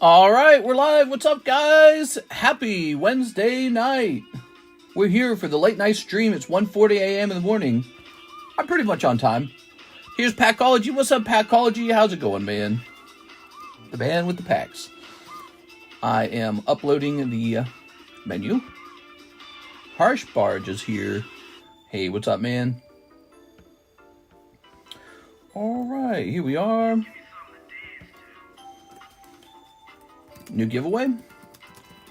All right, we're live. What's up, guys? Happy Wednesday night. We're here for the late night stream. It's 1:40 a.m. in the morning. I'm pretty much on time. Here's Packology. What's up, Packology? How's it going, man? The man with the packs. I am uploading the menu. Harsh Barge is here. Hey, what's up, man? All right, here we are. New giveaway,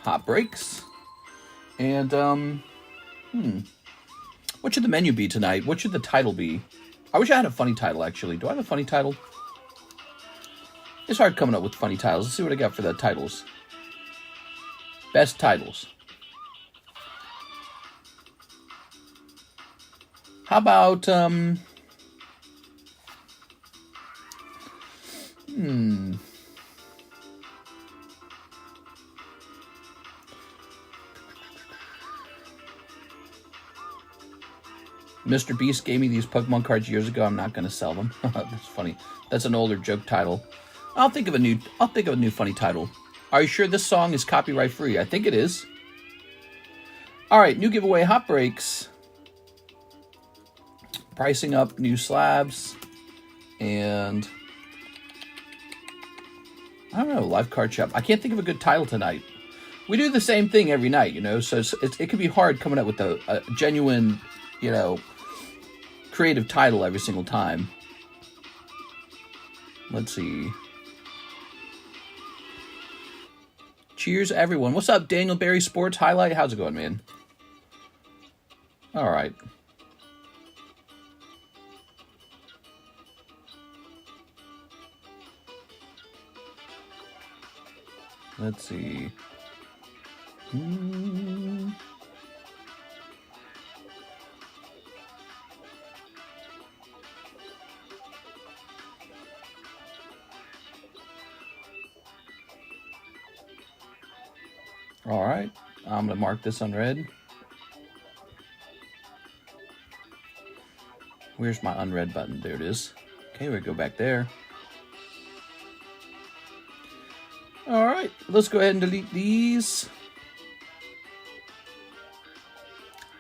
hot breaks, and what should the menu be tonight? What should the title be? I wish I had a funny title, actually. Do I have a funny title? It's hard coming up with funny titles. Let's see what I got for the titles. Best titles. How about Mr. Beast gave me these Pokemon cards years ago. I'm not going to sell them. That's funny. That's an older joke title. I'll think of a new funny title. Are you sure this song is copyright free? I think it is. All right, new giveaway, hot breaks. Pricing up new slabs. And I don't know, live card shop. I can't think of a good title tonight. We do the same thing every night, you know, so it can be hard coming up with a genuine, you know, creative title every single time. Let's see. Cheers, everyone. What's up, Daniel Berry Sports Highlight? How's it going, man? All right. Let's see. All right, I'm going to mark this unread. Where's my unread button? There it is. Okay, we go back there. All right, let's go ahead and delete these.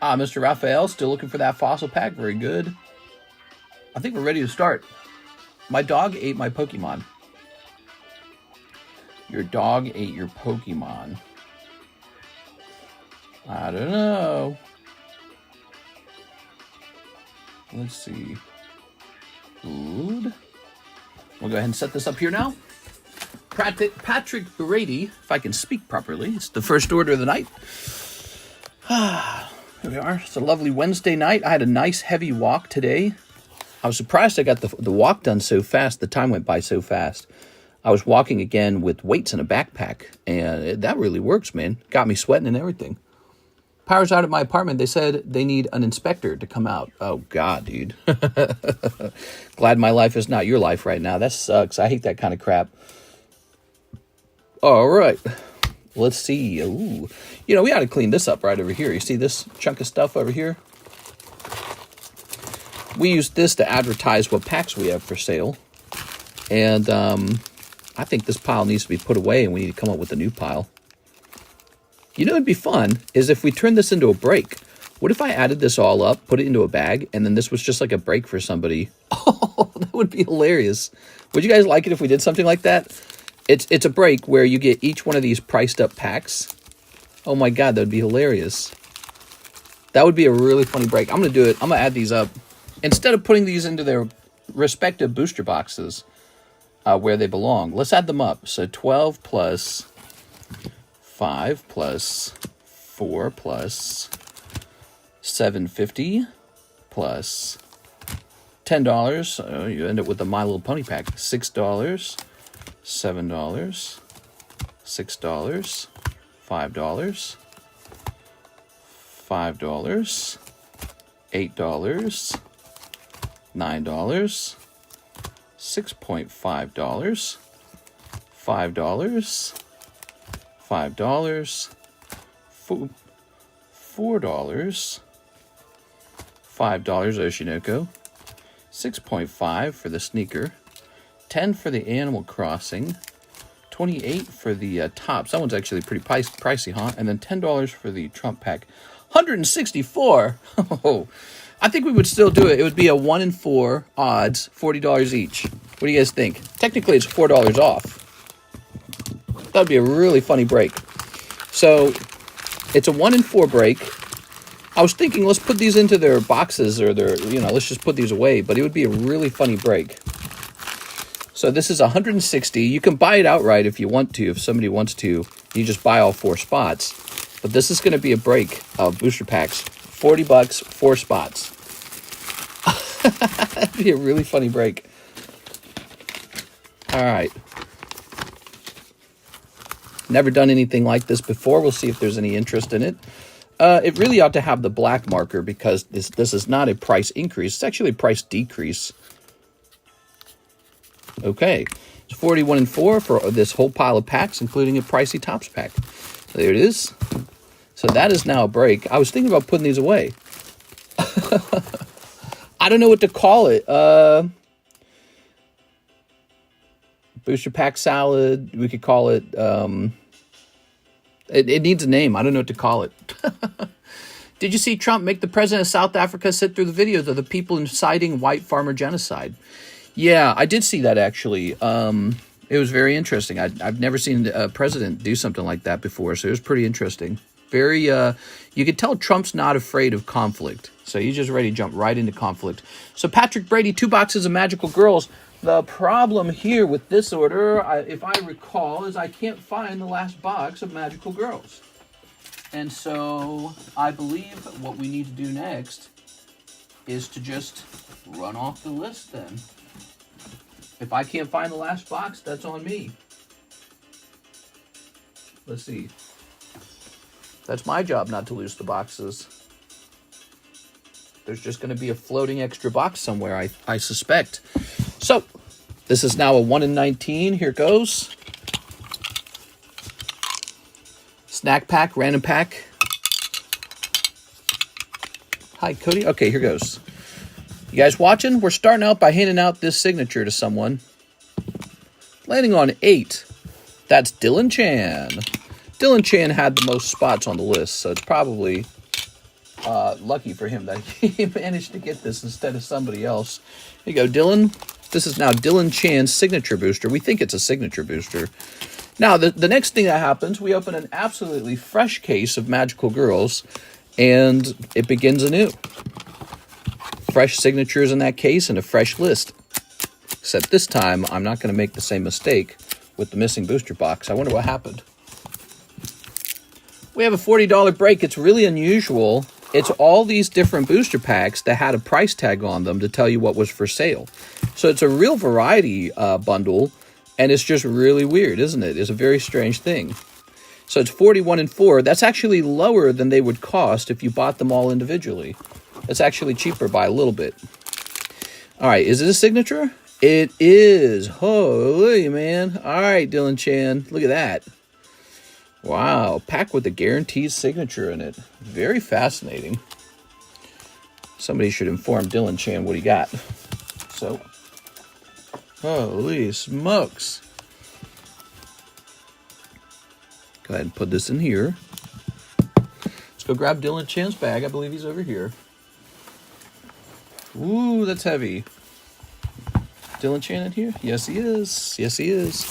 Mr. Raphael, still looking for that fossil pack. Very good. I think we're ready to start. My dog ate my Pokemon. Your dog ate your Pokemon. I don't know. Let's see. Food. We'll go ahead and set this up here now. Patrick Brady, if I can speak properly. It's the first order of the night. Here we are. It's a lovely Wednesday night. I had a nice heavy walk today. I was surprised I got the walk done so fast. The time went by so fast. I was walking again with weights in a backpack, and that really works, man. Got me sweating and everything. Power's out at my apartment. They said they need an inspector to come out. Oh, God, dude. Glad my life is not your life right now. That sucks. I hate that kind of crap. All right. Let's see. Ooh. You know, we ought to clean this up right over here. You see this chunk of stuff over here? We use this to advertise what packs we have for sale. And I think this pile needs to be put away, and we need to come up with a new pile. You know, it'd be fun is if we turn this into a break. What if I added this all up, put it into a bag, and then this was just like a break for somebody? Oh, that would be hilarious. Would you guys like it if we did something like that? It's a break where you get each one of these priced up packs. Oh my God, that would be hilarious. That would be a really funny break. I'm going to do it. I'm going to add these up. Instead of putting these into their respective booster boxes where they belong, let's add them up. So 12 plus 5 plus 4 plus 750 plus $10. So you end up with the My Little Pony pack. $6, $7, $6, $5, $5, $8, $9, $6.5, $5, $5, $4, $5 Oshinoko, 6.5 for the sneaker, 10 for the Animal Crossing, $28 for the tops. That one's actually pretty pricey, huh? And then $10 for the Trump pack. $164. Oh, I think we would still do it. It would be a 1 in 4 odds, $40 each. What do you guys think? Technically, it's $4 off. That would be a really funny break. So it's a 1 in 4 break. I was thinking, let's put these into their boxes or their, let's just put these away. But it would be a really funny break. So this is 160. You can buy it outright if you want to. If somebody wants to, you just buy all 4 spots. But this is going to be a break of booster packs. $40, 4 spots. That'd be a really funny break. All right. Never done anything like this before. We'll see if there's any interest in it. It really ought to have the black marker because this is not a price increase. It's actually a price decrease. Okay. It's 41 and 4 for this whole pile of packs, including a pricey tops pack. There it is. So that is now a break. I was thinking about putting these away. I don't know what to call it. Booster pack salad. We could call it. It needs a name. I don't know what to call it. Did you see Trump make the president of South Africa sit through the videos of the people inciting white farmer genocide? Yeah, I did see that actually. It was very interesting. I've never seen a president do something like that before, so it was pretty interesting. Very, you could tell Trump's not afraid of conflict. So he's just ready to jump right into conflict. So Patrick Brady, 2 boxes of Magical Girls. The problem here with this order, if I recall, is I can't find the last box of Magical Girls. And so I believe what we need to do next is to just run off the list then. If I can't find the last box, that's on me. Let's see. That's my job not to lose the boxes. There's just going to be a floating extra box somewhere, I suspect. So, this is now a 1 in 19. Here it goes. Snack pack, random pack. Hi, Cody. Okay, here goes. You guys watching? We're starting out by handing out this signature to someone. Landing on 8. That's Dylan Chan. Dylan Chan had the most spots on the list, so it's probably lucky for him that he managed to get this instead of somebody else. Here you go, Dylan. This is now Dylan Chan's signature booster. We think it's a signature booster. Now, the next thing that happens, we open an absolutely fresh case of Magical Girls, and it begins anew. Fresh signatures in that case and a fresh list. Except this time, I'm not going to make the same mistake with the missing booster box. I wonder what happened. We have a $40 break. It's really unusual. It's all these different booster packs that had a price tag on them to tell you what was for sale. So it's a real variety bundle, and it's just really weird, isn't it? It's a very strange thing. So it's 41 and 4. That's actually lower than they would cost if you bought them all individually. It's actually cheaper by a little bit. All right, is it a signature? It is. Holy man. All right, Dylan Chan. Look at that. Wow, pack with a guaranteed signature in it. Very fascinating. Somebody should inform Dylan Chan what he got. So, holy smokes. Go ahead and put this in here. Let's go grab Dylan Chan's bag. I believe he's over here. Ooh, that's heavy. Dylan Chan in here? Yes, he is. Yes, he is.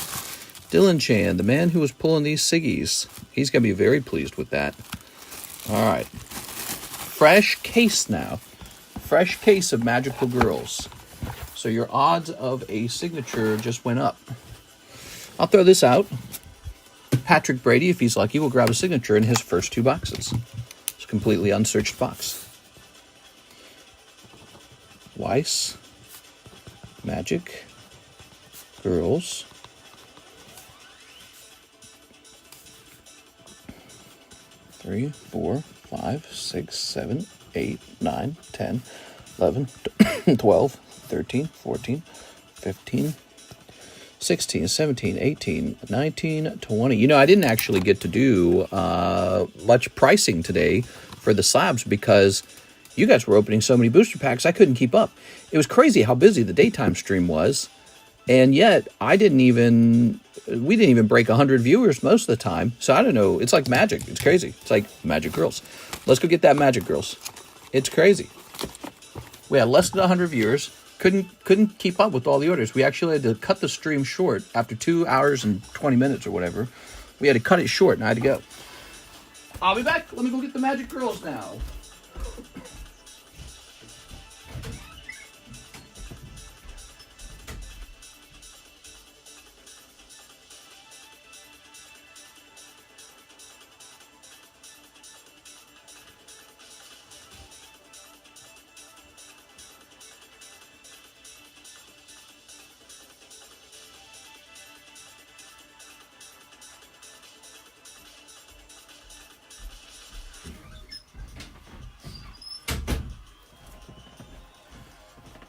Dylan Chan, the man who was pulling these ciggies. He's going to be very pleased with that. All right. Fresh case now. Fresh case of Magical Girls. So your odds of a signature just went up. I'll throw this out. Patrick Brady, if he's lucky, will grab a signature in his first 2 boxes. It's a completely unsearched box. Weiss. Magic. Girls. Three, 4, 5, 6, 7, 8, 9, 10, 11, 12, 13, 14, 15, 16, 17, 18, 19, 20. You know, I didn't actually get to do much pricing today for the slabs because you guys were opening so many booster packs, I couldn't keep up. It was crazy how busy the daytime stream was, and yet I didn't even we didn't even break 100 viewers most of the time. So I don't know. It's like magic. It's crazy. It's like Magic Girls. Let's go get that Magic Girls. It's crazy. We had less than 100 viewers. Couldn't keep up with all the orders. We actually had to cut the stream short after 2 hours and 20 minutes or whatever. We had to cut it short, and I had to go. I'll be back. Let me go get the Magic Girls now.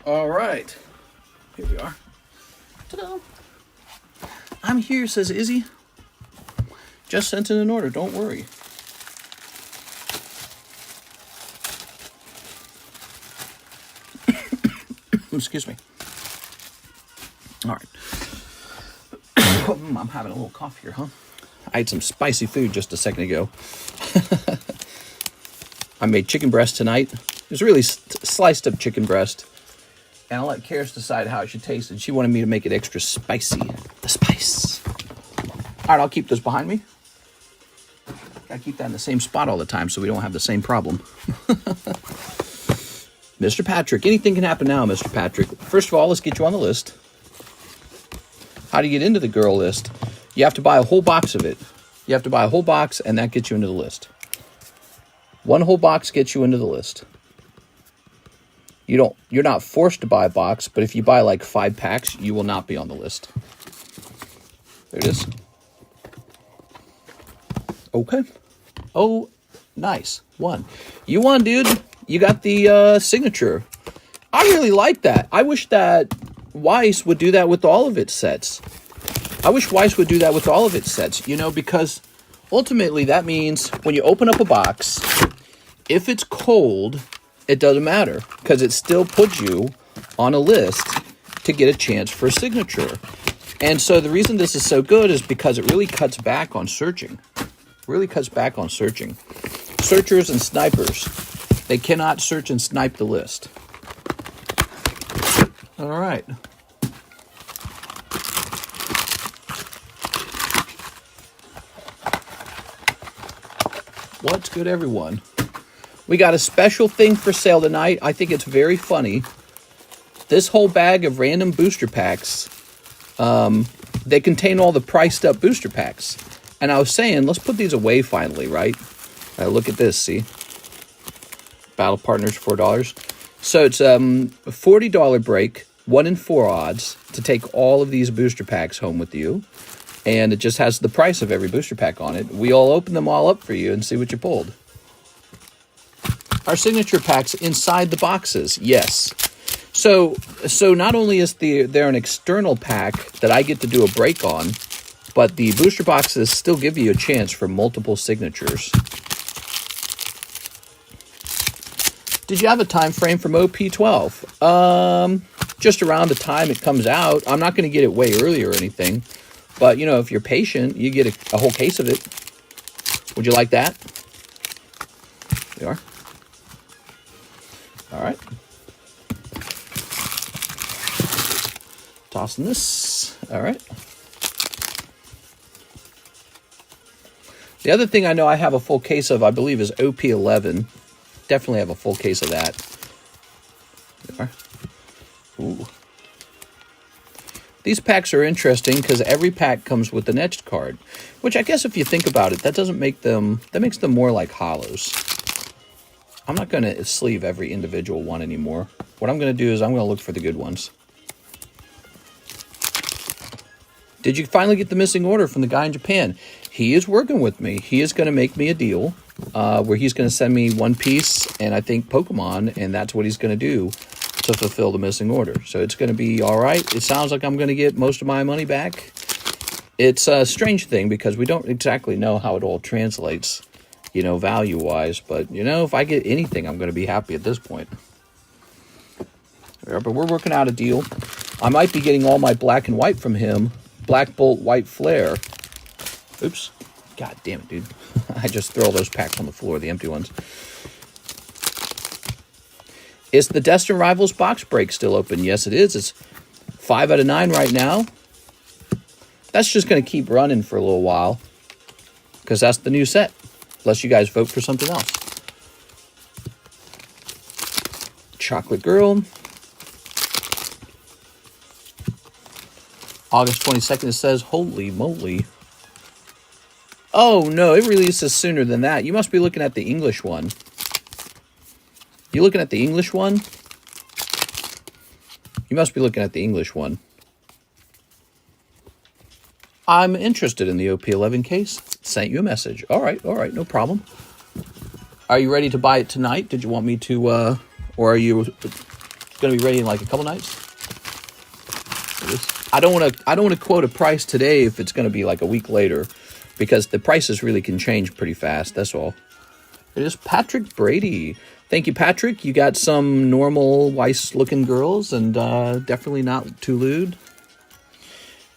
All right, here we are. Ta-da. I'm here, says Izzy. Just sent in an order, don't worry. Excuse me. All right. I'm having a little cough here, huh? I ate some spicy food just a second ago. I made chicken breast tonight. It was really sliced up chicken breast. And I'll let Karis decide how it should taste. And she wanted me to make it extra spicy. The spice. All right, I'll keep this behind me. Gotta keep that in the same spot all the time so we don't have the same problem. Mr. Patrick, anything can happen now, Mr. Patrick. First of all, let's get you on the list. How do you get into the girl list? You have to buy a whole box of it. You have to buy a whole box, and that gets you into the list. One whole box gets you into the list. You're not forced to buy a box, but if you buy like 5 packs, you will not be on the list. There it is. Okay. Oh, nice. Won. You won, dude. You got the signature. I really like that. I wish that Weiss would do that with all of its sets. I wish Weiss would do that with all of its sets, you know, because ultimately that means when you open up a box, if it's cold, it doesn't matter because it still puts you on a list to get a chance for a signature. And so the reason this is so good is because it really cuts back on searching. Really cuts back on searching. Searchers and snipers, they cannot search and snipe the list. All right. What's good, everyone? We got a special thing for sale tonight. I think it's very funny. This whole bag of random booster packs, they contain all the priced up booster packs. And I was saying, let's put these away finally, right? Look at this, see? Battle Partners, $4. So it's a $40 break, 1 in 4 odds to take all of these booster packs home with you. And it just has the price of every booster pack on it. We all open them all up for you and see what you pulled. Our signature packs inside the boxes, yes. So not only is there an external pack that I get to do a break on, but the booster boxes still give you a chance for multiple signatures. Did you have a time frame from OP12? Just around the time it comes out. I'm not going to get it way earlier or anything. But, you know, if you're patient, you get a whole case of it. Would you like that? There you are. All right. Tossing this. All right. The other thing I know I have a full case of, I believe, is OP11. Definitely have a full case of that. There you are. Ooh. These packs are interesting because every pack comes with an etched card, which I guess if you think about it, that doesn't make them, that makes them more like hollows. I'm not going to sleeve every individual one anymore. What I'm going to do is I'm going to look for the good ones. Did you finally get the missing order from the guy in Japan? He is working with me. He is going to make me a deal where he's going to send me One Piece and I think Pokemon, and that's what he's going to do to fulfill the missing order. So it's going to be all right. It sounds like I'm going to get most of my money back. It's a strange thing because we don't exactly know how it all translates, you know, value-wise. But, you know, if I get anything, I'm going to be happy at this point. But we're working out a deal. I might be getting all my black and white from him Black Bolt White Flare. Oops. God damn it, dude. I just throw all those packs on the floor, the empty ones. Is the Destined Rivals box break still open? Yes, it is. It's 5 out of 9 right now. That's just going to keep running for a little while, because that's the new set, unless you guys vote for something else. Chocolate Girl. August 22nd, it says, holy moly. Oh, no, it releases sooner than that. You must be looking at the English one. You looking at the English one? You must be looking at the English one. I'm interested in the OP11 case. Sent you a message. All right, no problem. Are you ready to buy it tonight? Did you want me to, or are you going to be ready in like a couple nights? I don't want to quote a price today if it's going to be like a week later, because the prices really can change pretty fast. That's all. It is Patrick Brady. Thank you, Patrick. You got some normal Weiss-looking girls, and definitely not too lewd.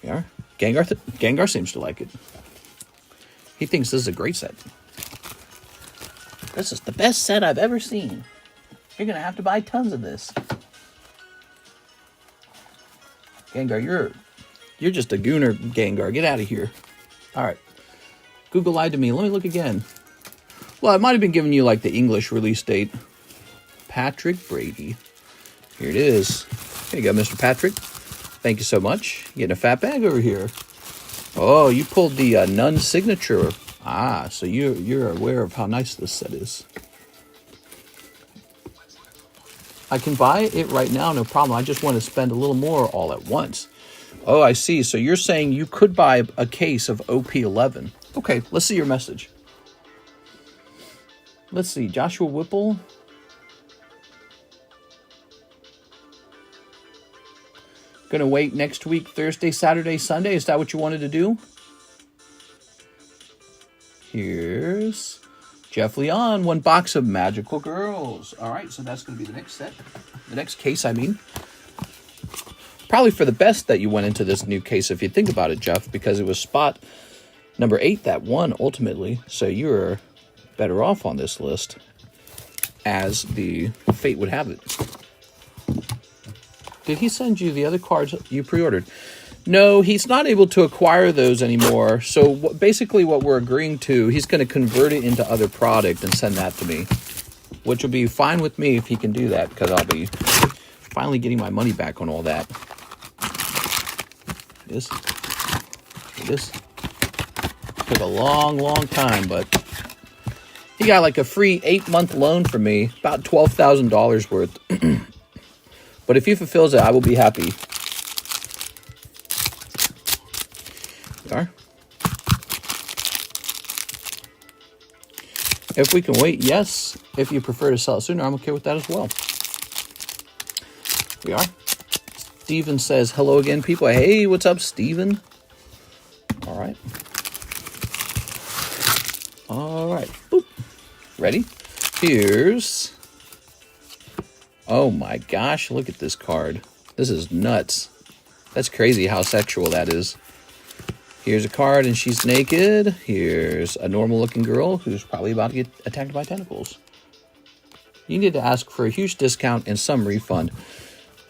Yeah. Gengar seems to like it. He thinks this is a great set. This is the best set I've ever seen. You're going to have to buy tons of this. Gengar, you're just a gooner, Gengar. Get out of here. All right. Google lied to me. Let me look again. Well, I might have been giving you like the English release date. Patrick Brady. Here it is. Here you go, Mr. Patrick. Thank you so much. You're getting a fat bag over here. Oh, you pulled the Nun signature. Ah, so you're aware of how nice this set is. I can buy it right now, no problem. I just want to spend a little more all at once. Oh, I see. So you're saying you could buy a case of OP11. Okay, let's see your message. Let's see. Joshua Whipple. Going to wait next week, Thursday, Saturday, Sunday. Is that what you wanted to do? Here's Jeff Leon, 1 box of Magical Girls. All right, so that's going to be the next set. The next case, I mean. Probably for the best that you went into this new case, if you think about it, Jeff, because it was spot number 8 that won, ultimately. So you're better off on this list, as the fate would have it. Did he send you the other cards you pre-ordered? No, he's not able to acquire those anymore. So basically what we're agreeing to, he's going to convert it into other product and send that to me, which will be fine with me if he can do that, because I'll be finally getting my money back on all that. This took a long time, but he got like a free 8-month loan from me, about $12,000 worth. But if he fulfills it, I will be happy. There. If we can wait, yes. If you prefer to sell it sooner, I'm okay with that as well. We are. Steven says, hello again, people. Hey, what's up, Steven? All right. All right. Boop. Ready? Here's... Oh my gosh, look at this card. This is nuts. That's crazy how sexual that is. Here's a card and she's naked. Here's a normal looking girl who's probably about to get attacked by tentacles. You need to ask for a huge discount and some refund.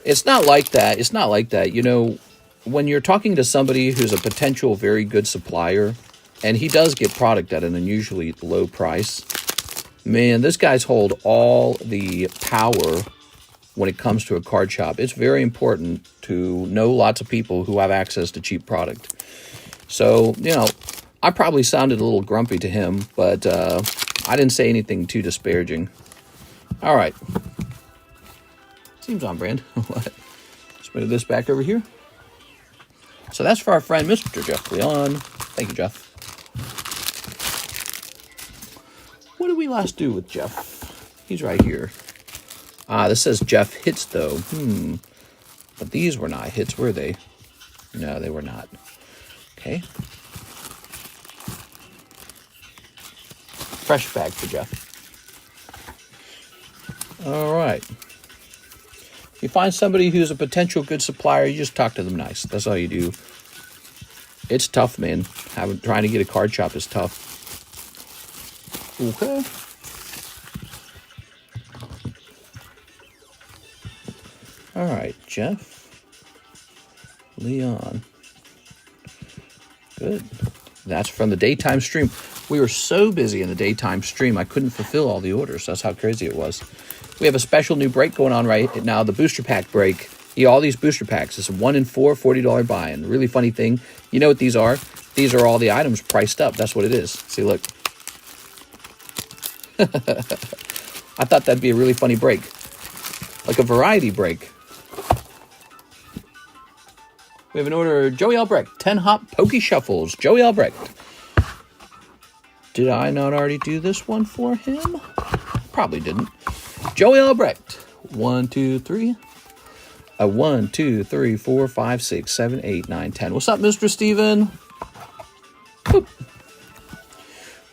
It's not like that. It's not like that. You know, when you're talking to somebody who's a potential very good supplier, and he does get product at an unusually low price, man, this guy's hold all the power when it comes to a card shop. It's very important to know lots of people who have access to cheap product. So, you know, I probably sounded a little grumpy to him, but I didn't say anything too disparaging. All right. Seems on brand. Let's move this back over here. So that's for our friend, Mr. Jeff Leon. Thank you, Jeff. What did we last do with Jeff? He's right here. Ah, this says Jeff hits, though. But these were not hits, were they? No, they were not. Okay. Fresh bag for Jeff. All right. If you find somebody who's a potential good supplier, you just talk to them nice. That's all you do. It's tough, man. Trying to get a card shop is tough. Okay. All right, Jeff. Leon. Good. That's from the daytime stream. We were so busy in the daytime stream, I couldn't fulfill all the orders. That's how crazy it was. We have a special new break going on right now, the booster pack break. Yeah, all these booster packs. It's a 1 in 4 $40 buy-in. Really funny thing. You know what these are? These are all the items priced up. That's what it is. See, look. I thought that'd be a really funny break. Like a variety break. We have an order, Joey Albrecht. 10 hop Pokey Shuffles. Joey Albrecht. Did I not already do this one for him? Probably didn't. Joey Albrecht. 1, 2, 3. 1, 2, 3, 4, 5, 6, 7, 8, 9, 10. What's up, Mr. Steven? Boop.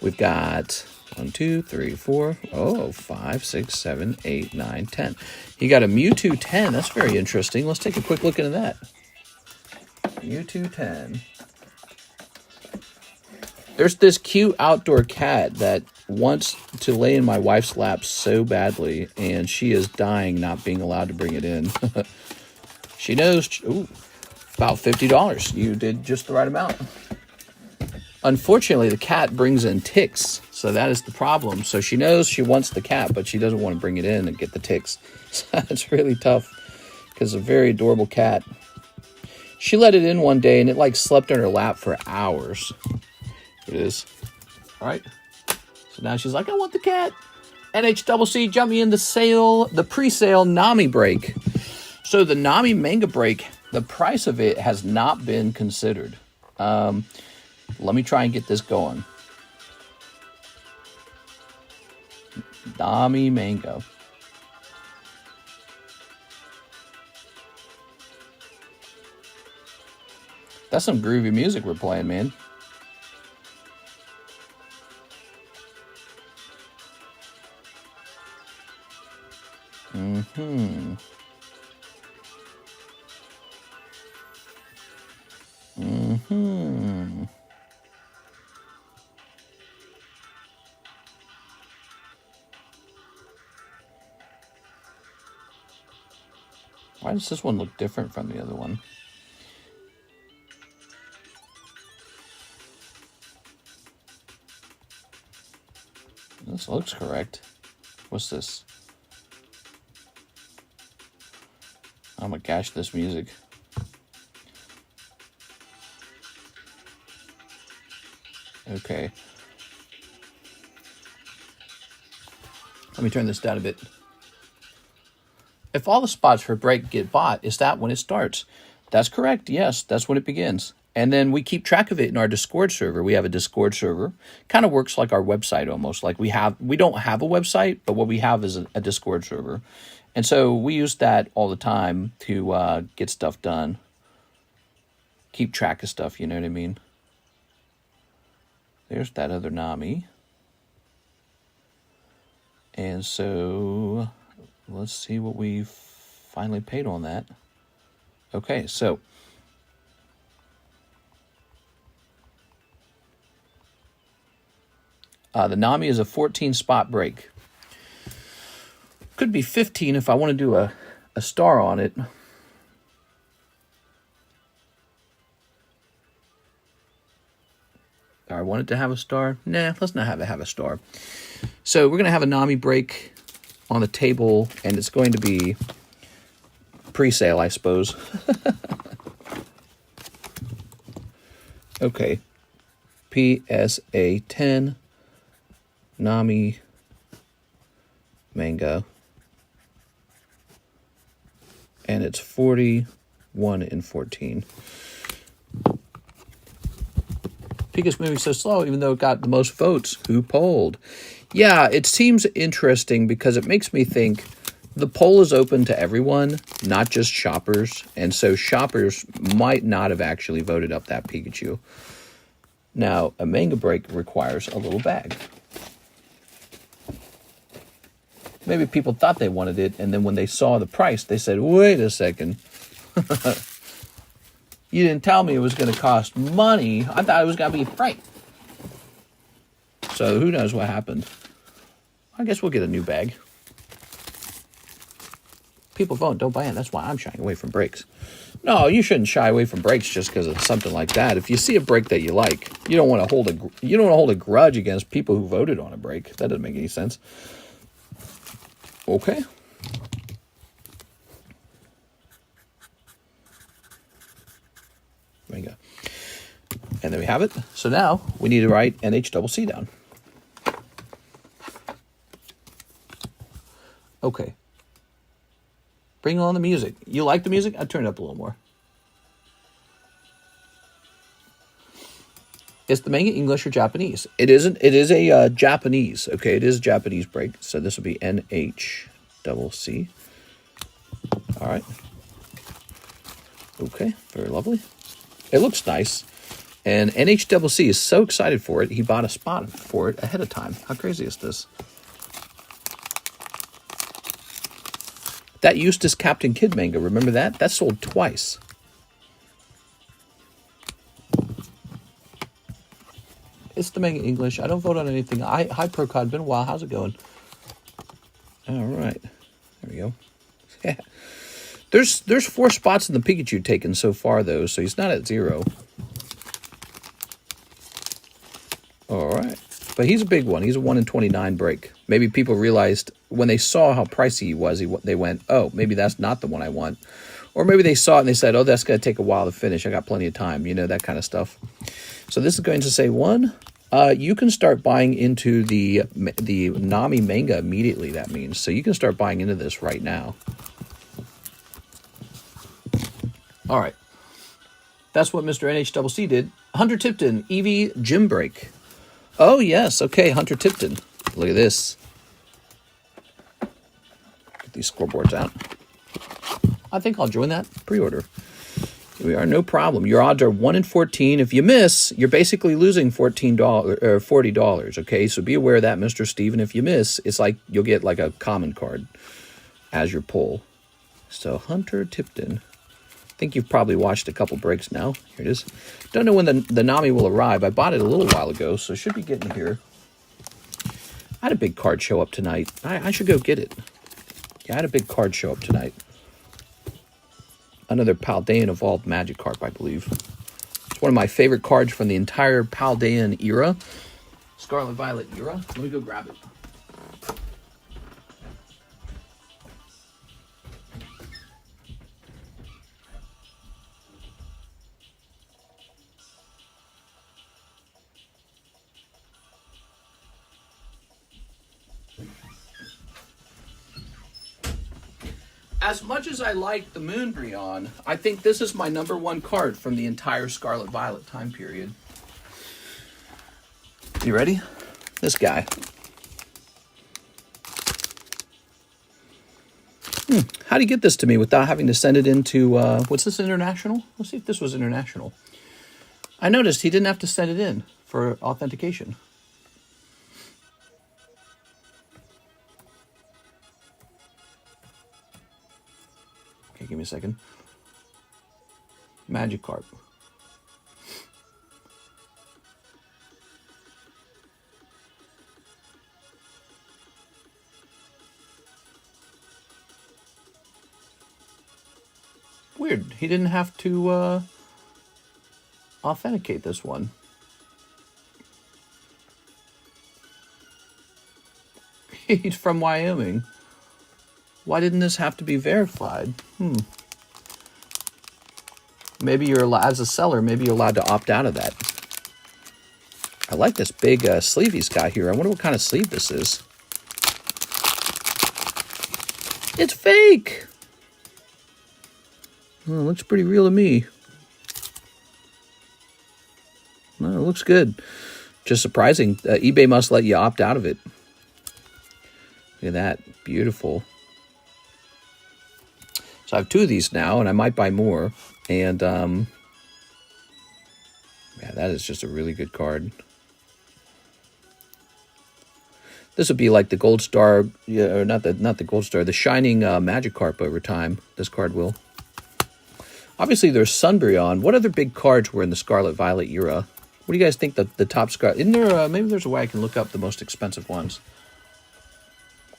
We've got 1, 2, 3, 4, 5, 6, 7, 8, 9, 10. He got a Mewtwo 10. That's very interesting. Let's take a quick look into that. Mewtwo 10. There's this cute outdoor cat that wants to lay in my wife's lap so badly, and she is dying not being allowed to bring it in. She knows, ooh, about $50. You did just the right amount. Unfortunately, the cat brings in ticks, so that is the problem. So she knows she wants the cat, but she doesn't want to bring it in and get the ticks. So it's really tough because it's a very adorable cat. She let it in one day, and it like slept on her lap for hours. It is. All right. So now she's like, I want the cat. NHCC, jump me in the sale, the pre-sale Nami break. So the Nami manga break, the price of it has not been considered. Let me try and get this going. Nami manga. That's some groovy music we're playing, man. Mm-hmm. Mm-hmm. Why does this one look different from the other one? This looks correct. What's this? Oh my gosh, this music. Okay. Let me turn this down a bit. If all the spots for break get bought, is that when it starts? That's correct. Yes, that's when it begins. And then we keep track of it in our Discord server. We have a Discord server. Kind of works like our website almost. Like we don't have a website, but what we have is a Discord server. And so we use that all the time to get stuff done. Keep track of stuff, you know what I mean? There's that other Nami. And so let's see what we finally paid on that. Okay, so the Nami is a 14 spot break. Could be 15 if I want to do a star on it. I want it to have a star. Nah, let's not have it have a star. So we're going to have a Nami break on the table, and it's going to be pre-sale, I suppose. Okay. PSA 10 Nami manga. And it's 41 and 14. Pika's moving so slow, even though it got the most votes. Who polled? Yeah, it seems interesting because it makes me think the poll is open to everyone, not just shoppers. And so shoppers might not have actually voted up that Pikachu. Now, a manga break requires a little bag. Maybe people thought they wanted it, and then when they saw the price, they said, wait a second. You didn't tell me it was going to cost money. I thought it was going to be free. So who knows what happened. I guess we'll get a new bag. People vote, don't buy it. That's why I'm shying away from breaks. No, you shouldn't shy away from breaks just because of something like that. If you see a break that you like, you don't want to hold a grudge against people who voted on a break. That doesn't make any sense. Okay. There we go. And there we have it. So now we need to write NHCC down. Okay. Bring on the music. You like the music? I'd turn it up a little more. Is the manga English or Japanese? It isn't. It is a Japanese. Okay, it is a Japanese break. So this will be NHCC. All right. Okay, very lovely. It looks nice. And NHCC is so excited for it, he bought a spot for it ahead of time. How crazy is this? That Eustace Captain Kidd manga, remember that? That sold twice. It's the manga English. I don't vote on anything. Hi, Procod. Been a while. How's it going? All right. There we go. Yeah. There's 4 spots in the Pikachu taken so far, though, so he's not at 0. All right. But he's a big one. He's a 1 in 29 break. Maybe people realized when they saw how pricey he was, they went, oh, maybe that's not the one I want. Or maybe they saw it and they said, oh, that's going to take a while to finish. I got plenty of time. You know, that kind of stuff. So this is going to say 1. You can start buying into the Nami manga immediately, that means. So you can start buying into this right now. All right. That's what Mr. NHCC did. Hunter Tipton, Eevee Gym Break. Oh, yes. Okay, Hunter Tipton. Look at this. Get these scoreboards out. I think I'll join that pre-order. Here we are, no problem. Your odds are 1 in 14. If you miss, you're basically losing $14 or $40. Okay, so be aware of that, Mr. Steven. If you miss, it's like you'll get like a common card as your pull. So Hunter Tipton. I think you've probably watched a couple breaks now. Here it is. Don't know when the Nami will arrive. I bought it a little while ago, so it should be getting here. I had a big card show up tonight. I should go get it. Yeah, I had a big card show up tonight. Another Paldean Evolved Magikarp, I believe. It's one of my favorite cards from the entire Paldean era. Scarlet Violet era. Let me go grab it. As much as I like the Moonbreon, I think this is my #1 card from the entire Scarlet Violet time period. You ready? This guy. How do you get this to me without having to send it into, what's this, international? Let's see if this was international. I noticed he didn't have to send it in for authentication. Okay, give me a second. Magikarp. Weird. He didn't have to authenticate this one. He's from Wyoming. Why didn't this have to be verified? Maybe you're allowed, as a seller, maybe you're allowed to opt out of that. I like this big sleeve he's got here. I wonder what kind of sleeve this is. It's fake! Oh, it looks pretty real to me. No, it looks good. Just surprising. eBay must let you opt out of it. Look at that. Beautiful. So I have 2 of these now, and I might buy more. And, yeah, that is just a really good card. This would be like the Gold Star, yeah, or not the Gold Star, the Shining Magikarp over time. This card will. Obviously, there's Sunbryon. What other big cards were in the Scarlet Violet era? What do you guys think the top Scarlet... Isn't there... maybe there's a way I can look up the most expensive ones.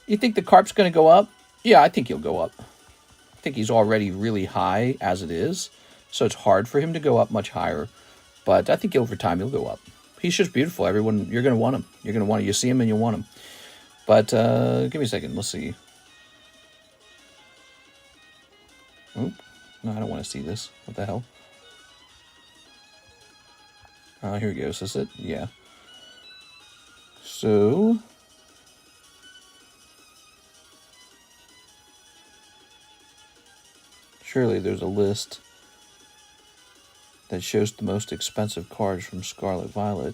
You think the Carp's going to go up? Yeah, I think he'll go up. I think he's already really high as it is. So it's hard for him to go up much higher. But I think over time he'll go up. He's just beautiful. Everyone, you're going to want him. You're going to want him. You see him and you want him. But give me a second. Let's see. Oop. No, I don't want to see this. What the hell? Here he goes. Is it? Yeah. So... surely there's a list that shows the most expensive cards from Scarlet Violet.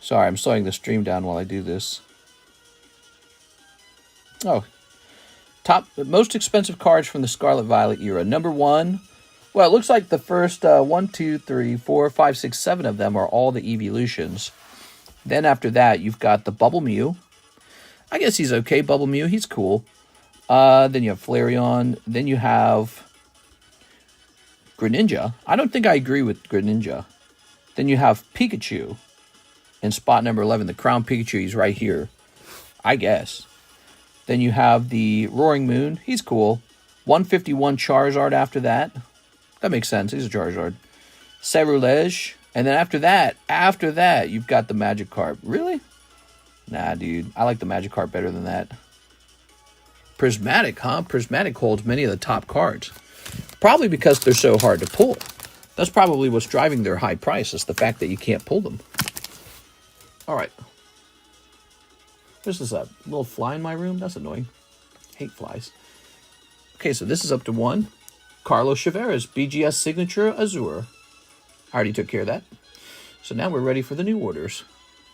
Sorry, I'm slowing the stream down while I do this. Oh. Most expensive cards from the Scarlet Violet era. Number 1. Well, it looks like the first 1, 2, 3, 4, 5, 6, 7 of them are all the evolutions. Then after that, you've got the Bubble Mew. I guess he's okay, Bubble Mew. He's cool. Then you have Flareon. Then you have Greninja. I don't think I agree with Greninja. Then you have Pikachu. In spot number 11, the Crown Pikachu, he's right here. I guess. Then you have the Roaring Moon. He's cool. 151 Charizard after that. That makes sense. He's a Charizard. Cerulege. And then after that, you've got the Magikarp. Really? Nah, dude. I like the Magikarp better than that. Prismatic, huh? Prismatic holds many of the top cards. Probably because they're so hard to pull. That's probably what's driving their high price, is the fact that you can't pull them. All right. There's this little fly in my room. That's annoying. Hate flies. Okay, so this is up to 1. Carlos Chavera's BGS Signature Azure. I already took care of that. So now we're ready for the new orders.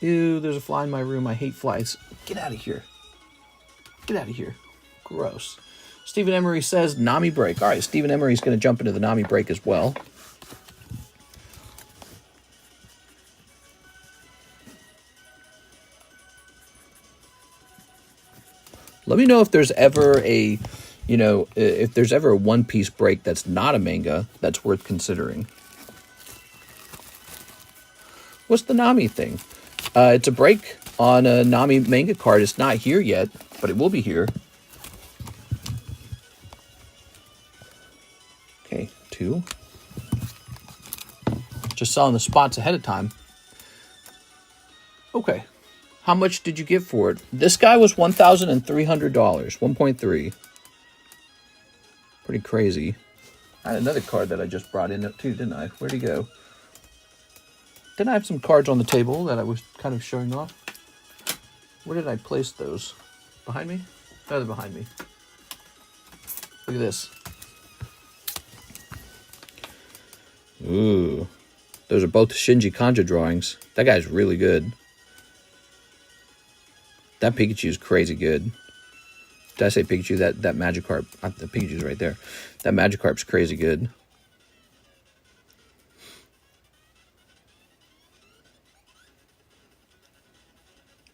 Ew, there's a fly in my room. I hate flies. Get out of here. Get out of here. Gross. Stephen Emery says Nami break. All right, Stephen Emery's going to jump into the Nami break as well. Let me know if there's ever a, if there's ever a one-piece break that's not a manga that's worth considering. What's the Nami thing? It's a break on a Nami manga card. It's not here yet, but it will be here. Okay, 2. Just selling the spots ahead of time. Okay. How much did you get for it? This guy was $1,300. 1.3. Pretty crazy. I had another card that I just brought in too, didn't I? Where'd he go? Didn't I have some cards on the table that I was kind of showing off? Where did I place those? Behind me? No, they're behind me. Look at this. Ooh. Those are both Shinji Kanja drawings. That guy's really good. That Pikachu is crazy good. Did I say Pikachu? That Magikarp. The Pikachu's right there. That Magikarp's crazy good.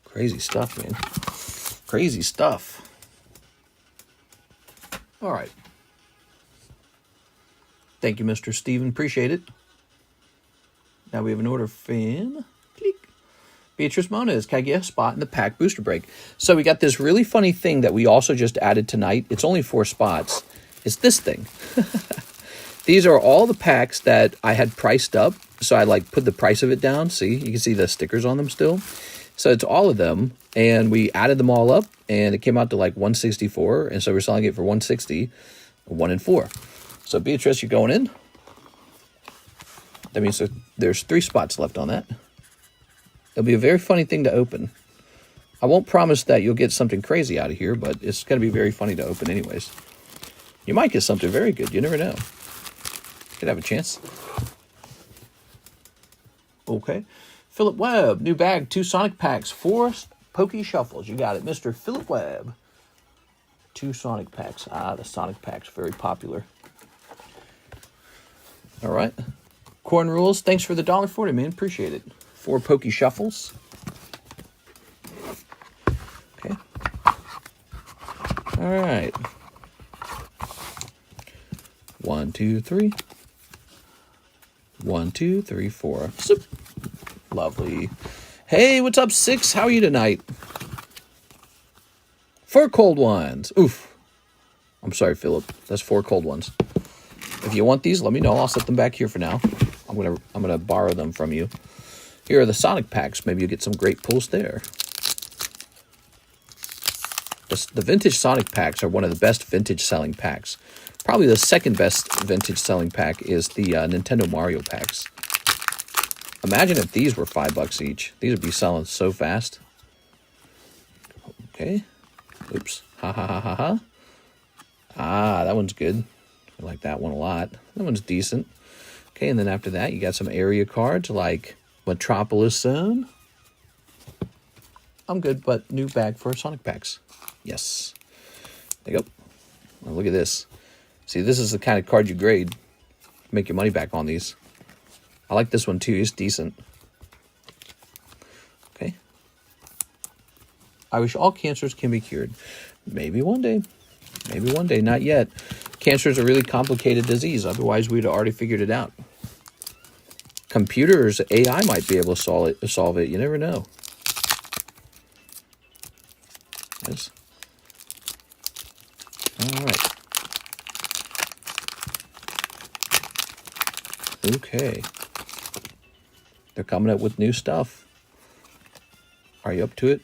Crazy stuff, man. Crazy stuff. All right. Thank you, Mr. Steven. Appreciate it. Now we have an order from Beatrice Mona. Can I get a spot in the pack booster break? So we got this really funny thing that we also just added tonight. It's only 4 spots. It's this thing. These are all the packs that I had priced up. So I put the price of it down. See, you can see the stickers on them still. So it's all of them. And we added them all up and it came out to $164. And so we're selling it for $160, 1 and 4. So Beatrice, you're going in. That means there's 3 spots left on that. It'll be a very funny thing to open. I won't promise that you'll get something crazy out of here, but it's going to be very funny to open anyways. You might get something very good. You never know. Could have a chance. Okay. Philip Webb, new bag, 2 Sonic packs, 4 Pokey Shuffles. You got it, Mr. Philip Webb. 2 Sonic packs. The Sonic packs, very popular. All right. Corn Rules, thanks for the $1.40, man. Appreciate it. 4 Pokey Shuffles. Okay. All right. 1, 2, 3. 1, 2, 3, 4. Zip. Lovely. Hey, what's up, 6? How are you tonight? 4 cold ones. Oof. I'm sorry, Philip. That's 4 cold ones. If you want these, let me know. I'll set them back here for now. I'm gonna borrow them from you. Here are the Sonic packs. Maybe you'll get some great pulls there. The vintage Sonic packs are one of the best vintage selling packs. Probably the second best vintage selling pack is the Nintendo Mario packs. Imagine if these were $5 each. These would be selling so fast. Okay. Oops. Ha ha ha ha ha. Ah, that one's good. I like that one a lot. That one's decent. Okay, and then after that, you got some area cards like Metropolis Zone. I'm good, but new bag for Sonic packs. Yes. There you go. Well, look at this. See, this is the kind of card you grade. Make your money back on these. I like this one too. It's decent. Okay. I wish all cancers can be cured. Maybe one day. Maybe one day. Not yet. Cancer is a really complicated disease. Otherwise, we'd have already figured it out. Computers, AI might be able to solve it. You never know. Yes. All right. Okay. They're coming up with new stuff. Are you up to it?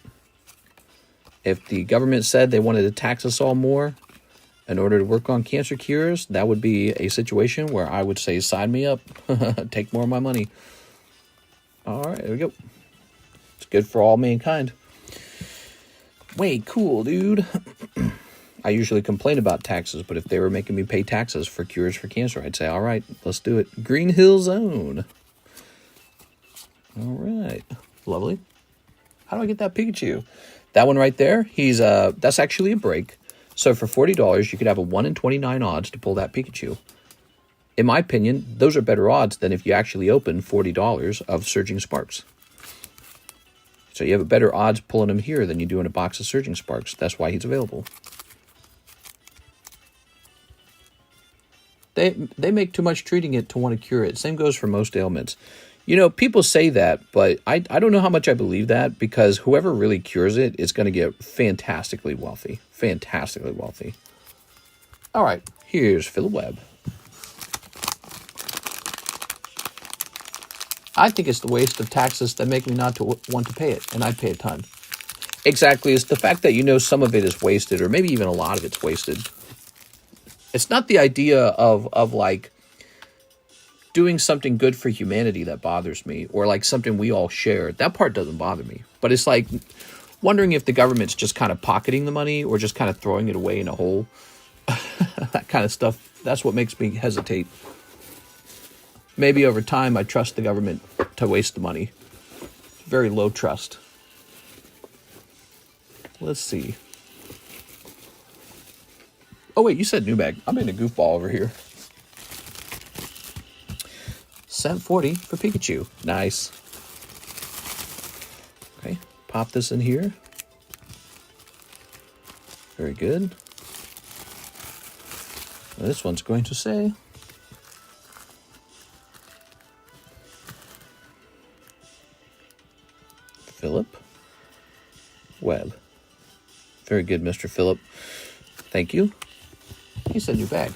If the government said they wanted to tax us all more in order to work on cancer cures, that would be a situation where I would say, sign me up. Take more of my money. All right, there we go. It's good for all mankind. Way cool, dude. I usually complain about taxes, but if they were making me pay taxes for cures for cancer, I'd say, all right, let's do it. Green Hill Zone. All right. Lovely. How do I get that Pikachu? That one right there, that's actually a break. So for $40, you could have a 1 in 29 odds to pull that Pikachu. In my opinion, those are better odds than if you actually open $40 of Surging Sparks. So you have a better odds pulling him here than you do in a box of Surging Sparks. That's why he's available. They make too much treating it to want to cure it. Same goes for most ailments. You know, people say that, but I don't know how much I believe that, because whoever really cures it is going to get fantastically wealthy. Fantastically wealthy. All right, here's Philip Webb. I think it's the waste of taxes that make me not to want to pay it, and I pay a ton. Exactly, it's the fact that you know some of it is wasted, or maybe even a lot of it's wasted. It's not the idea of like doing something good for humanity that bothers me, or like something we all share. That part doesn't bother me. But it's like wondering if the government's just kind of pocketing the money or just kind of throwing it away in a hole. That kind of stuff. That's what makes me hesitate. Maybe over time I trust the government to waste the money. Very low trust. Let's see. Oh wait, you said new bag. I'm in a goofball over here. Cent 40 for Pikachu. Nice. Okay, pop this in here. Very good. Well, this one's going to say Philip Webb. Very good, Mr. Philip. Thank you. He said new bag.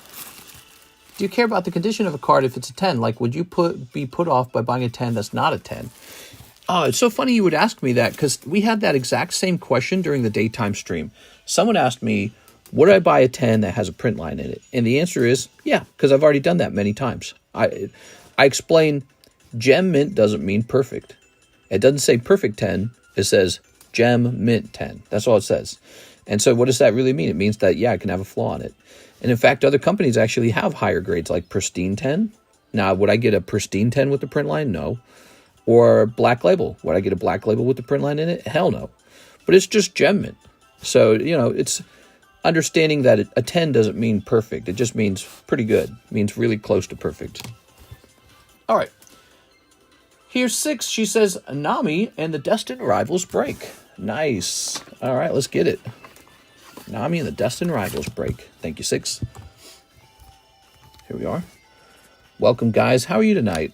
Do you care about the condition of a card if it's a 10? Like, would you be put off by buying a 10 that's not a 10? Oh, it's so funny you would ask me that, because we had that exact same question during the daytime stream. Someone asked me, would I buy a 10 that has a print line in it? And the answer is, yeah, because I've already done that many times. I explain gem mint doesn't mean perfect. It doesn't say perfect 10. It says gem mint 10. That's all it says. And so what does that really mean? It means that, yeah, it can have a flaw in it. And in fact, other companies actually have higher grades, like pristine 10. Now, would I get a pristine 10 with the print line? No. Or black label. Would I get a black label with the print line in it? Hell no. But it's just gem mint. So, you know, it's understanding that a 10 doesn't mean perfect. It just means pretty good. It means really close to perfect. All right. Here's 6. She says, Nami and the Destined Rivals break. Nice. All right, let's get it. Nami and the Destined Rivals break. Thank you, 6. Here we are. Welcome, guys. How are you tonight?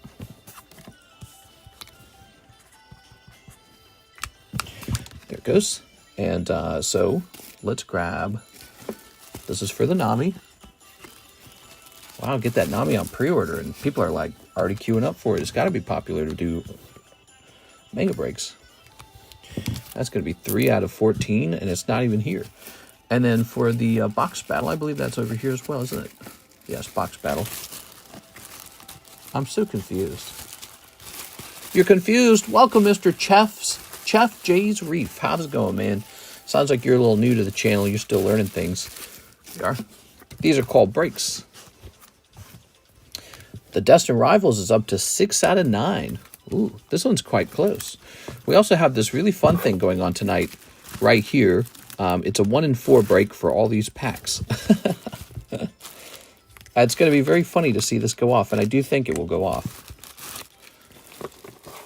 There it goes. And so let's grab, this is for the Nami. Wow, get that Nami on pre-order, and people are like already queuing up for it. It's got to be popular to do manga breaks. That's going to be 3 out of 14, and it's not even here. And then for the box battle, I believe that's over here as well, isn't it? Yes, box battle. I'm so confused. You're confused? Welcome, Mr. Chef Jay's Reef. How's it going, man? Sounds like you're a little new to the channel. You're still learning things. You are. These are called breaks. The Destined Rivals is up to 6 out of 9. Ooh, this one's quite close. We also have this really fun thing going on tonight right here. It's a 1 in 4 break for all these packs. It's going to be very funny to see this go off, and I do think it will go off.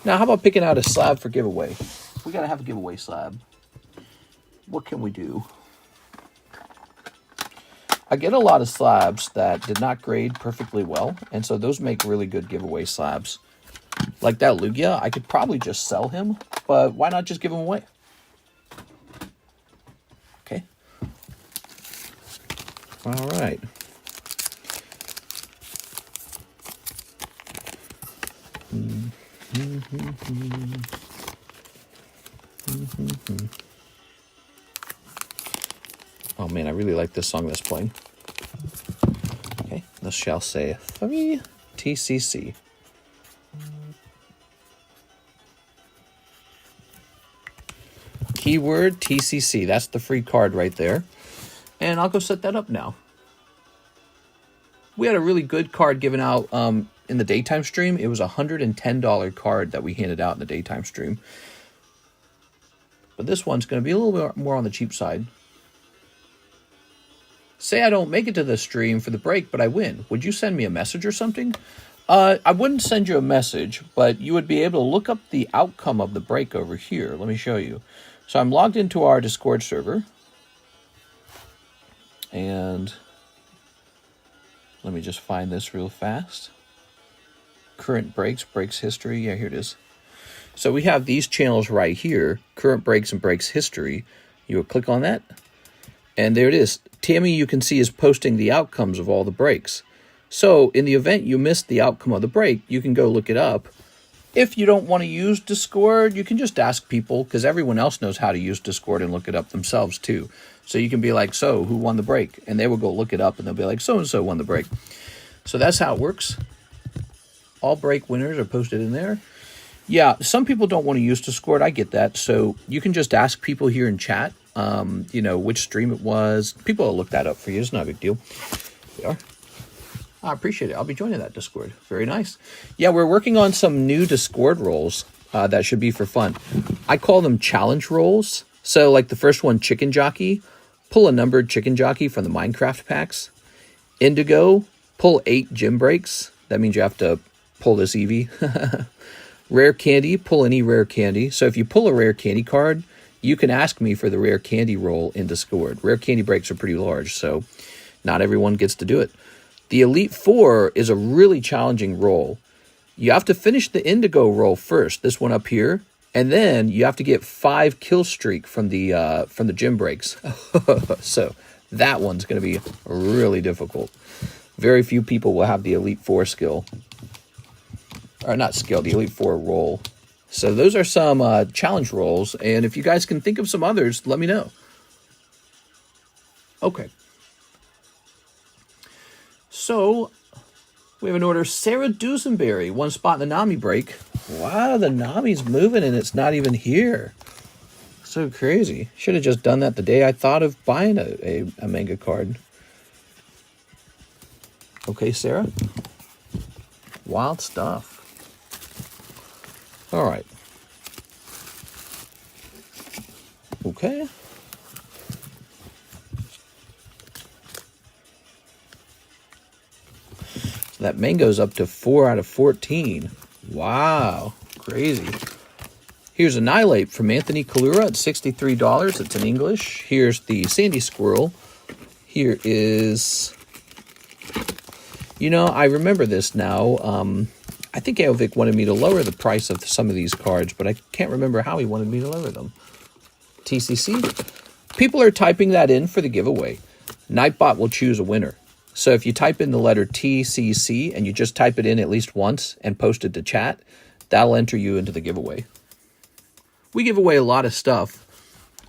Now, how about picking out a slab for giveaway? We got to have a giveaway slab. What can we do? I get a lot of slabs that did not grade perfectly well, and so those make really good giveaway slabs. Like that Lugia, I could probably just sell him, but why not just give him away? Okay. All right. Oh man, I really like this song that's playing. Okay, this shall say 3 TCC. Keyword TCC. That's the free card right there. And I'll go set that up now. We had a really good card given out in the daytime stream. It was a $110 card that we handed out in the daytime stream. But this one's going to be a little bit more on the cheap side. Say I don't make it to the stream for the break, but I win. Would you send me a message or something? I wouldn't send you a message, but you would be able to look up the outcome of the break over here. Let me show you. So I'm logged into our Discord server. And let me just find this real fast. Current breaks, breaks history. Yeah, here it is. So we have these channels right here, current breaks and breaks history. You will click on that, and there it is. Tammy, you can see, is posting the outcomes of all the breaks. So in the event you missed the outcome of the break, you can go look it up. If you don't want to use Discord, you can just ask people, because everyone else knows how to use Discord and look it up themselves too. So you can be like, so who won the break? And they will go look it up, and they'll be like, so-and-so won the break. So that's how it works. All break winners are posted in there. Yeah, some people don't want to use Discord. I get that. So you can just ask people here in chat, you know, which stream it was. People will look that up for you. It's not a big deal. They are. I appreciate it. I'll be joining that Discord. Very nice. Yeah, we're working on some new Discord roles that should be for fun. I call them challenge roles. So like the first one, Chicken Jockey. Pull a numbered Chicken Jockey from the Minecraft packs. Indigo, pull 8 gym breaks. That means you have to pull this Eevee. Rare candy, pull any rare candy. So if you pull a rare candy card, you can ask me for the rare candy roll in Discord. Rare candy breaks are pretty large, so not everyone gets to do it. The Elite Four is a really challenging roll. You have to finish the Indigo roll first, this one up here, and then you have to get 5 kill streak from the gym breaks. So that one's going to be really difficult. Very few people will have the Elite Four skill. Or not skill, the Elite Four roll. So those are some challenge rolls, and if you guys can think of some others, let me know. Okay. So, we have an order. Sarah Dusenberry, 1 spot in the Nami break. Wow, the Nami's moving and it's not even here. So crazy. Should have just done that the day I thought of buying a manga card. Okay, Sarah. Wild stuff. All right. Okay. So that mango's up to 4 out of 14. Wow. Crazy. Here's Annihilate from Anthony Kalura at $63. It's in English. Here's the Sandy Squirrel. Here is You know, I remember this now. I think AVAX wanted me to lower the price of some of these cards, but I can't remember how he wanted me to lower them. TCC. People are typing that in for the giveaway. Nightbot will choose a winner. So if you type in the letter TCC and you just type it in at least once and post it to chat, that'll enter you into the giveaway. We give away a lot of stuff.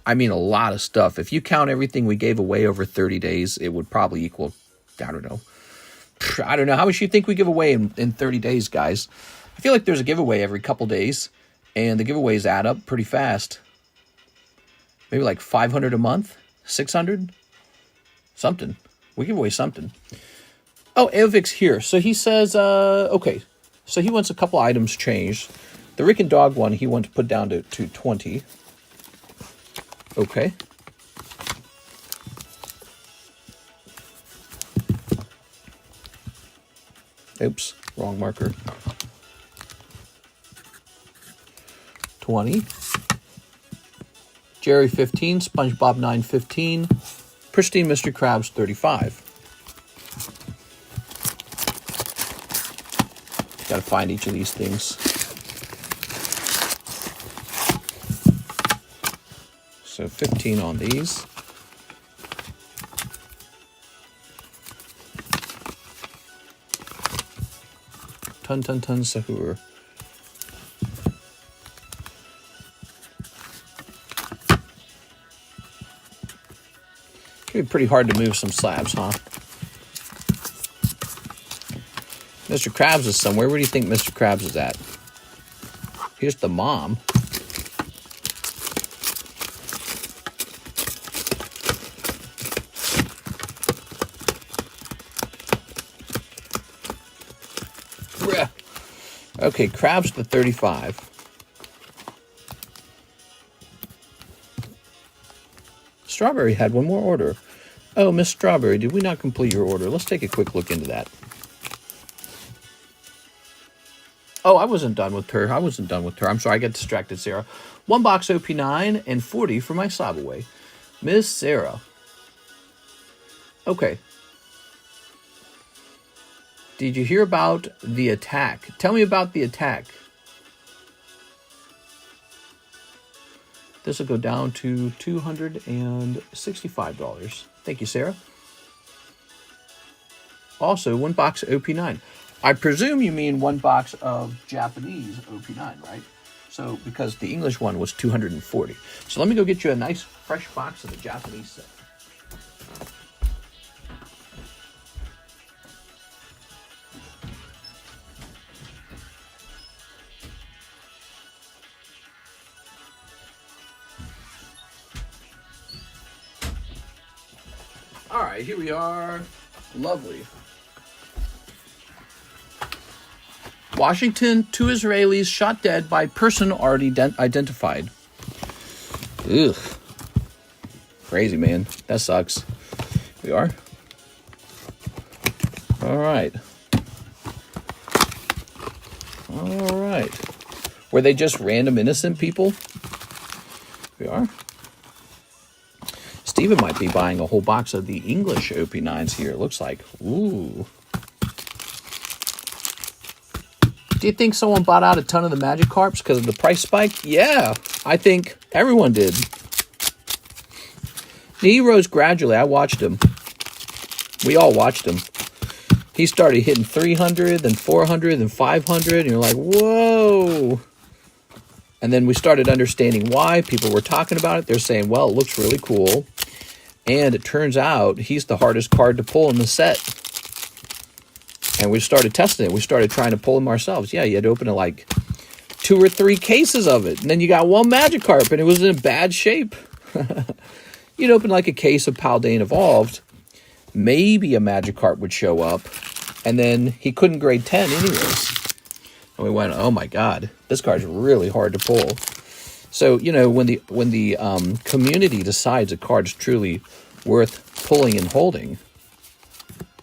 I mean, a lot of stuff. If you count everything we gave away over 30 days, it would probably equal, I don't know. I don't know. How much you think we give away in 30 days, guys? I feel like there's a giveaway every couple days, and the giveaways add up pretty fast. Maybe like 500 a month? 600? Something. We give away something. Oh, AVAX here. So he says, okay. So he wants a couple items changed. The Rick and Dog one, he wants to put down to 20. Okay. Oops, wrong marker. 20. Jerry 15, SpongeBob 915, Pristine Mr. Krabs 35. Gotta find each of these things. So 15 on these. Ton Sahur. It'd be pretty hard to move some slabs, huh? Mr. Krabs is somewhere. Where do you think Mr. Krabs is at? Here's the mom. Okay, Krabs to 35. Strawberry had one more order. Oh, Miss Strawberry, did we not complete your order? Let's take a quick look into that. Oh, I wasn't done with her. I'm sorry, I got distracted, Sarah. 1 box OP9 and 40 for my slab away. Miss Sarah. Okay. Did you hear about the attack? Tell me about the attack. This will go down to $265. Thank you, Sarah. Also, 1 box OP9. I presume you mean 1 box of Japanese OP9, right? So, because the English one was 240. So let me go get you a nice fresh box of the Japanese set. All right, here we are. Lovely. Washington, 2 Israelis shot dead by person already identified. Ugh. Crazy, man. That sucks. Here we are. All right. All right. Were they just random innocent people? Here we are. Steven might be buying a whole box of the English OP9s here, it looks like. Ooh. Do you think someone bought out a ton of the Magikarps because of the price spike? Yeah, I think everyone did. He rose gradually. I watched him. We all watched him. He started hitting 300, then 400, then 500, and you're like, whoa. And then we started understanding why. People were talking about it. They're saying, well, it looks really cool. And it turns out he's the hardest card to pull in the set. And we started testing it. We started trying to pull him ourselves. Yeah, you had to open like 2 or 3 cases of it. And then you got 1 Magikarp, and it was in bad shape. You'd open like a case of Paldean Evolved. Maybe a Magikarp would show up. And then he couldn't grade 10 anyways. And we went, oh my God, this card's really hard to pull. So, you know, when the community decides a card's truly worth pulling and holding,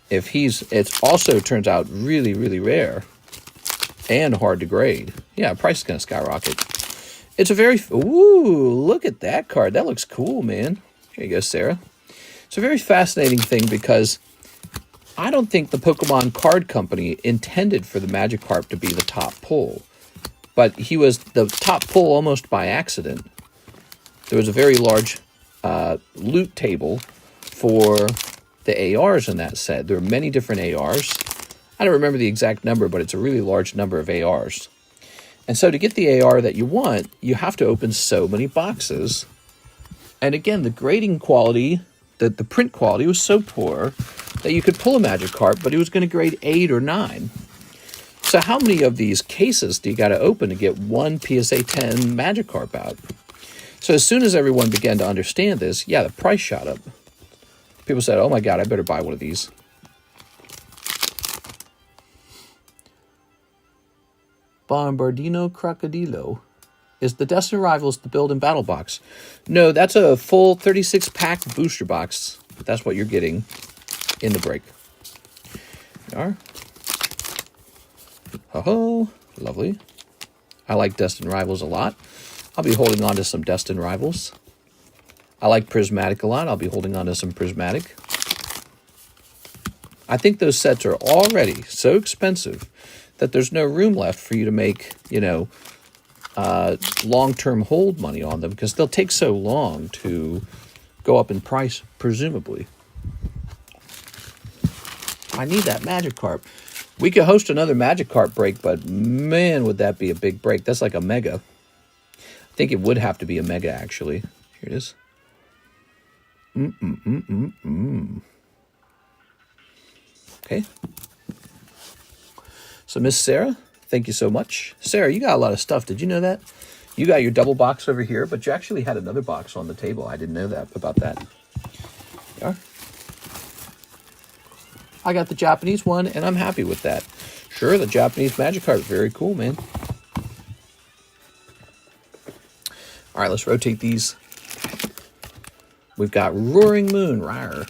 it also turns out really, really rare and hard to grade. Yeah, price is going to skyrocket. It's a very, ooh, look at that card. That looks cool, man. Here you go, Sarah. It's a very fascinating thing because I don't think the Pokemon Card Company intended for the Magikarp to be the top pull, but he was the top pull almost by accident. There was a very large loot table for the ARs in that set. There were many different ARs. I don't remember the exact number, but it's a really large number of ARs. And so to get the AR that you want, you have to open so many boxes. And again, the grading quality, the print quality was so poor that you could pull a Magikarp, but he was going to grade 8 or 9. So how many of these cases do you got to open to get one PSA 10 Magikarp out? So as soon as everyone began to understand this, yeah, the price shot up. People said, oh my God, I better buy one of these. Bombardino Crocodilo. Is the Destined Rivals the build and battle box? No, that's a full 36-pack booster box. That's what you're getting in the break. There you are. Oh, lovely. I like Destined Rivals a lot. I'll be holding on to some Destined Rivals. I like Prismatic a lot. I'll be holding on to some Prismatic. I think those sets are already so expensive that there's no room left for you to make, you know, long-term hold money on them, because they'll take so long to go up in price, presumably. I need that Magikarp. We could host another Magikarp break, but man, would that be a big break. That's like a mega. I think it would have to be a mega, actually. Here it is. Okay. So Miss Sarah, thank you so much. Sarah, you got a lot of stuff. Did you know that? You got your double box over here, but you actually had another box on the table. I didn't know that about that. There you are. I got the Japanese one, and I'm happy with that. Sure, the Japanese Magikarp, very cool, man. All right, let's rotate these. We've got Roaring Moon, Rare.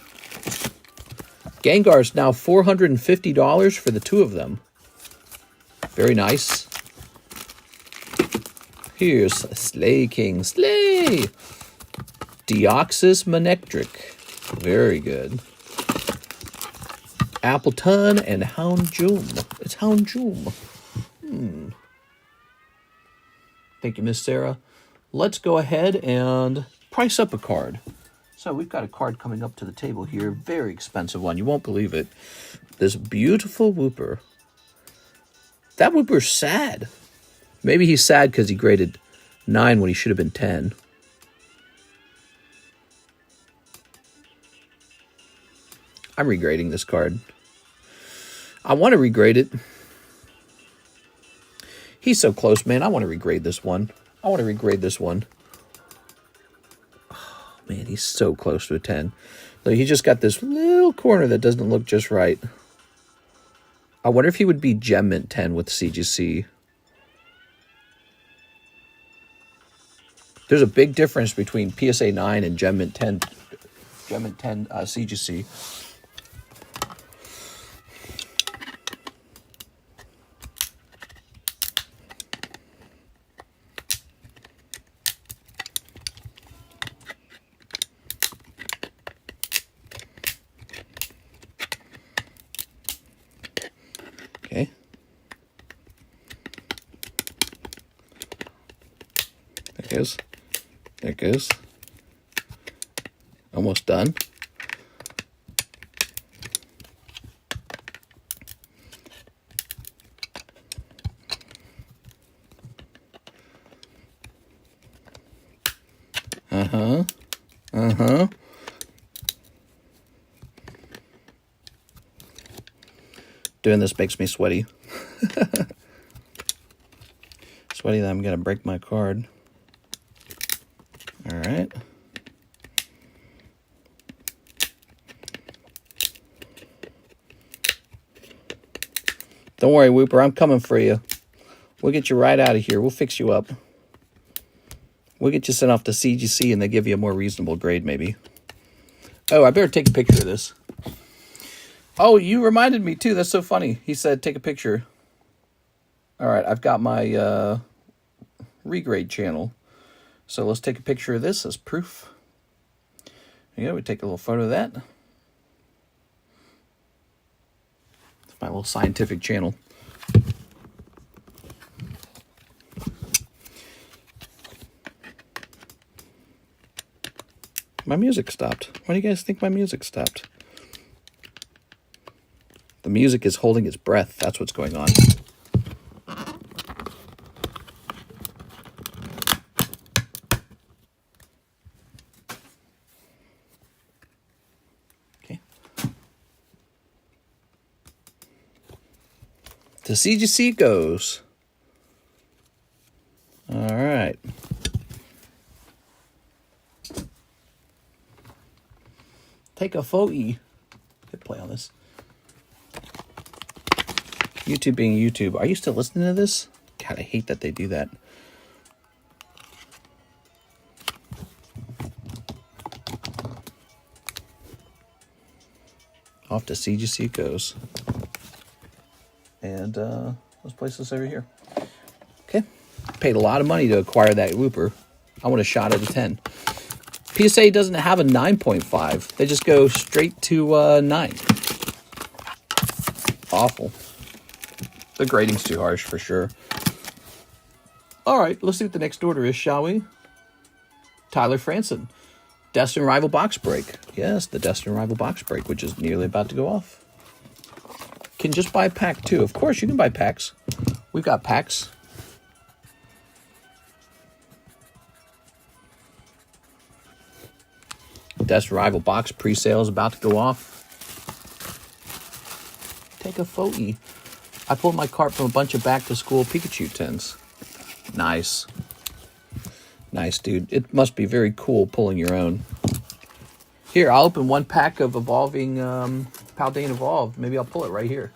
Gengar's now $450 for the two of them. Very nice. Here's Slay King, Slay! Deoxys Manectric. Very good. Appleton and Houndoom. It's Houndoom. Thank you, Miss Sarah. Let's go ahead and price up a card. So we've got a card coming up to the table here. Very expensive one. You won't believe it. This beautiful Wooper. That Wooper's sad. Maybe he's sad because he graded 9 when he should have been 10. I'm regrading this card. I want to regrade it. He's so close, man. I want to regrade this one. I want to regrade this one. Oh, man, he's so close to a 10. So he just got this little corner that doesn't look just right. I wonder if he would be Gem Mint 10 with CGC. There's a big difference between PSA 9 and Gem Mint 10, Gem Mint 10 CGC. Okay. There it goes. There it goes. Almost done. Doing this makes me sweaty. Sweaty that I'm going to break my card. All right. Don't worry, Wooper. I'm coming for you. We'll get you right out of here. We'll fix you up. We'll get you sent off to CGC and they give you a more reasonable grade, maybe. Oh, I better take a picture of this. Oh, you reminded me, too. That's so funny. He said, take a picture. All right, I've got my regrade channel. So let's take a picture of this as proof. There you go. We take a little photo of that. channel, scientific channel. My music stopped. Why do you guys think my music stopped? The music is holding its breath. That's what's going on. Okay. To CGC goes. All right. Take a photo. Hit play on this. YouTube being YouTube. Are you still listening to this? God, I hate that they do that. Off to CGC it goes. And let's place this over here. Okay. Paid a lot of money to acquire that Whooper. I want a shot at a 10. PSA doesn't have a 9.5. They just go straight to 9. Awful. The grading's too harsh for sure. All right, let's see what the next order is, shall we? Tyler Franson. Destin Rival Box Break. Yes, the Destin Rival Box Break, which is nearly about to go off. Can just buy pack 2. Of course, you can buy packs. We've got packs. Destin Rival Box pre-sale is about to go off. Take a photo. I pulled my cart from a bunch of back-to-school Pikachu tins. Nice. Nice, dude. It must be very cool pulling your own. Here, I'll open one pack of Evolving Paldean Evolved. Maybe I'll pull it right here.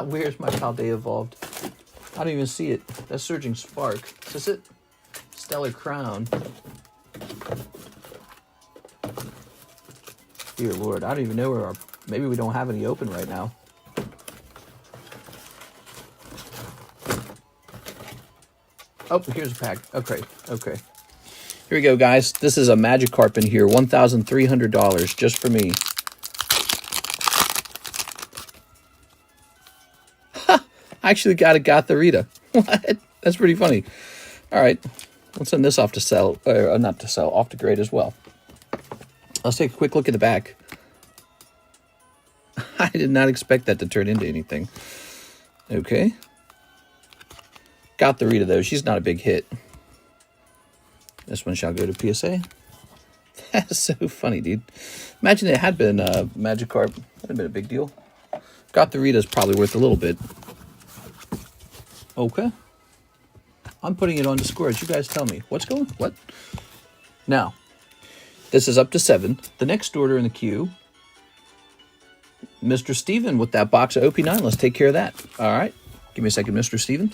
Where's my Paldean Evolved? I don't even see it. That's Surging Spark. Is this it? Stellar Crown. Dear Lord, I don't even know where our... Maybe we don't have any open right now. Oh, here's a pack. Okay, okay. Here we go, guys. This is a Magikarp in here. $1,300 just for me. Ha! I actually got a Gotharita. What? That's pretty funny. All right. Let's send this off to sell. Not to sell, off to grade as well. Let's take a quick look at the back. I did not expect that to turn into anything. Okay. Got the Rita, though. She's not a big hit. This one shall go to PSA. That's so funny, dude. Imagine it had been Magikarp. That would have been a big deal. Got the Rita's probably worth a little bit. Okay. I'm putting it on the scores. You guys tell me. What's going? What? Now, this is up to 7. The next order in the queue, Mr. Steven with that box of OP9. Let's take care of that. All right. Give me a second, Mr. Steven.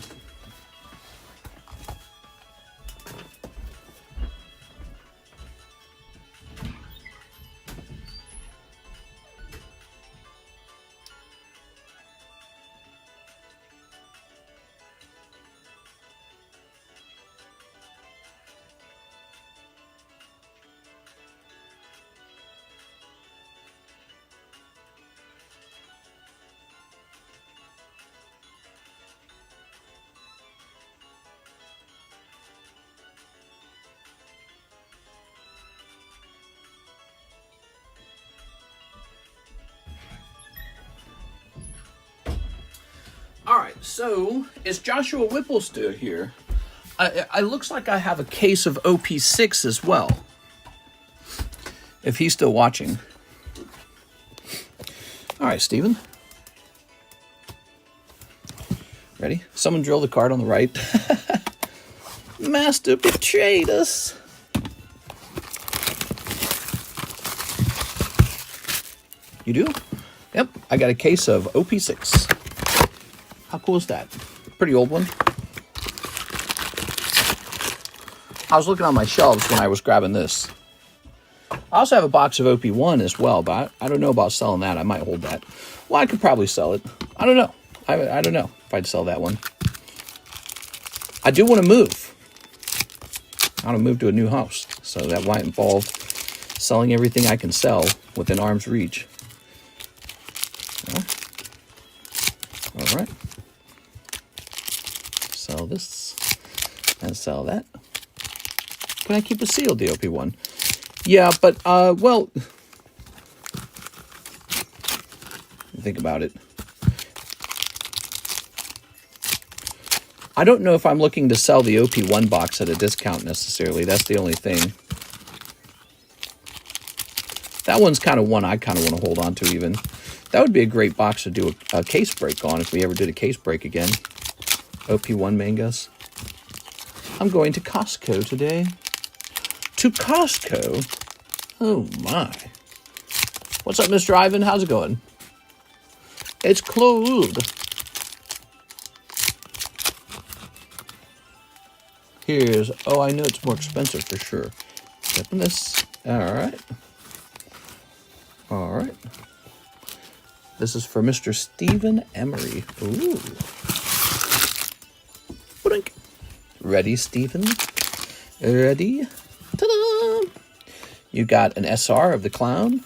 All right, so is Joshua Whipple still here? I looks like I have a case of OP6 as well. If he's still watching. All right, Steven. Ready? Someone drill the card on the right. Master betrayed us. You do? Yep, I got a case of OP6. How cool is that? Pretty old one. I was looking on my shelves when I was grabbing this. I also have a box of OP1 as well, but I don't know about selling that. I might hold that. Well, I could probably sell it. I don't know. I don't know if I'd sell that one. I do want to move. I want to move to a new house, so that might involve selling everything I can sell within arm's reach. All right. Sell this and sell that. Can I keep a sealed DOP1? Yeah, but, well, think about it. I don't know if I'm looking to sell the OP1 box at a discount necessarily. That's the only thing. That one's kind of one I kind of want to hold on to even. That would be a great box to do a case break on if we ever did a case break again. OP1 mangas. I'm going to Costco today. To Costco? Oh my. What's up, Mr. Ivan? How's it going? It's closed. Here's, oh, I know it's more expensive for sure. Open this. All right. All right. This is for Mr. Stephen Emery. Ooh. Ba-dink. Ready, Stephen? Ready? Ta-da! You got an SR of the clown.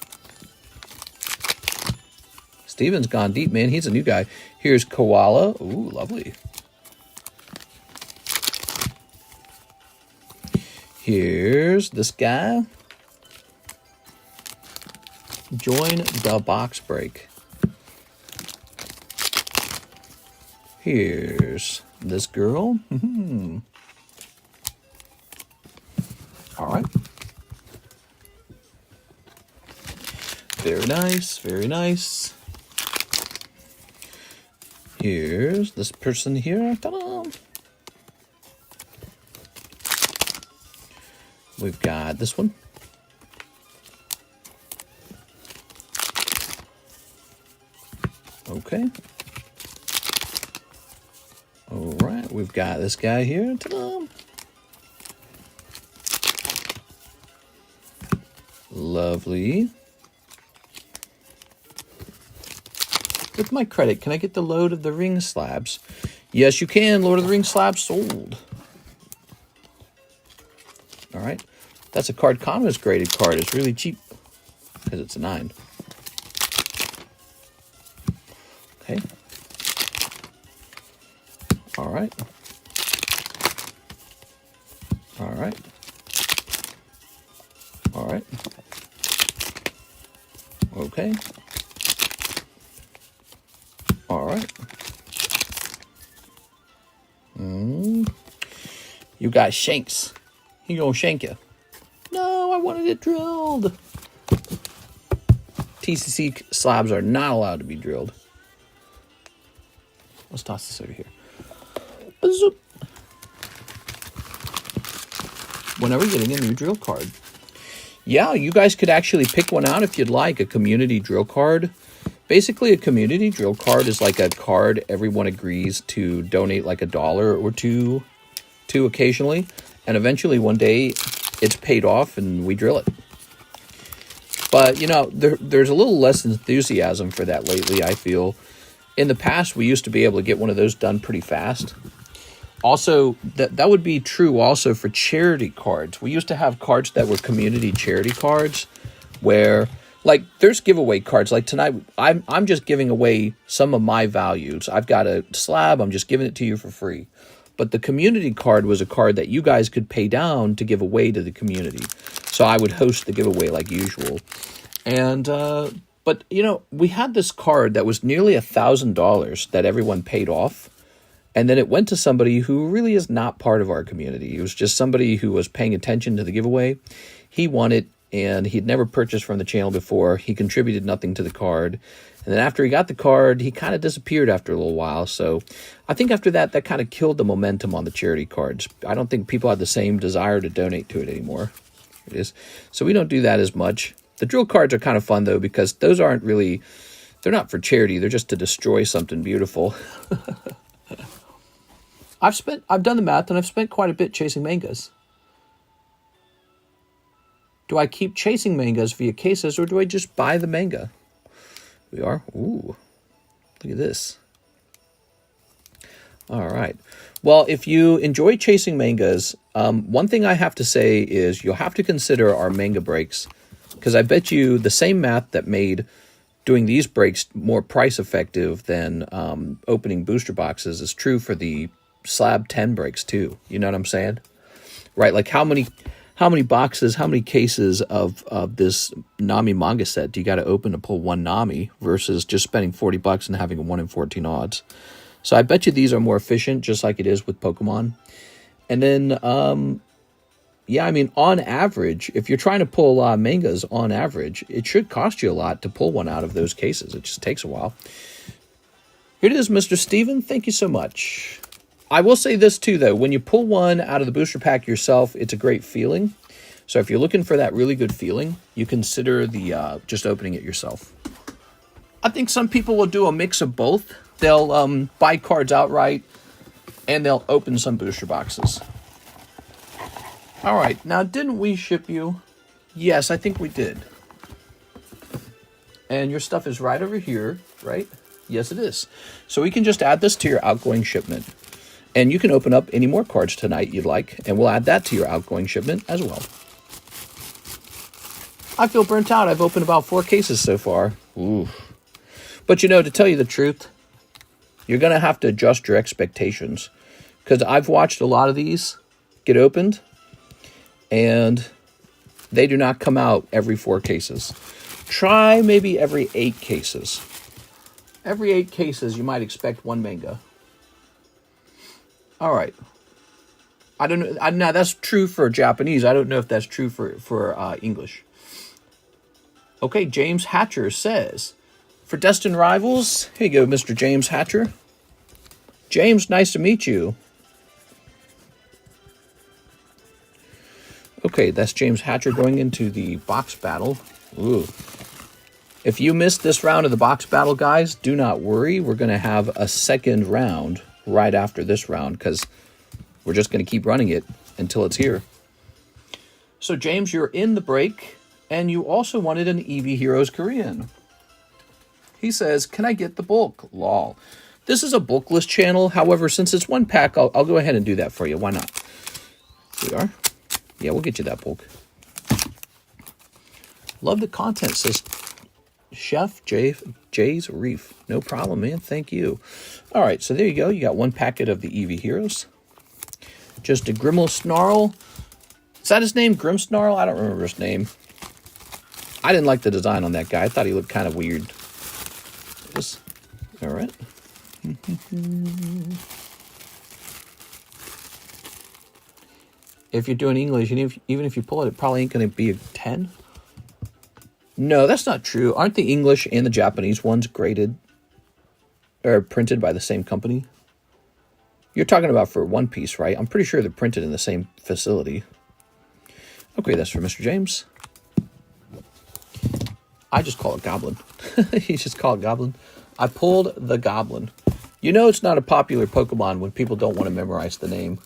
Stephen's gone deep, man. He's a new guy. Here's Koala. Ooh, lovely. Here's this guy. Join the box break. Here's this girl. All right. Very nice, very nice. Here's this person here. Ta-da! We've got this one. Okay. All right, we've got this guy here. Ta-da! Lovely. With my credit, can I get the load of the ring slabs? Yes, you can. Lord of the Ring slabs sold. All right. That's a Carddass graded card. It's really cheap because it's a 9. Okay. All right. All right. All right. Okay. All right. You got shanks. He gonna shank you. No, I wanted it drilled. TCC slabs are not allowed to be drilled. Let's toss this over here. Zoop. Whenever getting a new drill card. Yeah, you guys could actually pick one out if you'd like, a community drill card. Basically, a community drill card is like a card everyone agrees to donate like $1 or $2 to occasionally. And eventually one day it's paid off and we drill it. But, you know, there's a little less enthusiasm for that lately, I feel. In the past, we used to be able to get one of those done pretty fast. Also, that would be true also for charity cards. We used to have cards that were community charity cards where, like, there's giveaway cards. Like tonight, I'm just giving away some of my values. I've got a slab. I'm just giving it to you for free. But the community card was a card that you guys could pay down to give away to the community. So I would host the giveaway like usual. And, but, you know, we had this card that was nearly $1,000 that everyone paid off. And then it went to somebody who really is not part of our community. It was just somebody who was paying attention to the giveaway. He won it, and he'd never purchased from the channel before. He contributed nothing to the card. And then after he got the card, he kind of disappeared after a little while. So I think after that, that kind of killed the momentum on the charity cards. I don't think people had the same desire to donate to it anymore. It is. So we don't do that as much. The drill cards are kind of fun, though, because those aren't really, they're not for charity. They're just to destroy something beautiful. I've done the math, and I've spent quite a bit chasing mangas. Do I keep chasing mangas via cases, or do I just buy the manga? We are. Ooh, look at this. All right. Well, if you enjoy chasing mangas, one thing I have to say is you'll have to consider our manga breaks, because I bet you the same math that made doing these breaks more price effective than opening booster boxes is true for the slab 10 breaks too. You know what I'm saying? Right? Like how many boxes, how many cases of this Nami manga set do you got to open to pull one Nami versus just spending $40 and having a 1 in 14 odds? So I bet you these are more efficient, just like it is with Pokemon. And then, yeah, I mean, on average, if you're trying to pull mangas on average, it should cost you a lot to pull one out of those cases. It just takes a while. Here it is, Mr. Steven. Thank you so much. I will say this too, though. When you pull one out of the booster pack yourself, it's a great feeling. So if you're looking for that really good feeling, you consider the just opening it yourself. I think some people will do a mix of both. They'll buy cards outright, and they'll open some booster boxes. All right, now didn't we ship you? Yes, I think we did. And your stuff is right over here, right? Yes, it is. So we can just add this to your outgoing shipment. And you can open up any more cards tonight you'd like, and we'll add that to your outgoing shipment as well. I feel burnt out. I've opened about 4 cases so far. Ooh. But you know, to tell you the truth, you're going to have to adjust your expectations. Because I've watched a lot of these get opened, and they do not come out every 4 cases. Try maybe every 8 cases. Every 8 cases, you might expect one manga. All right. I don't know. Now, that's true for Japanese. I don't know if that's true for English. Okay, James Hatcher says, for Destined Rivals, here you go, Mr. James Hatcher. James, nice to meet you. Okay, that's James Hatcher going into the box battle. Ooh. If you missed this round of the box battle, guys, do not worry. We're going to have a second round right after this round because we're just going to keep running it until it's here. So, James, you're in the break, and you also wanted an EV Heroes Korean. He says, can I get the bulk? Lol. This is a bulk list channel. However, since it's one pack, I'll go ahead and do that for you. Why not? Here we are. Yeah, we'll get you that bulk. Love the content, says Chef Jay's Reef. No problem, man. Thank you. All right, so there you go. You got one packet of the EV Heroes. Just a Grimmel Snarl. Is that his name? Grimmsnarl? I don't remember his name. I didn't like the design on that guy. I thought he looked kind of weird. All right. If you're doing English, and even if you pull it, it probably ain't going to be a 10. No, that's not true. Aren't the English and the Japanese ones graded or printed by the same company? You're talking about for One Piece, right? I'm pretty sure they're printed in the same facility. Okay, that's for Mr. James. I just call it Goblin. You just call it Goblin. I pulled the Goblin. You know it's not a popular Pokemon when people don't want to memorize the name.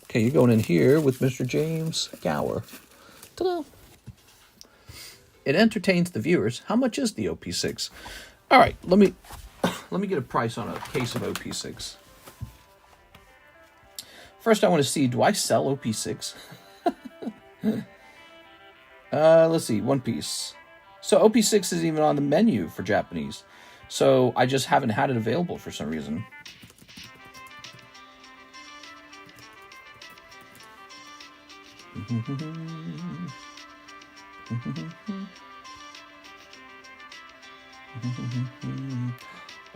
Okay, you're going in here with Mr. James Gower. Ta-da! It entertains the viewers. How much is the OP6? All right, let me get a price on a case of OP6. First, I want to see, do I sell OP6? Let's see, One Piece. So OP6 isn't even on the menu for Japanese. So I just haven't had it available for some reason.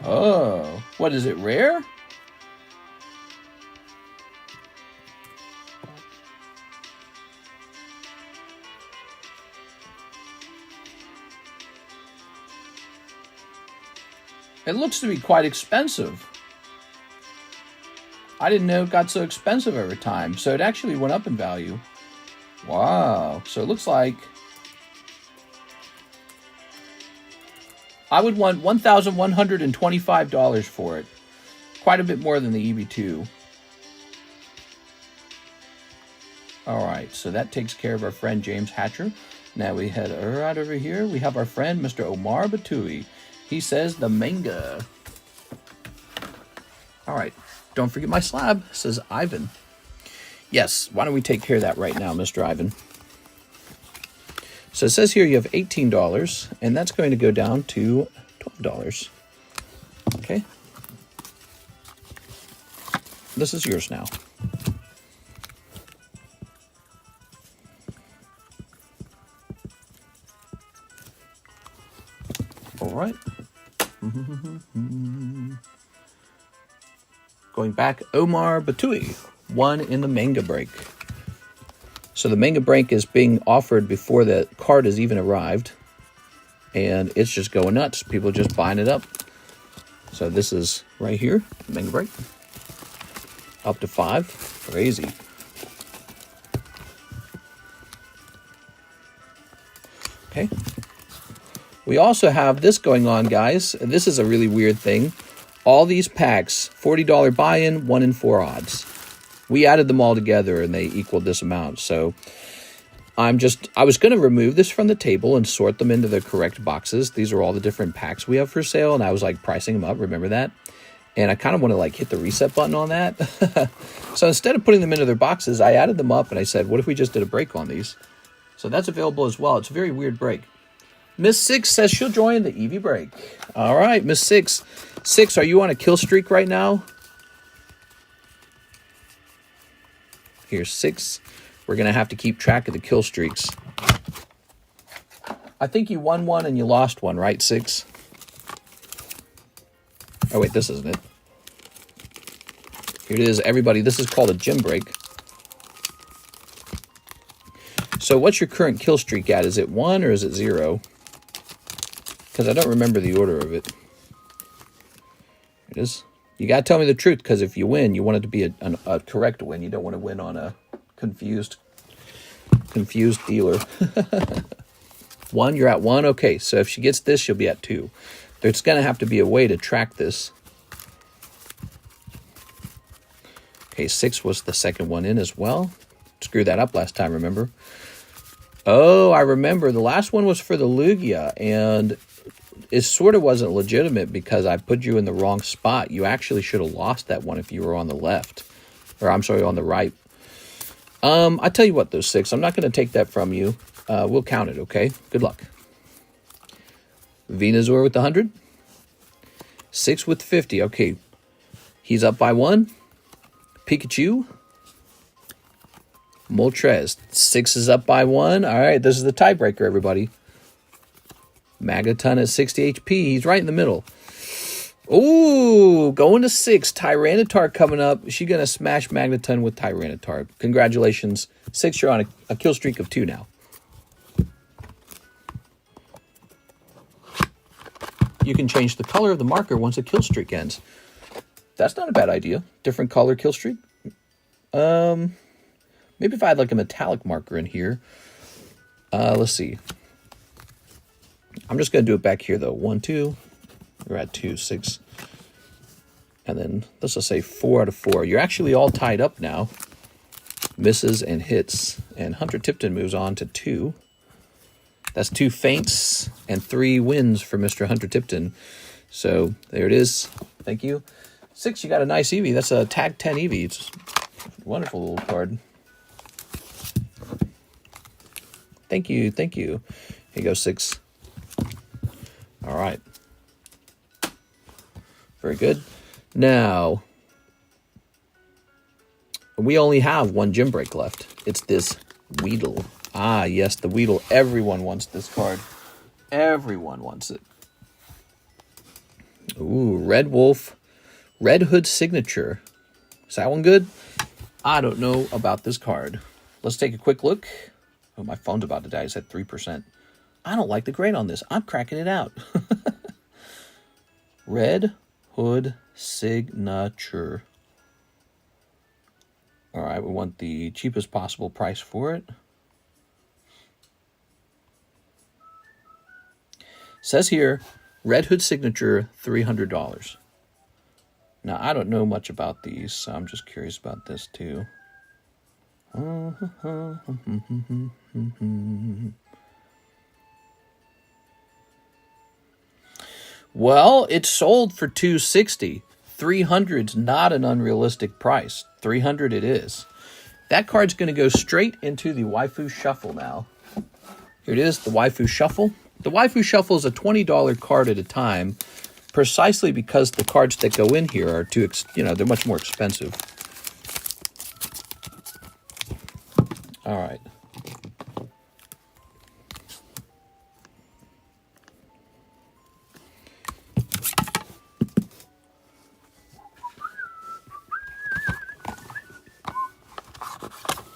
Oh, what is it, rare? It looks to be quite expensive. I didn't know it got so expensive over time, so it actually went up in value. Wow, so it looks like I would want $1,125 for it. Quite a bit more than the EV2. All right, so that takes care of our friend James Hatcher. Now we head right over here. We have our friend Mr. Omar Batui. He says the manga. All right, don't forget my slab, says Ivan. Yes, why don't we take care of that right now, Mr. Ivan? So it says here you have $18, and that's going to go down to $12. Okay. This is yours now. All right. Going back, Omar Batui, one in the manga break. So the manga break is being offered before the card has even arrived, and it's just going nuts. People are just buying it up. So this is right here, manga break. Up to 5. Crazy. Okay. We also have this going on, guys. This is a really weird thing. All these packs, $40 buy-in, 1 in 4 odds. We added them all together and they equaled this amount. So I was going to remove this from the table and sort them into the correct boxes. These are all the different packs we have for sale. And I was like pricing them up. Remember that? And I kind of want to like hit the reset button on that. So instead of putting them into their boxes, I added them up and I said, what if we just did a break on these? So that's available as well. It's a very weird break. Miss Six says she'll join the Eevee break. All right, Miss Six. Six, are you on a kill streak right now? Here's 6. We're going to have to keep track of the kill streaks. I think you won one and you lost one, right, 6? Oh, wait, this isn't it. Here it is, everybody. This is called a gym break. So what's your current kill streak at? Is it 1 or is it 0? Because I don't remember the order of it. It is. You got to tell me the truth, because if you win, you want it to be a correct win. You don't want to win on a confused dealer. 1, you're at 1. Okay, so if she gets this, she'll be at 2. There's going to have to be a way to track this. Okay, 6 was the second one in as well. Screwed that up last time, remember? Oh, I remember. The last one was for the Lugia, and it sort of wasn't legitimate because I put you in the wrong spot. You actually should have lost that one if you were on the left. Or, I'm sorry, on the right. I tell you what, those 6, I'm not going to take that from you. We'll count it, okay? Good luck. Venusaur with 100. 6 with 50. Okay. He's up by 1. Pikachu. Moltres. 6 is up by 1. All right, this is the tiebreaker, everybody. Magaton at 60 HP. He's right in the middle. Ooh, going to 6. Tyranitar coming up. She's going to smash Magneton with Tyranitar. Congratulations. 6, you're on a kill streak of 2 now. You can change the color of the marker once a kill streak ends. That's not a bad idea. Different color kill streak. Maybe if I had like a metallic marker in here. Let's see. I'm just going to do it back here, though. 1, 2. You're at 2, 6. And then let's just say 4 out of 4. You're actually all tied up now. Misses and hits. And Hunter Tipton moves on to 2. That's 2 feints and 3 wins for Mr. Hunter Tipton. So there it is. Thank you. 6, you got a nice Eevee. That's a Tag 10 Eevee. It's a wonderful little card. Thank you. Thank you. Here you go, 6. All right. Very good. Now, we only have 1 gym break left. It's this Weedle. Ah, yes, the Weedle. Everyone wants this card. Everyone wants it. Ooh, Red Wolf. Red Hood Signature. Is that one good? I don't know about this card. Let's take a quick look. Oh, my phone's about to die. It's at 3%. I don't like the grade on this. I'm cracking it out. Red Hood Signature. All right, we want the cheapest possible price for it. Says here, Red Hood Signature, $300. Now, I don't know much about these, so I'm just curious about this too. Well, it sold for $260. $300's not an unrealistic price. $300 it is. That card's going to go straight into the Waifu Shuffle now. Here it is, the Waifu Shuffle. The Waifu Shuffle is a $20 card at a time, precisely because the cards that go in here are too, they're much more expensive. All right.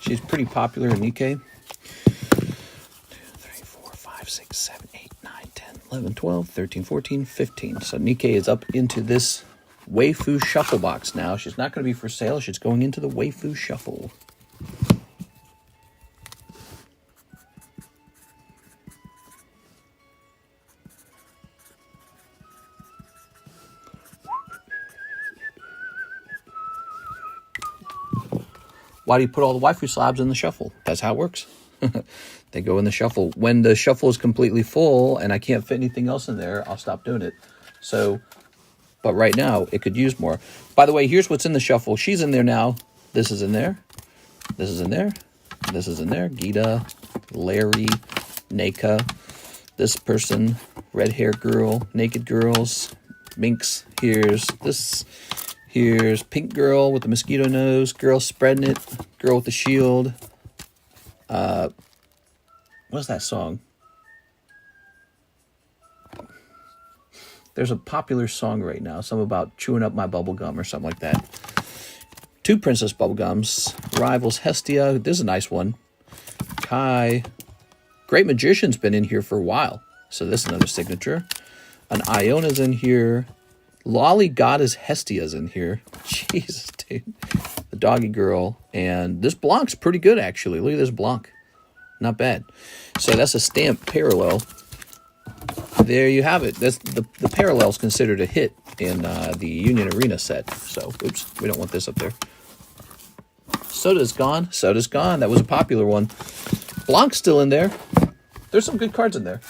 She's pretty popular in Nikke. 2, 3, 4, 5, 6, 7, 8, 9, 10, 11, 12, 13, 14, 15. So Nikke is up into this Waifu Shuffle box now. She's not going to be for sale. She's going into the Waifu Shuffle. Why do you put all the waifu slabs in the shuffle? That's how it works. They go in the shuffle. When the shuffle is completely full and I can't fit anything else in there, I'll stop doing it. So, but right now, it could use more. By the way, here's what's in the shuffle. She's in there now. This is in there. This is in there. This is in there. Gita, Larry, Neka, this person, red hair girl, naked girls, Minx. Here's this. Here's pink girl with the mosquito nose, girl spreading it, girl with the shield. What's that song? There's a popular song right now, something about chewing up my bubble gum or something like that. 2 princess bubblegums, rivals Hestia. This is a nice one. Kai. Great Magician's been in here for a while, so this is another signature. An Iona's in here. Lolly Goddess Hestia's in here. Jesus, dude. The doggy girl. And this Blanc's pretty good, actually. Look at this Blanc. Not bad. So that's a stamp parallel. There you have it. That's the parallel is considered a hit in the Union Arena set. So, oops, we don't want this up there. Soda's gone. Soda's gone. That was a popular one. Blanc's still in there. There's some good cards in there.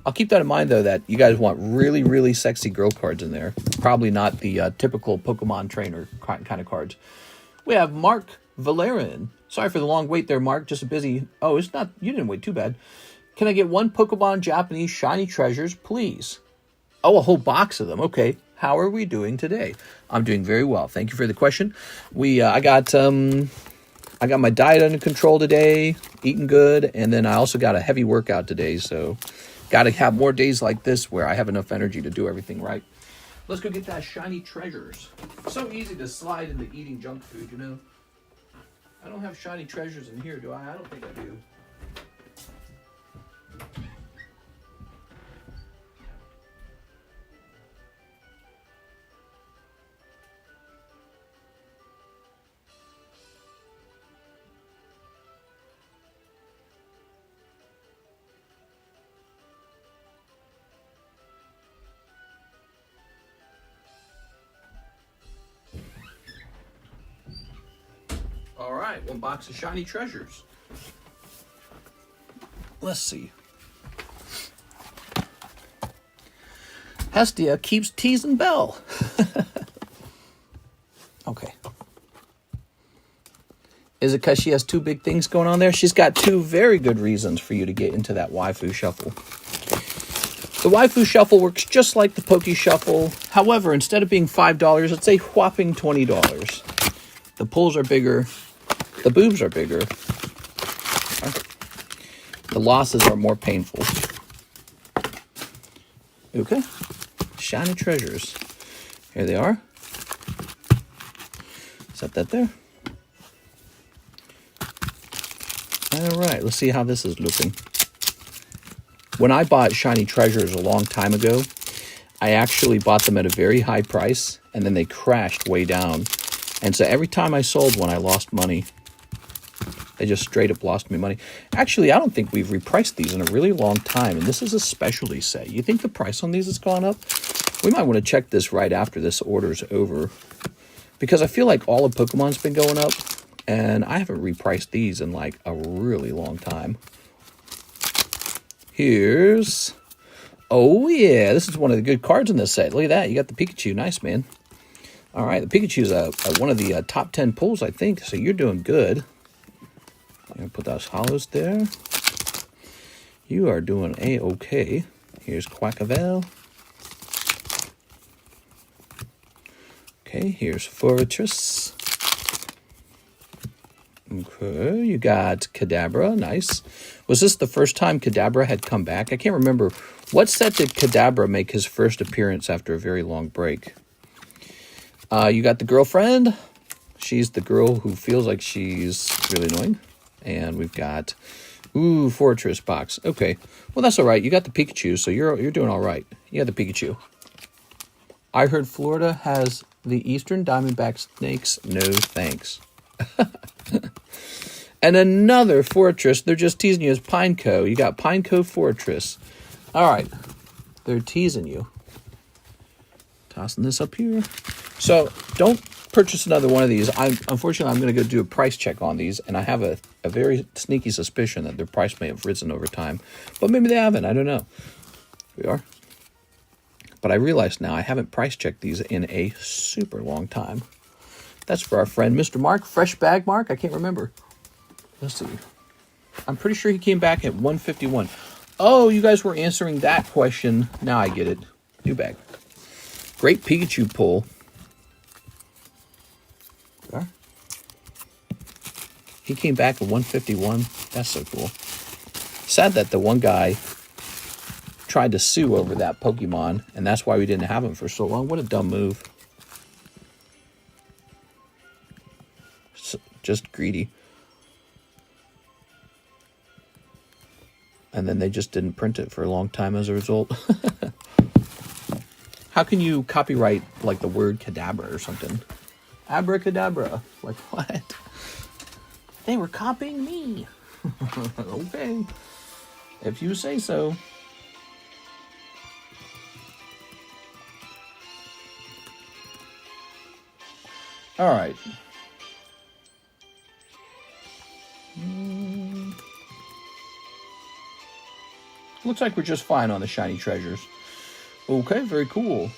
I'll keep that in mind, though, that you guys want really, really sexy girl cards in there. Probably not the typical Pokemon trainer kind of cards. We have Mark Valerian. Sorry for the long wait there, Mark. Just a busy... Oh, it's not... You didn't wait too bad. Can I get 1 Pokemon Japanese Shiny Treasures, please? Oh, a whole box of them. Okay. How are we doing today? I'm doing very well. Thank you for the question. I got my diet under control today, eating good, and then I also got a heavy workout today, so... Got to have more days like this where I have enough energy to do everything right. Let's go get that Shiny Treasures. So easy to slide into eating junk food, you know. I don't have Shiny Treasures in here, do I? I don't think I do. All right, 1 box of Shiny Treasures. Let's see. Hestia keeps teasing Belle. Okay. Is it because she has 2 big things going on there? She's got 2 very good reasons for you to get into that Waifu Shuffle. The Waifu Shuffle works just like the Poke Shuffle. However, instead of being $5, it's a whopping $20. The pulls are bigger. The boobs are bigger. The losses are more painful. Okay. Shiny Treasures. Here they are. Set that there. All right, let's see how this is looking. When I bought Shiny Treasures a long time ago, I actually bought them at a very high price, and then they crashed way down. And so every time I sold one, I lost money. They just straight up lost me money. Actually, I don't think we've repriced these in a really long time, and this is a specialty set. You think the price on these has gone up? We might want to check this right after this order's over, because I feel like all of Pokemon's been going up, and I haven't repriced these in like a really long time. Here's... Oh, yeah, this is one of the good cards in this set. Look at that. You got the Pikachu. Nice, man. All right, the Pikachu's one of the top 10 pulls, I think, so you're doing good. I'm going to put those hollows there. You are doing A-okay. Here's Quackavel. Okay, here's Fortress. Okay, you got Kadabra. Nice. Was this the first time Kadabra had come back? I can't remember. What set did Kadabra make his first appearance after a very long break? You got the girlfriend. She's the girl who feels like she's really annoying. And we've got, ooh, Fortress box. Okay, well, that's all right. You got the Pikachu, so you're doing all right. You got the Pikachu. I heard Florida has the Eastern Diamondback snakes. No thanks. And another Fortress. They're just teasing you as Pineco. You got Pineco Fortress. All right. They're teasing you. Tossing this up here. So don't purchase another one of these. Unfortunately, I'm going to go do a price check on these, and I have a very sneaky suspicion that their price may have risen over time. But maybe they haven't. I don't know. We are. But I realize now I haven't price checked these in a super long time. That's for our friend Mr. Mark. Fresh bag Mark? I can't remember. Let's see. I'm pretty sure he came back at 151. Oh, you guys were answering that question. Now I get it. New bag. Great Pikachu pull. There. He came back at 151. That's so cool. Sad that the one guy tried to sue over that Pokemon, and that's why we didn't have him for so long. What a dumb move. Just greedy. And then they just didn't print it for a long time as a result. How can you copyright, like, the word Kadabra or something? Abracadabra. Like, what? They were copying me. Okay. If you say so. All right. Looks like we're just fine on the shiny treasures. Okay, very cool.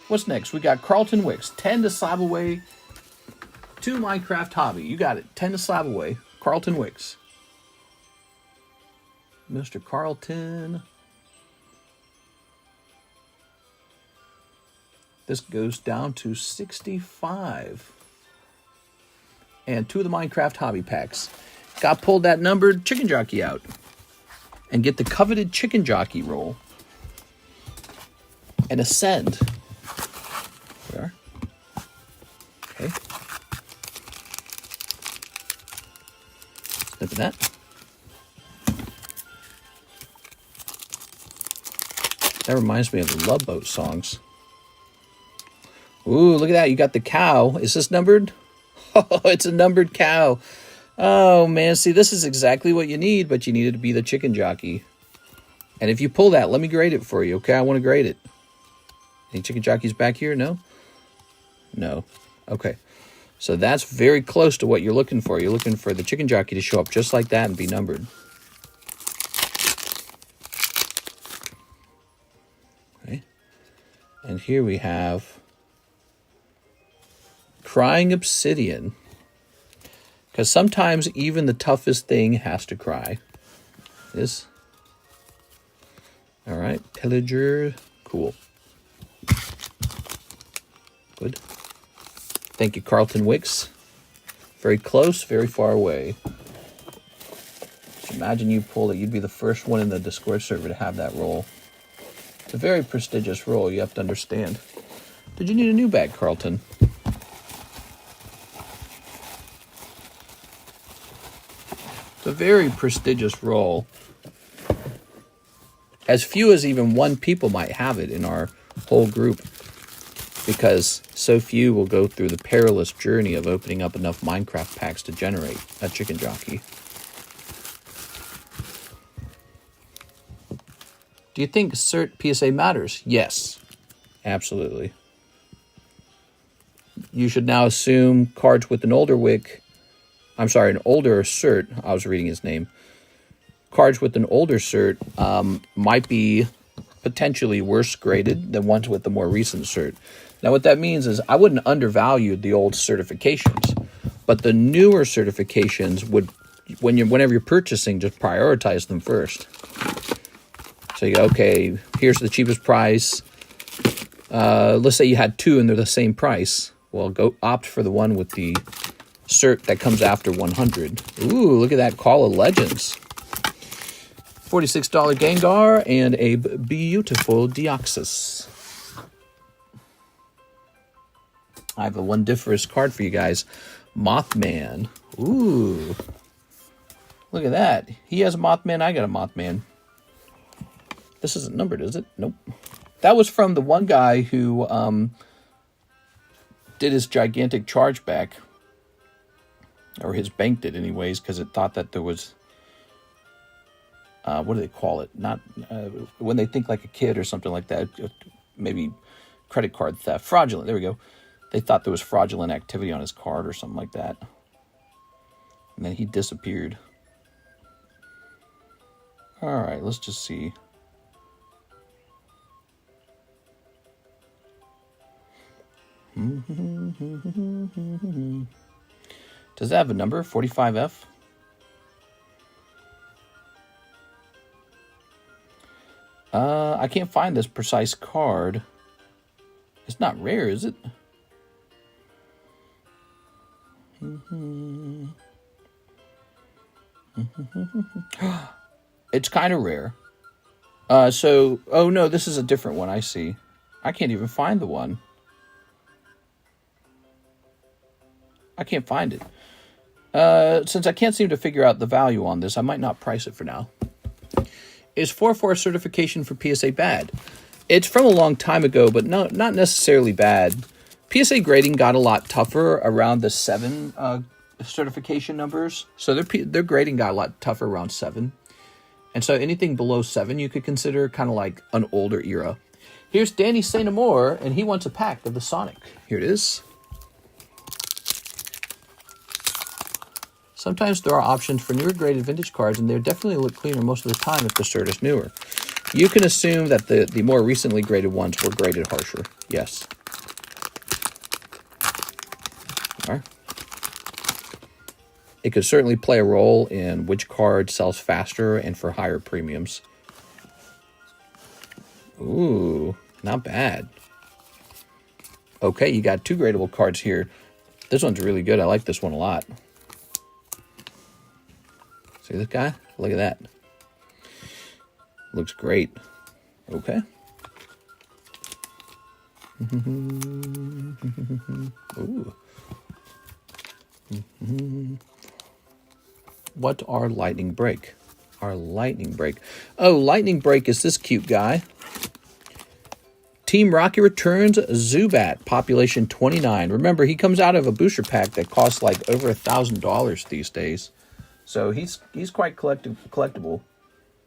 What's next? We got Carlton Wicks. 10 to slab away to Minecraft Hobby. You got it. 10 to slab away. Carlton Wicks. Mr. Carlton. This goes down to 65. And 2 of the Minecraft Hobby packs. Got pulled that numbered chicken jockey out. And get the coveted chicken jockey roll. And ascend. There we are. Okay. Snip of that. That reminds me of the Love Boat songs. Ooh, look at that. You got the cow. Is this numbered? Oh, it's a numbered cow. Oh, man. See, this is exactly what you need, but you need it to be the chicken jockey. And if you pull that, let me grade it for you, okay? I want to grade it. Any chicken jockeys back here? No? No. Okay. So that's very close to what you're looking for. You're looking for the chicken jockey to show up just like that and be numbered. Okay. And here we have Crying Obsidian. Because sometimes even the toughest thing has to cry. This. All right. Pillager. Cool. Good. Thank you, Carlton Wicks. Very close, very far away. Just imagine you pulled it. You'd be the first one in the Discord server to have that roll. It's a very prestigious roll, you have to understand. Did you need a new bag, Carlton? It's a very prestigious roll. As few as even one people might have it in our whole group. Because so few will go through the perilous journey of opening up enough Minecraft packs to generate a chicken jockey. Do you think cert PSA matters? Yes, absolutely. You should now assume cards with an older wick, an older cert, I was reading his name. Cards with an older cert might be potentially worse graded than ones with the more recent cert. Now what that means is I wouldn't undervalue the old certifications, but the newer certifications would, whenever you're purchasing, just prioritize them first. So you go, okay, here's the cheapest price. Let's say you had two and they're the same price. Well, go opt for the one with the cert that comes after 100. Ooh, look at that Call of Legends. $46 Gengar and a beautiful Deoxys. I have a Wondiferous card for you guys. Mothman. Ooh. Look at that. He has a Mothman, I got a Mothman. This isn't numbered, is it? Nope. That was from the one guy who did his gigantic chargeback. Or his bank did anyways, because it thought that there was... what do they call it? Not when they think like a kid or something like that. Maybe credit card theft. Fraudulent. There we go. They thought there was fraudulent activity on his card or something like that. And then he disappeared. All right, let's just see. Does that have a number? 45F? I can't find this precise card. It's not rare, is it? It's kind of rare. Oh no, this is a different one, I see. I can't even find the one. I can't find it. Since I can't seem to figure out the value on this, I might not price it for now. Is 4.4 certification for PSA bad? It's from a long time ago, but not necessarily bad. PSA grading got a lot tougher around the 7 certification numbers. So their grading got a lot tougher around 7. And so anything below 7 you could consider kind of like an older era. Here's Danny St. Amour, and he wants a pack of the Sonic. Here it is. Sometimes there are options for newer graded vintage cards, and they definitely look cleaner most of the time if the cert is newer. You can assume that the more recently graded ones were graded harsher. Yes. All right. It could certainly play a role in which card sells faster and for higher premiums. Ooh, not bad. Okay, you got 2 gradable cards here. This one's really good. I like this one a lot. See this guy? Look at that. Looks great. Okay. Ooh. What are Lightning Break? Our Lightning Break. Oh, Lightning Break is this cute guy. Team Rocket returns Zubat, population 29. Remember, he comes out of a booster pack that costs like over $1,000 these days. So he's quite collectible.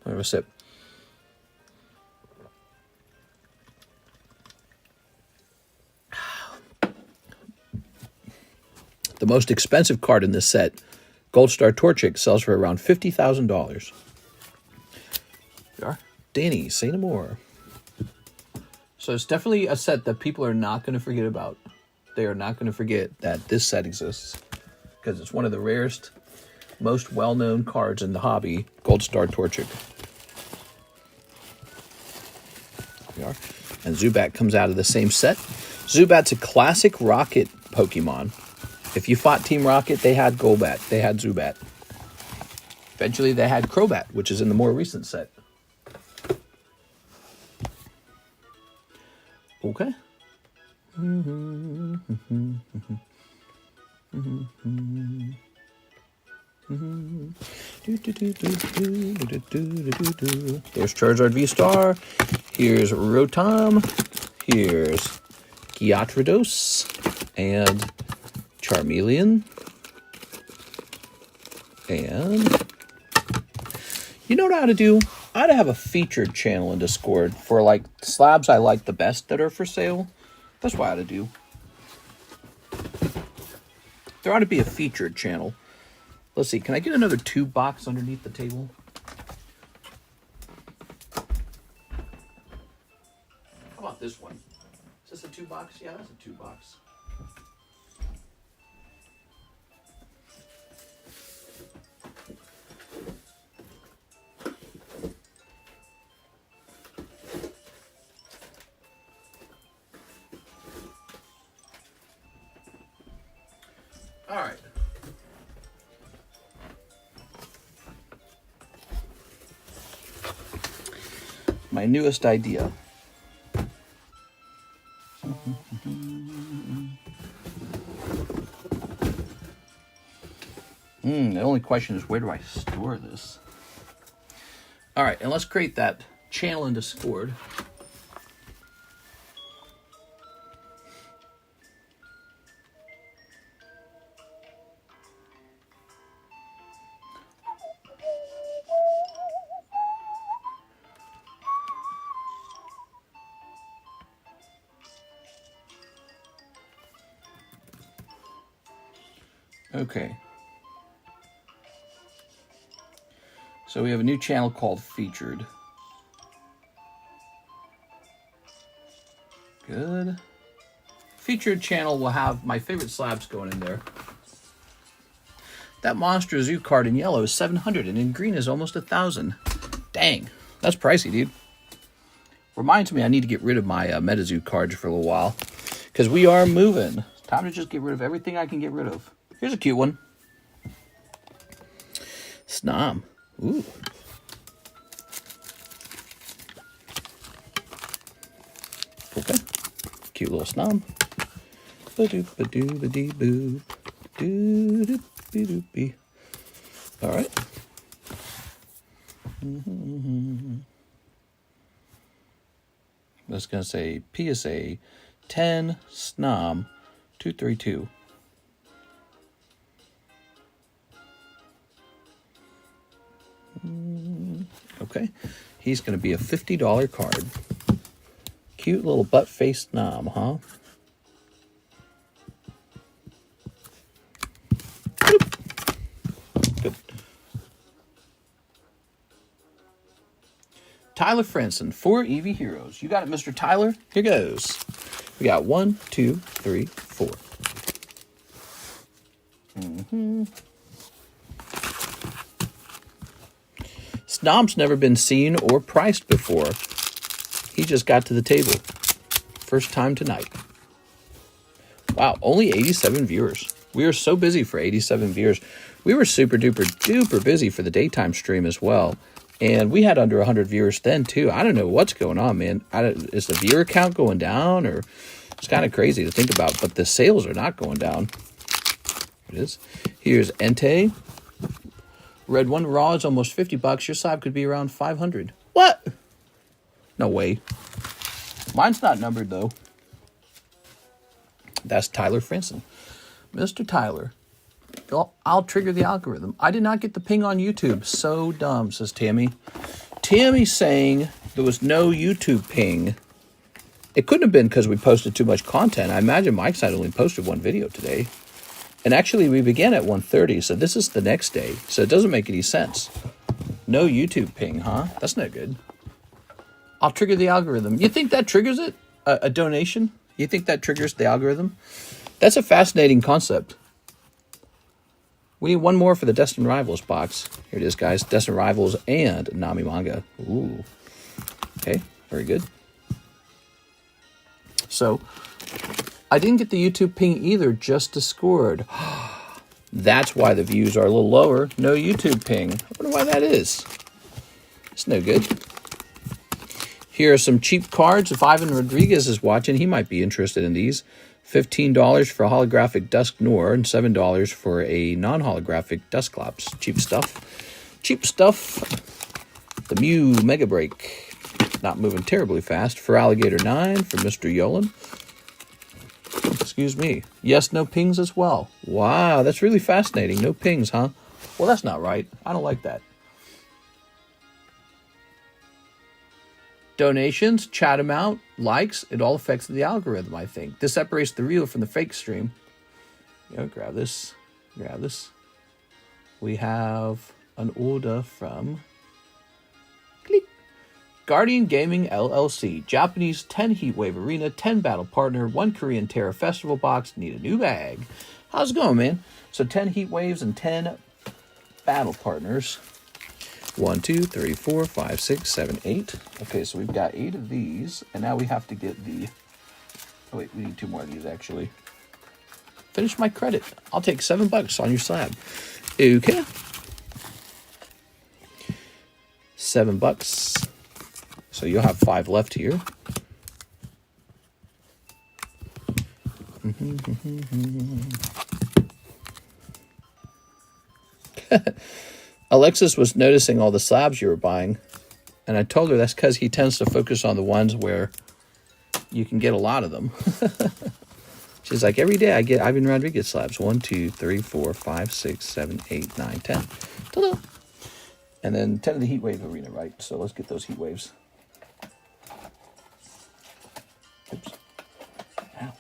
Have a sip. The most expensive card in this set, Gold Star Torchic, sells for around $50,000. There are Danny St. Amour. So it's definitely a set that people are not going to forget about. They are not going to forget that this set exists because it's one of the rarest, most well-known cards in the hobby, Gold Star Torchic. There we are. And Zubat comes out of the same set. Zubat's a classic Rocket Pokemon. If you fought Team Rocket, they had Golbat. They had Zubat. Eventually, they had Crobat, which is in the more recent set. Okay. There's Charizard V-Star. Here's Rotom. Here's Gyarados. And Charmeleon. And you know what I ought to do? I ought to have a featured channel in Discord for like slabs I like the best that are for sale. That's what I ought to do. There ought to be a featured channel. Let's see, can I get another 2 box underneath the table? How about this one? Is this a 2 box? Yeah, that's a 2 box. All right. My newest idea. The only question is, where do I store this? All right, and let's create that channel in Discord. Okay. So we have a new channel called Featured. Good. Featured channel will have my favorite slabs going in there. That Monster Zoo card in yellow is 700 and in green is almost 1,000. Dang, that's pricey, dude. Reminds me I need to get rid of my MetaZoo cards for a little while, because we are moving. It's time to just get rid of everything I can get rid of. Here's a cute one. Snom. Ooh. Okay. Cute little snom. Ba-doop-ba-doo-ba-dee-boo. Doo-doop-be-doop-be. All right. That's going to say PSA 10 Snom 232. Okay, he's going to be a $50 card. Cute little butt-faced Nom, huh? Good. Tyler Franson, 4 Eevee Heroes. You got it, Mr. Tyler? Here goes. We got 1, 2, 3, 4. Snom's never been seen or priced before. He just got to the table. First time tonight. Wow, only 87 viewers. We are so busy for 87 viewers. We were super duper duper busy for the daytime stream as well. And we had under 100 viewers then too. I don't know what's going on, man. Is the viewer count going down? Or it's kind of crazy to think about, but the sales are not going down. It is. Here's Entei. Red one raw is almost $50. Your slab could be around 500. What? No way. Mine's not numbered though. That's Tyler Franson. Mr. Tyler. I'll trigger the algorithm. I did not get the ping on YouTube. So dumb, says Tammy. Tammy's saying there was no YouTube ping. It couldn't have been because we posted too much content. I imagine Mike's had only posted one video today. And actually, we began at 1:30, so this is the next day. So it doesn't make any sense. No YouTube ping, huh? That's not good. I'll trigger the algorithm. You think that triggers it? A donation? You think that triggers the algorithm? That's a fascinating concept. We need one more for the Destined Rivals box. Here it is, guys. Destined Rivals and Nami manga. Ooh. Okay, very good. So, I didn't get the YouTube ping either, just Discord. That's why the views are a little lower. No YouTube ping. I wonder why that is. It's no good. Here are some cheap cards. If Ivan Rodriguez is watching, he might be interested in these. $15 for a holographic Dusk Noir and $7 for a non-holographic Dusclops. Cheap stuff. Cheap stuff. The Mew Mega Break. Not moving terribly fast. For Alligator 9, for Mr. Yolan. Excuse me. Yes, no pings as well. Wow, that's really fascinating. No pings, huh? Well, that's not right. I don't like that. Donations, chat amount, likes, it all affects the algorithm, I think. This separates the real from the fake stream. You know, grab this. Grab this. We have an order from click, Guardian Gaming LLC. Japanese 10 Heatwave Arena, 10 Battle Partner, 1 Korean Terror Festival box. Need a new bag. How's it going, man? So 10 Heatwaves and 10 Battle Partners. 1, 2, 3, 4, 5, 6, 7, 8. Okay, so we've got 8 of these, and now we have to get the... Oh, wait, we need 2 more of these, actually. Finish my credit. I'll take $7 on your slab. Okay. $7. So you'll have 5 left here. Alexis was noticing all the slabs you were buying, and I told her that's because he tends to focus on the ones where you can get a lot of them. She's like, every day I get Ivan Rodriguez slabs. 1, 2, 3, 4, 5, 6, 7, 8, 9, 10. Ta-da! And then 10 of the heat wave arena, right? So let's get those heat waves. Oops. Ow.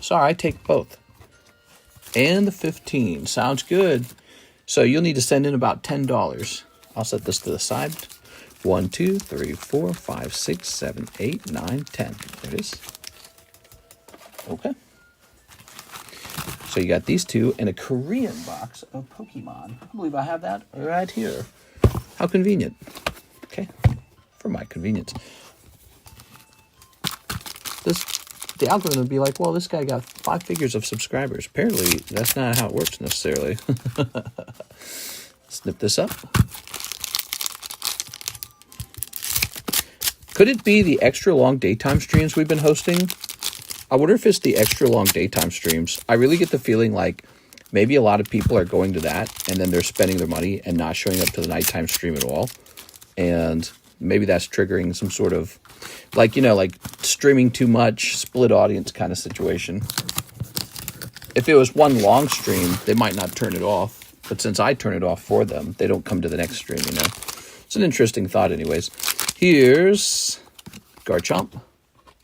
Sorry, I take both. And the 15. Sounds good. So you'll need to send in about $10. I'll set this to the side. 1, 2, 3, 4, 5, 6, 7, 8, 9, 10. There it is. Okay. So you got these two and a Korean box of Pokemon. I believe I have that right here. How convenient. Okay. For my convenience. The algorithm would be like, well, this guy got 5 figures of subscribers. Apparently, that's not how it works necessarily. Snip this up. Could it be the extra long daytime streams we've been hosting? I wonder if it's the extra long daytime streams. I really get the feeling like maybe a lot of people are going to that and then they're spending their money and not showing up to the nighttime stream at all. And maybe that's triggering some sort of, like, you know, like streaming too much, split audience kind of situation. If it was one long stream, they might not turn it off. But since I turn it off for them, they don't come to the next stream, you know. It's an interesting thought anyways. Here's Garchomp.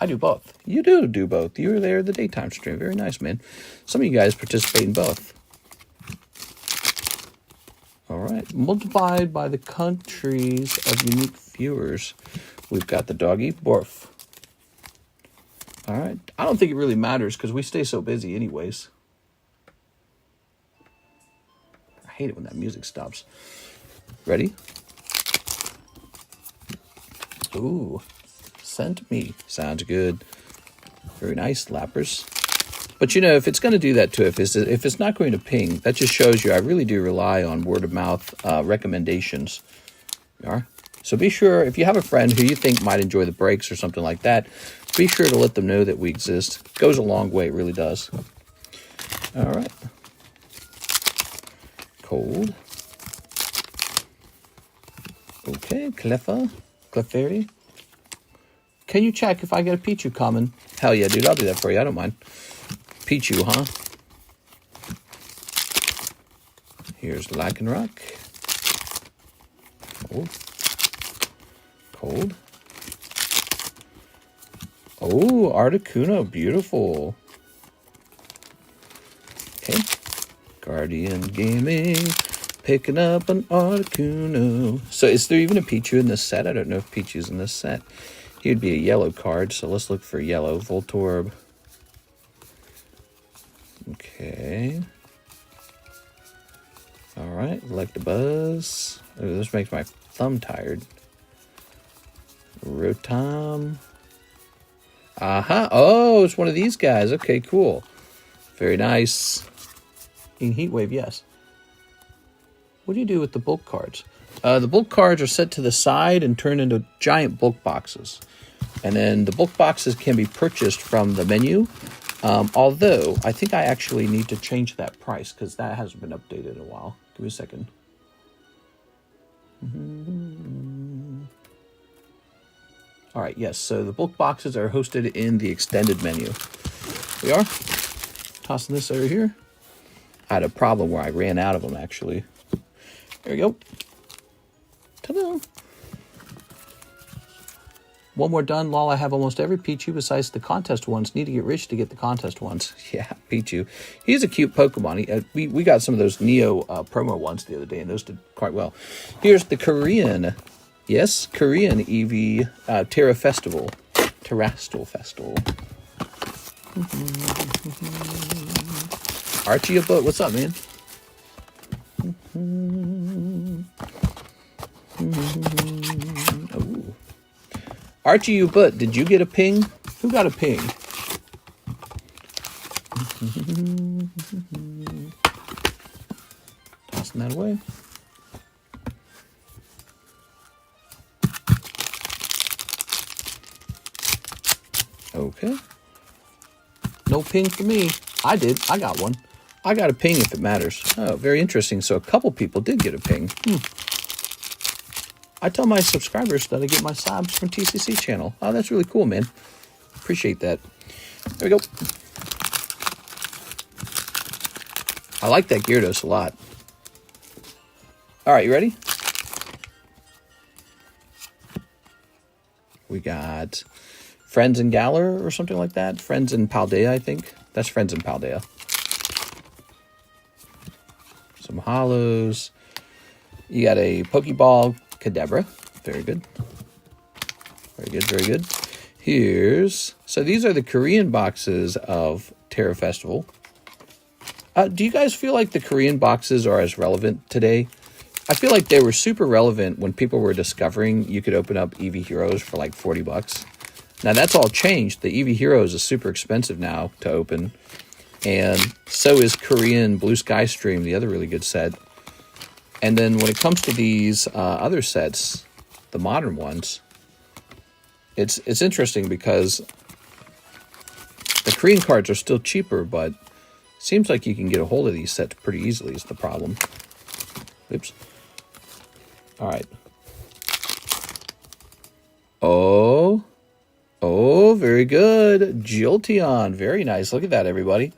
I do both. You do both. You were there the daytime stream. Very nice, man. Some of you guys participate in both. All right. Multiplied by the countries of unique viewers. We've got the doggy. Borf. All right. I don't think it really matters because we stay so busy anyways. I hate it when that music stops. Ready? Ooh. Sent me. Sounds good. Very nice, lappers. But you know, if it's going to do that too, if it's not going to ping, that just shows you I really do rely on word of mouth recommendations. You are. So be sure, if you have a friend who you think might enjoy the breaks or something like that, be sure to let them know that we exist. It goes a long way, it really does. All right. Cold. Okay, Clefairy. Can you check if I get a Pichu common? Hell yeah, dude, I'll do that for you. I don't mind. Pichu, huh? Here's Lycanroc. Cold. Oh, Articuno, beautiful. Okay. Guardian Gaming, picking up an Articuno. So is there even a Pichu in this set? I don't know if Pichu's in this set. He would be a yellow card, so let's look for yellow. Voltorb. Okay. All right, Electabuzz. Oh, this makes my thumb tired. Rotom. Aha. Oh, it's one of these guys. Okay, cool. Very nice. In Heatwave, yes. What do you do with the bulk cards? The bulk cards are set to the side and turned into giant bulk boxes. And then the bulk boxes can be purchased from the menu. Although, I think I actually need to change that price because that hasn't been updated in a while. Give me a second. All right, yes. So the bulk boxes are hosted in the extended menu. We are. Tossing this over here. I had a problem where I ran out of them, actually. There we go. Ta-da! One more done. Lol, I have almost every Pichu besides the contest ones. Need to get rich to get the contest ones. Yeah, Pichu. He's a cute Pokemon. We got some of those Neo promo ones the other day, and those did quite well. Here's the Korean. Yes, Korean Eevee Terrastal Festival. Archie, what's up, man? Oh. Archie, did you get a ping? Who got a ping? Tossing that away. Okay. No ping for me. I did. I got one. I got a ping if it matters. Oh, very interesting. So a couple people did get a ping. I tell my subscribers that I get my slabs from TCC channel. Oh, that's really cool, man. Appreciate that. There we go. I like that Gyarados a lot. All right, you ready? We got Friends in Galar or something like that. Friends in Paldea, I think. That's Friends in Paldea. Some hollows. You got a Pokeball Kadabra. Very good. Very good, very good. So these are the Korean boxes of Terra Festival. Do you guys feel like the Korean boxes are as relevant today? I feel like they were super relevant when people were discovering you could open up Eevee Heroes for like 40 bucks. Now that's all changed. The Eevee Heroes is super expensive now to open. And so is Korean Blue Sky Stream, the other really good set. And then when it comes to these other sets, the modern ones, it's interesting because the Korean cards are still cheaper, but seems like you can get a hold of these sets pretty easily is the problem. Oops. All right. Oh, very good. Jolteon. Very nice. Look at that, everybody.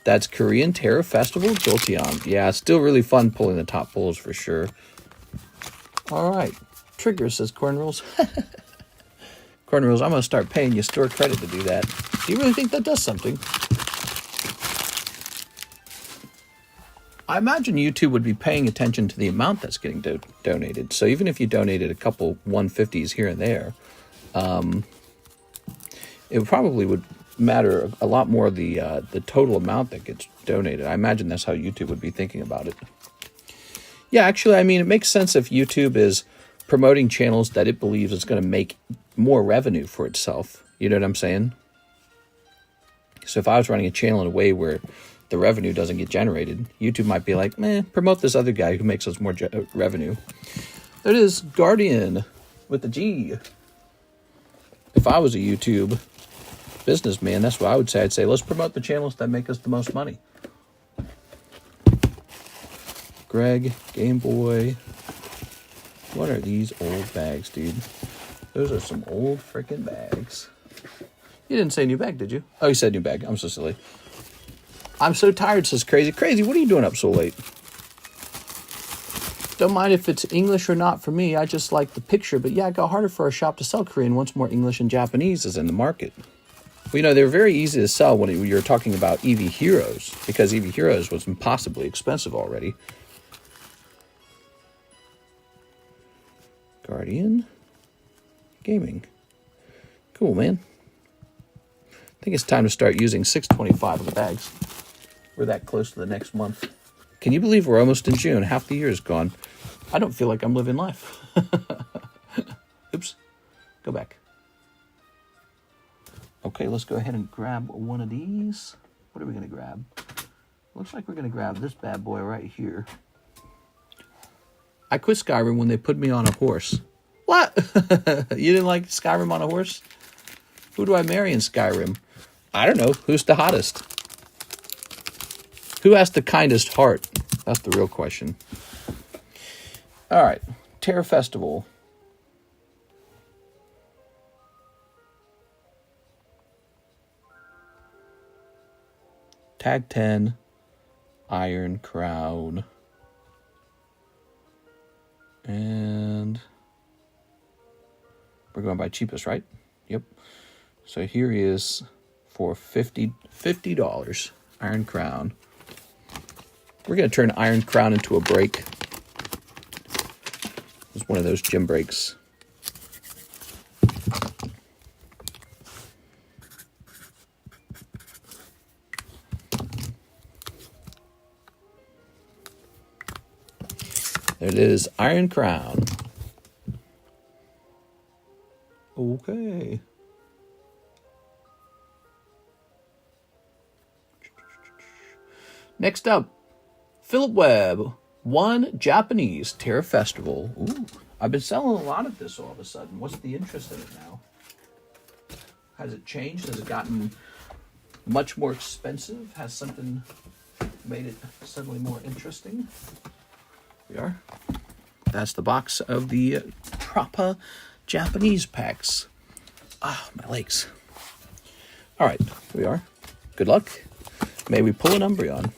That's Korean Terra Festival Jolteon. Yeah, it's still really fun pulling the top pulls for sure. All right. Trigger, says Cornrolls. Cornrolls, I'm going to start paying you store credit to do that. Do you really think that does something? I imagine YouTube would be paying attention to the amount that's getting donated. So even if you donated a couple 150s here and there, it probably would matter a lot more the total amount that gets donated. I imagine that's how YouTube would be thinking about it. Yeah, actually, I mean, it makes sense if YouTube is promoting channels that it believes is going to make more revenue for itself. You know what I'm saying? So if I was running a channel in a way where the revenue doesn't get generated, YouTube might be like, promote this other guy who makes us more revenue. There it is, Guardian with the G. If I was a YouTube businessman, that's what I would say. I'd say, let's promote the channels that make us the most money. Greg, Game Boy. What are these old bags, dude? Those are some old freaking bags. You didn't say new bag, did you? Oh, you said new bag. I'm so silly. I'm so tired, says Crazy. Crazy, what are you doing up so late? Don't mind if it's English or not for me. I just like the picture. But yeah, it got harder for our shop to sell Korean once more English and Japanese is in the market. Well, you know, they were very easy to sell when you were talking about Eevee Heroes, because Eevee Heroes was impossibly expensive already. Guardian Gaming. Cool, man. I think it's time to start using 625 of the bags. We're that close to the next month. Can you believe we're almost in June? Half the year is gone. I don't feel like I'm living life. Oops. Go back. Okay, let's go ahead and grab one of these. What are we going to grab? Looks like we're going to grab this bad boy right here. I quit Skyrim when they put me on a horse. What? You didn't like Skyrim on a horse? Who do I marry in Skyrim? I don't know. Who's the hottest? Who has the kindest heart? That's the real question. All right. Terra Festival. Tag 10. Iron Crown. And we're going by cheapest, right? Yep. So here he is for $50. Iron Crown. We're going to turn Iron Crown into a break. It's one of those gym breaks. There it is, Iron Crown. Okay. Next up, Philip Webb, One Japanese Terror Festival. Ooh, I've been selling a lot of this all of a sudden. What's the interest in it now? Has it changed? Has it gotten much more expensive? Has something made it suddenly more interesting? Here we are. That's the box of the proper Japanese packs. Ah, my legs. All right, here we are. Good luck. May we pull an Umbreon.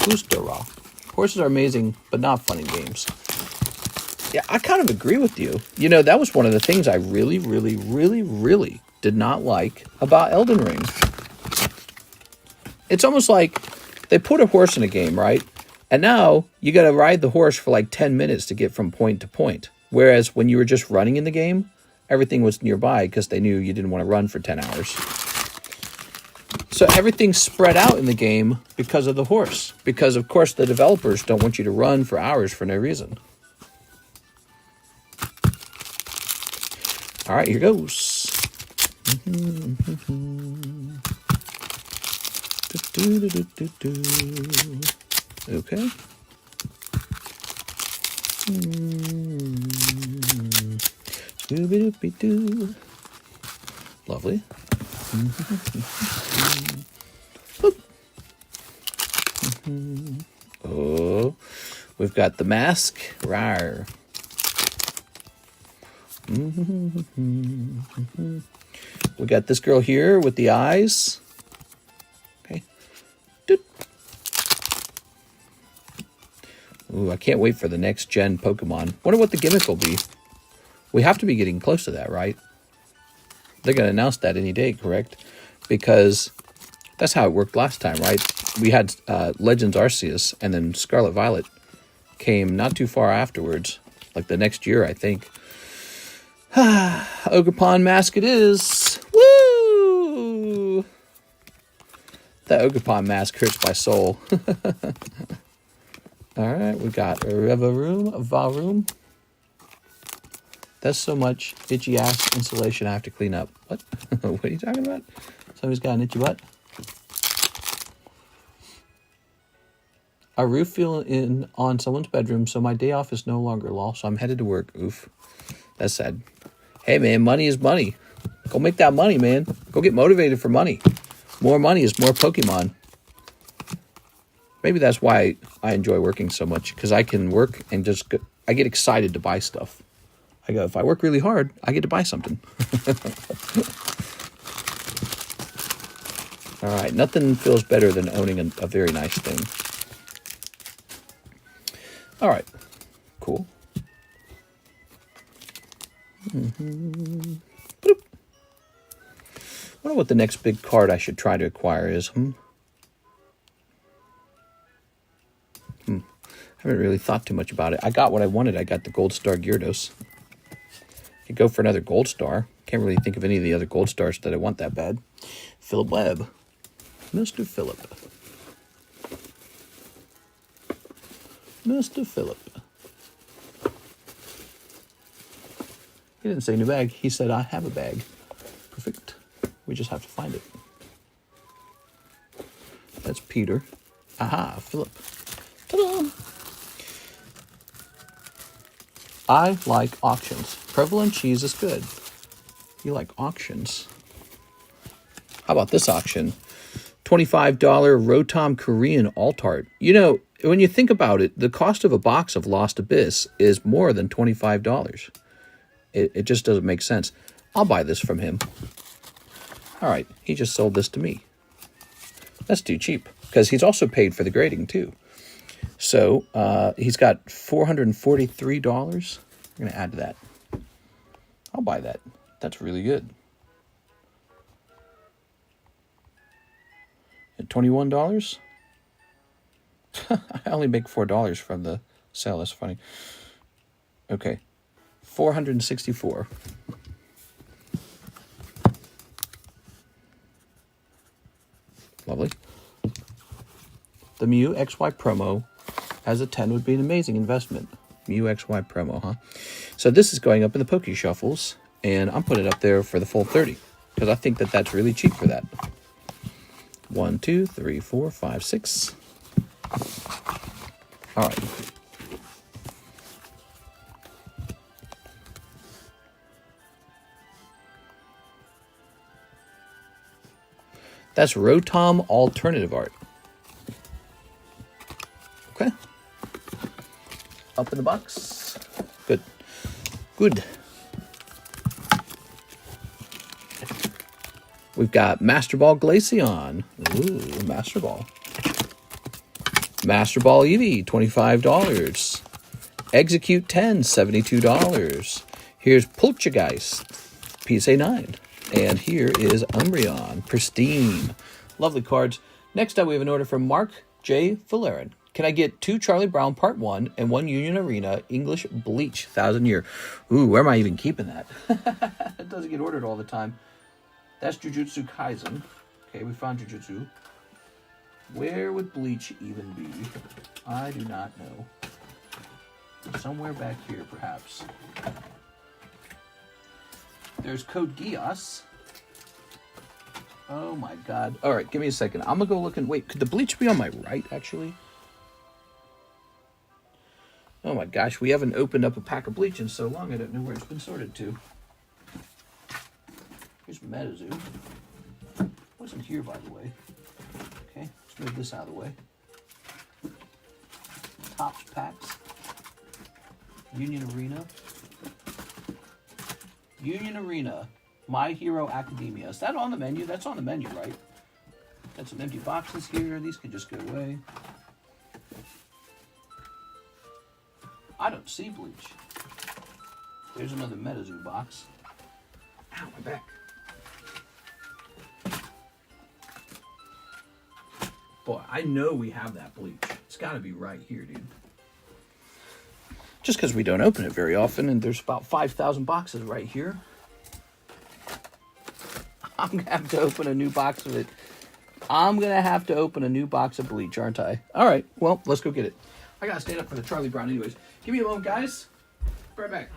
Boostera. Horses are amazing, but not fun in games. Yeah, I kind of agree with you. You know, that was one of the things I really, really, really, really did not like about Elden Ring. It's almost like they put a horse in a game, right? And now you got to ride the horse for like 10 minutes to get from point to point. Whereas when you were just running in the game, everything was nearby because they knew you didn't want to run for 10 hours. So everything's spread out in the game because of the horse. Because, of course, the developers don't want you to run for hours for no reason. All right, here goes. Okay. Scooby-Dooby-Doo. Lovely. Oh, we've got the mask. Rawr. We got this girl here with the eyes. Okay. Doot. Ooh, I can't wait for the next gen Pokemon. Wonder what the gimmick will be. We have to be getting close to that, right? They're going to announce that any day, correct? Because that's how it worked last time, right? We had Legends Arceus, and then Scarlet Violet came not too far afterwards. Like the next year, I think. Ogerpon mask it is. Woo! That Ogerpon mask hurts my soul. All right, we got a Varoom. That's so much itchy ass insulation I have to clean up. What? What are you talking about? Somebody's got an itchy butt? A roof fell in on someone's bedroom, so my day off is no longer lost, so I'm headed to work. Oof. That's sad. Hey, man, money is money. Go make that money, man. Go get motivated for money. More money is more Pokemon. Maybe that's why I enjoy working so much, because I can work and just I get excited to buy stuff. I go, if I work really hard, I get to buy something. All right, nothing feels better than owning a very nice thing. All right, cool. Wonder what the next big card I should try to acquire is. Haven't really thought too much about it. I got what I wanted. I got the Gold Star Gyarados. Could go for another Gold Star. Can't really think of any of the other Gold Stars that I want that bad. Philip Webb. Mr. Philip. Mr. Philip. He didn't say new bag. He said, I have a bag. Perfect. We just have to find it. That's Peter. Aha, Philip. Ta-da! I like auctions. Prevalent cheese is good. You like auctions. How about this auction? $25 Rotom Korean Alt-Art. You know, when you think about it, the cost of a box of Lost Abyss is more than $25. It just doesn't make sense. I'll buy this from him. All right, he just sold this to me. That's too cheap, because he's also paid for the grading, too. So he's got $443. We're going to add to that. I'll buy that. That's really good. At $21? I only make $4 from the sale. That's funny. Okay. $464. Lovely. The Mew XY promo as a 10 would be an amazing investment. Mew XY promo, huh? So this is going up in the Poke Shuffles, and I'm putting it up there for the full 30 because I think that that's really cheap for that. 1, 2, 3, 4, 5, 6. All right. That's Rotom alternative art. Okay. Up in the box. Good. Good. We've got Master Ball Glaceon. Ooh, Master Ball. Master Ball Eevee, $25. Execute 10, $72. Here's Poltergeist, PSA 9. And here is Umbreon, pristine. Lovely cards. Next up, we have an order from Mark J. Frieren. Can I get 2 Charlie Brown Part 1 and 1 Union Arena English Bleach 1000 Year? Ooh, where am I even keeping that? It doesn't get ordered all the time. That's Jujutsu Kaisen. Okay, we found Jujutsu. Where would Bleach even be? I do not know. Somewhere back here, perhaps. There's Code Geass. Oh my god. Alright, give me a second. I'm gonna go look and wait. Could the Bleach be on my right, actually? Oh my gosh, we haven't opened up a pack of Bleach in so long, I don't know where it's been sorted to. Here's Metazoo. Wasn't here, by the way. Okay, let's move this out of the way. Tops packs. Union Arena. Union Arena. My Hero Academia. Is that on the menu? That's on the menu, right? Got some empty boxes here. These could just go away. I don't see Bleach. There's another Metazoo box. Ow, my back. Boy, I know we have that Bleach. It's got to be right here, dude. Just because we don't open it very often, and there's about 5,000 boxes right here. I'm going to have to open a new box of it. I'm going to have to open a new box of Bleach, aren't I? All right, well, let's go get it. I got to stand up for the Charlie Brown anyways. Give me a moment, guys. Be right back.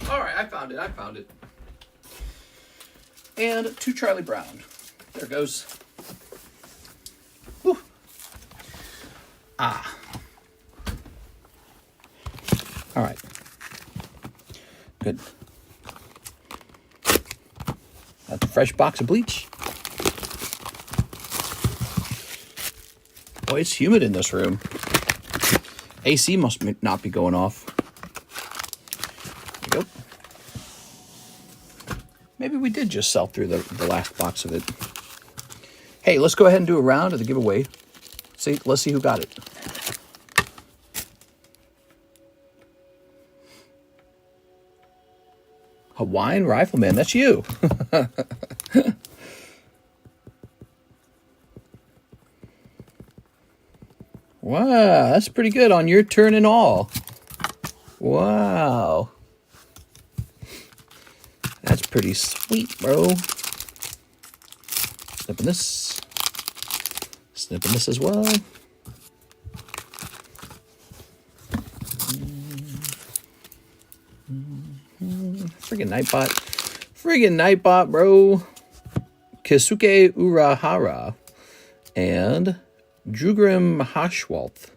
All right, I found it. And 2 Charlie Brown. There goes. Whew. Ah. All right. Good. That's a fresh box of Bleach. Boy, it's humid in this room. AC must not be going off. There we go. Maybe we did just sell through the last box of it. Hey, let's go ahead and do a round of the giveaway. Let's see who got it. Hawaiian Rifleman, that's you. Wow, that's pretty good on your turn and all. Wow. That's pretty sweet, bro. Snipping this. Snipping this as well. Friggin' Nightbot. Friggin' Nightbot, bro. Kisuke Urahara. And Drugrim Hashwalth.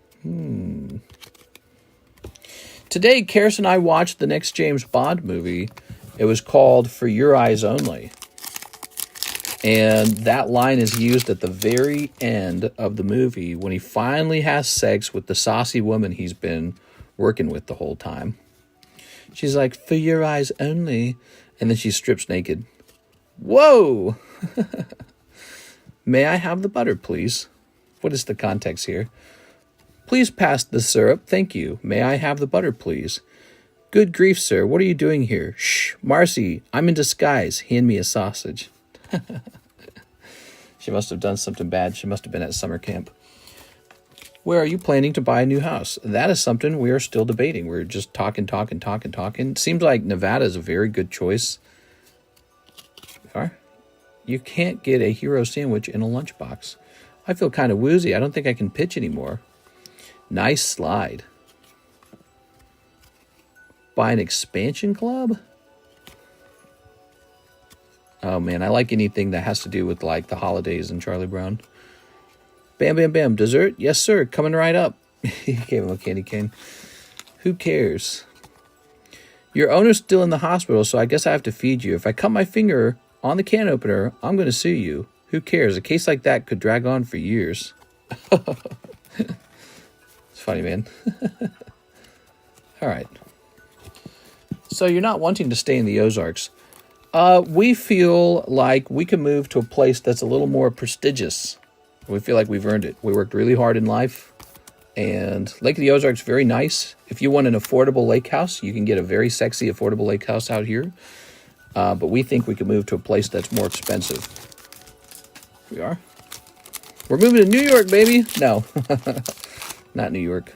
Today, Karis and I watched the next James Bond movie. It was called For Your Eyes Only. And that line is used at the very end of the movie when he finally has sex with the saucy woman he's been working with the whole time. She's like, for your eyes only. And then she strips naked. Whoa! May I have the butter, please? What is the context here? Please pass the syrup. Thank you. May I have the butter, please? Good grief, sir. What are you doing here? Shh. Marcy, I'm in disguise. Hand me a sausage. She must have done something bad. She must have been at summer camp. Where are you planning to buy a new house? That is something we are still debating. We're just talking. Seems like Nevada is a very good choice. You can't get a hero sandwich in a lunchbox. I feel kind of woozy. I don't think I can pitch anymore. Nice slide. Buy an expansion club? Oh, man, I like anything that has to do with, like, the holidays and Charlie Brown. Bam, bam, bam. Dessert? Yes, sir. Coming right up. He gave him a candy cane. Who cares? Your owner's still in the hospital, so I guess I have to feed you. If I cut my finger on the can opener, I'm going to sue you. Who cares? A case like that could drag on for years. It's funny, man. All right. So you're not wanting to stay in the Ozarks. We feel like we can move to a place that's a little more prestigious. We feel like we've earned it. We worked really hard in life. And Lake of the Ozarks is very nice. If you want an affordable lake house, you can get a very sexy affordable lake house out here. But we think we can move to a place that's more expensive. We are. We're moving to New York, baby. No, not New York.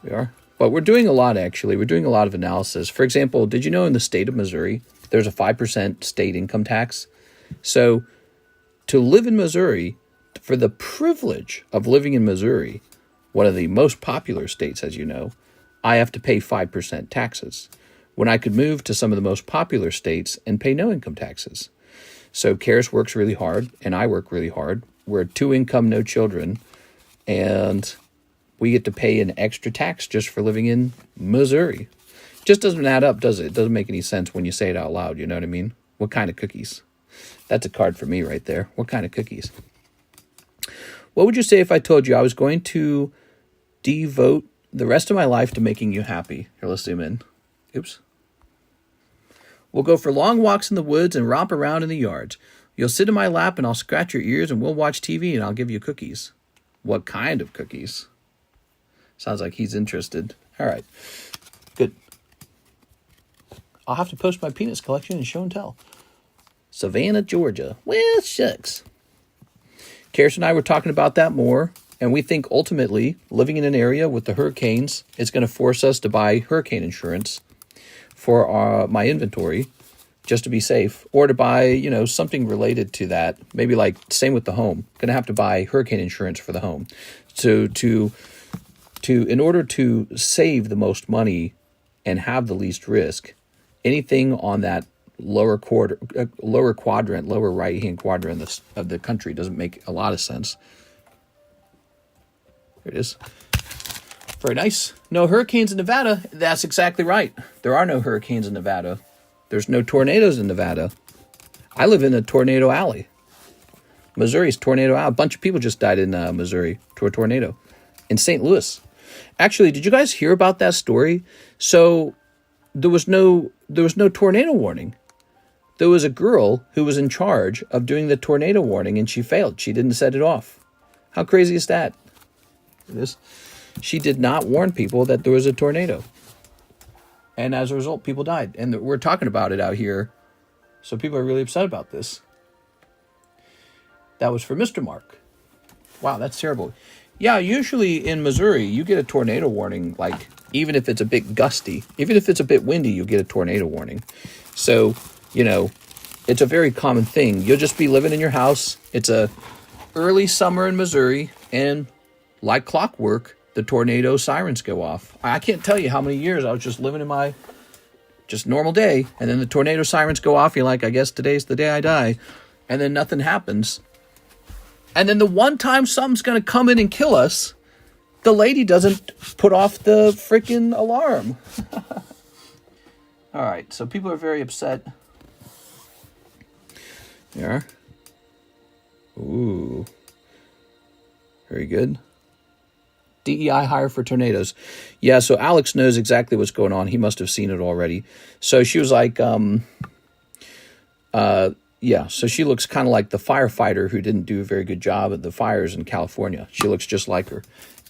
We are. But we're doing a lot, actually. We're doing a lot of analysis. For example, did you know in the state of Missouri, there's a 5% state income tax? So to live in Missouri, for the privilege of living in Missouri, one of the most popular states, as you know, I have to pay 5% taxes, when I could move to some of the most popular states and pay no income taxes. So Karis works really hard, and I work really hard. We're 2 income, no children, and we get to pay an extra tax just for living in Missouri. Just doesn't add up, does it? It doesn't make any sense when you say it out loud, you know what I mean? What kind of cookies? That's a card for me right there. What kind of cookies? What would you say if I told you I was going to devote the rest of my life to making you happy? Here, let's zoom in. Oops. We'll go for long walks in the woods and romp around in the yards. You'll sit in my lap and I'll scratch your ears and we'll watch TV and I'll give you cookies. What kind of cookies? Sounds like he's interested. All right. Good. I'll have to post my penis collection and show and tell. Savannah, Georgia. Well, shucks. Karis and I were talking about that more, and we think ultimately living in an area with the hurricanes is going to force us to buy hurricane insurance for my inventory just to be safe, or to buy, something related to that. Maybe like same with the home. Going to have to buy hurricane insurance for the home. So in order to save the most money and have the least risk, anything on that lower right-hand quadrant of the country doesn't make a lot of sense. Here it is. Very nice. No hurricanes in Nevada. That's exactly right. There are no hurricanes in Nevada. There's no tornadoes in Nevada. I live in a tornado alley. Missouri's tornado alley. A bunch of people just died in Missouri to a tornado. In St. Louis. Actually, did you guys hear about that story? So there was no tornado warning. There was a girl who was in charge of doing the tornado warning, and she failed. She didn't set it off. How crazy is that? It is. She did not warn people that there was a tornado. And as a result, people died. And we're talking about it out here. So people are really upset about this. That was for Mr. Mark. Wow, that's terrible. Yeah, usually in Missouri, you get a tornado warning like even if it's a bit gusty, even if it's a bit windy, you'll get a tornado warning. So, you know, it's a very common thing. You'll just be living in your house. It's a early summer in Missouri, and like clockwork, the tornado sirens go off. I can't tell you how many years I was just living in my just normal day, and then the tornado sirens go off. You're like, I guess today's the day I die. And then nothing happens. And then the one time something's going to come in and kill us, the lady doesn't put off the freaking alarm. All right, so people are very upset. There. Ooh. Very good. DEI hire for tornadoes. Yeah, so Alex knows exactly what's going on. He must have seen it already. So she was like, yeah, so she looks kind of like the firefighter who didn't do a very good job at the fires in California. She looks just like her.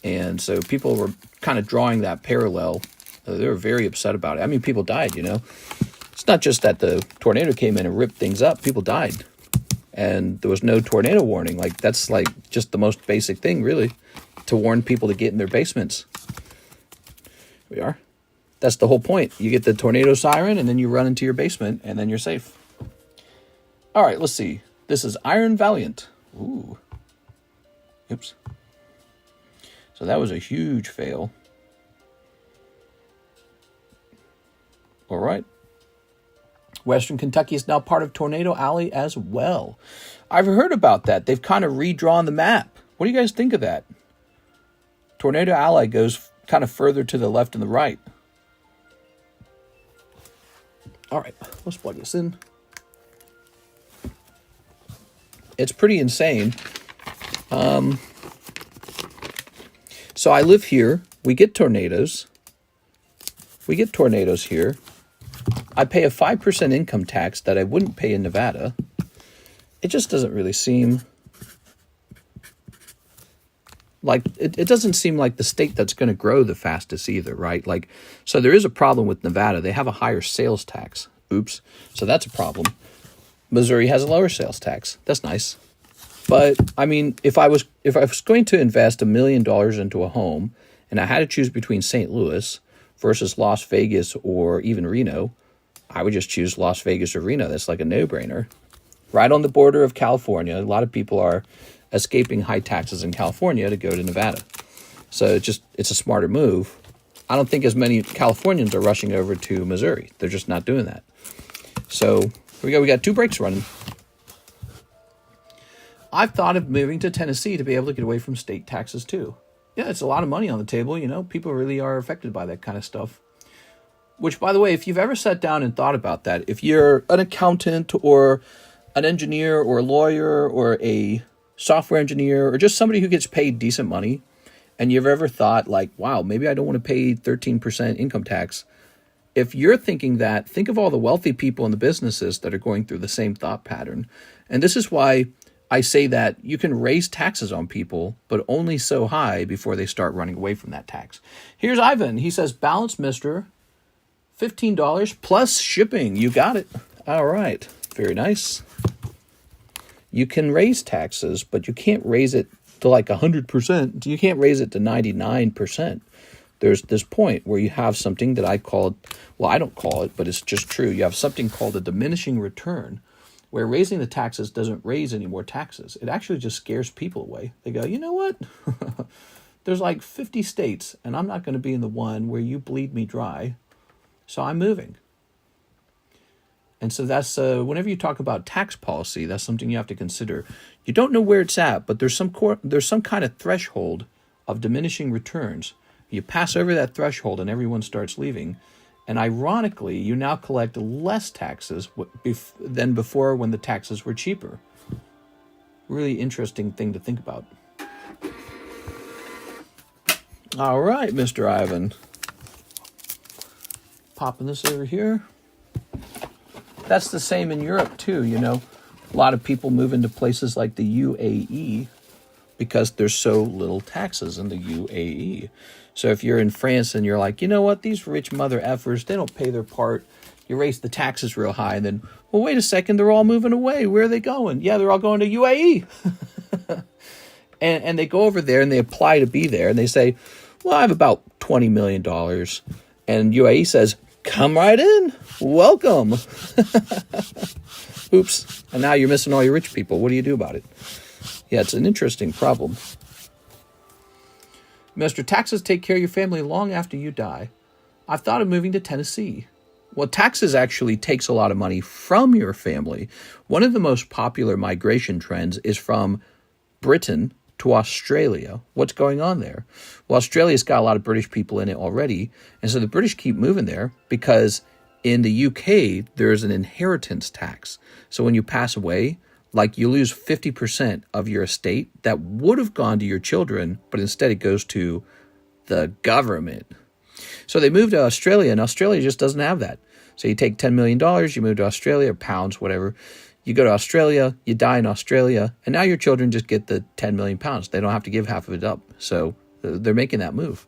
And so people were kind of drawing that parallel. They were very upset about it. I mean, people died, you know. It's not just that the tornado came in and ripped things up. People died. And there was no tornado warning. Like, that's like just the most basic thing, really, to warn people to get in their basements. Here we are. That's the whole point. You get the tornado siren, and then you run into your basement, and then you're safe. All right, let's see. This is Iron Valiant. Ooh. Oops. So that was a huge fail. All right. Western Kentucky is now part of Tornado Alley as well. I've heard about that. They've kind of redrawn the map. What do you guys think of that? Tornado Alley goes kind of further to the left and the right. All right, let's plug this in. It's pretty insane. So I live here. We get tornadoes. We get tornadoes here. I pay a 5% income tax that I wouldn't pay in Nevada. It just doesn't really seem like, it doesn't seem like the state that's going to grow the fastest either, right? Like, so there is a problem with Nevada. They have a higher sales tax. Oops. So that's a problem. Missouri has a lower sales tax. That's nice. But I mean, if I was going to invest $1 million into a home and I had to choose between St. Louis versus Las Vegas or even Reno, I would just choose Las Vegas or Reno. That's like a no-brainer. Right on the border of California. A lot of people are escaping high taxes in California to go to Nevada. So it's a smarter move. I don't think as many Californians are rushing over to Missouri. They're just not doing that. So here we go. We got 2 breaks running. I've thought of moving to Tennessee to be able to get away from state taxes too. Yeah, it's a lot of money on the table. You know, people really are affected by that kind of stuff. Which, by the way, if you've ever sat down and thought about that, if you're an accountant or an engineer or a lawyer or a software engineer or just somebody who gets paid decent money, and you've ever thought like, wow, maybe I don't want to pay 13% income tax. If you're thinking that, think of all the wealthy people in the businesses that are going through the same thought pattern. And this is why I say that you can raise taxes on people, but only so high before they start running away from that tax. Here's Ivan. He says, balance, mister. $15 plus shipping. You got it. All right. Very nice. You can raise taxes, but you can't raise it to like 100%. You can't raise it to 99%. There's this point where you have something that I call, well, I don't call it, but it's just true. You have something called a diminishing return, where raising the taxes doesn't raise any more taxes. It actually just scares people away. They go, you know what? There's like 50 states, and I'm not going to be in the one where you bleed me dry. So I'm moving. And so that's, whenever you talk about tax policy, that's something you have to consider. You don't know where it's at, but there's some kind of threshold of diminishing returns. You pass over that threshold and everyone starts leaving. And ironically, you now collect less taxes than before when the taxes were cheaper. Really interesting thing to think about. All right, Mr. Ivan. Popping this over here. That's the same in Europe, too, you know. A lot of people move into places like the UAE because there's so little taxes in the UAE. So if you're in France and you're like, you know what, these rich mother effers, they don't pay their part. You raise the taxes real high, and then, well, wait a second, they're all moving away. Where are they going? Yeah, they're all going to UAE. and they go over there and they apply to be there, and they say, well, I have about $20 million. And UAE says, come right in. Welcome. Oops. And now you're missing all your rich people. What do you do about it? Yeah, it's an interesting problem. Mr. Taxes take care of your family long after you die. I've thought of moving to Tennessee. Well, taxes actually takes a lot of money from your family. One of the most popular migration trends is from Britain to Australia. What's going on there? Well, Australia's got a lot of British people in it already, and so the British keep moving there because in the UK, there's an inheritance tax. So when you pass away, like you lose 50% of your estate that would have gone to your children, but instead it goes to the government. So they moved to Australia, and Australia just doesn't have that. So you take $10 million, you move to Australia, or pounds, whatever. You go to Australia, you die in Australia, and now your children just get the 10 million pounds. They don't have to give half of it up. So they're making that move.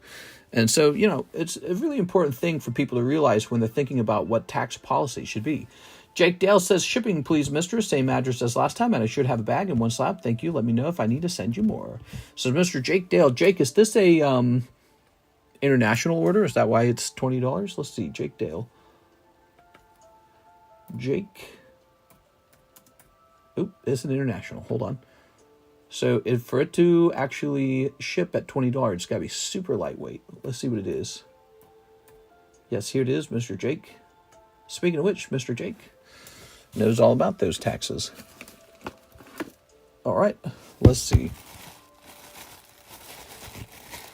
And so, you know, it's a really important thing for people to realize when they're thinking about what tax policy should be. Jake Dale says, shipping, please, mister. Same address as last time, and I should have a bag and one slab. Thank you. Let me know if I need to send you more. So, Mr. Jake Dale. Jake, is this a international order? Is that why it's $20? Let's see. Jake Dale. Jake. Oop, it's an international. Hold on. So, for it to actually ship at $20, it's got to be super lightweight. Let's see what it is. Yes, here it is, Mr. Jake. Speaking of which, Mr. Jake knows all about those taxes. All right, let's see.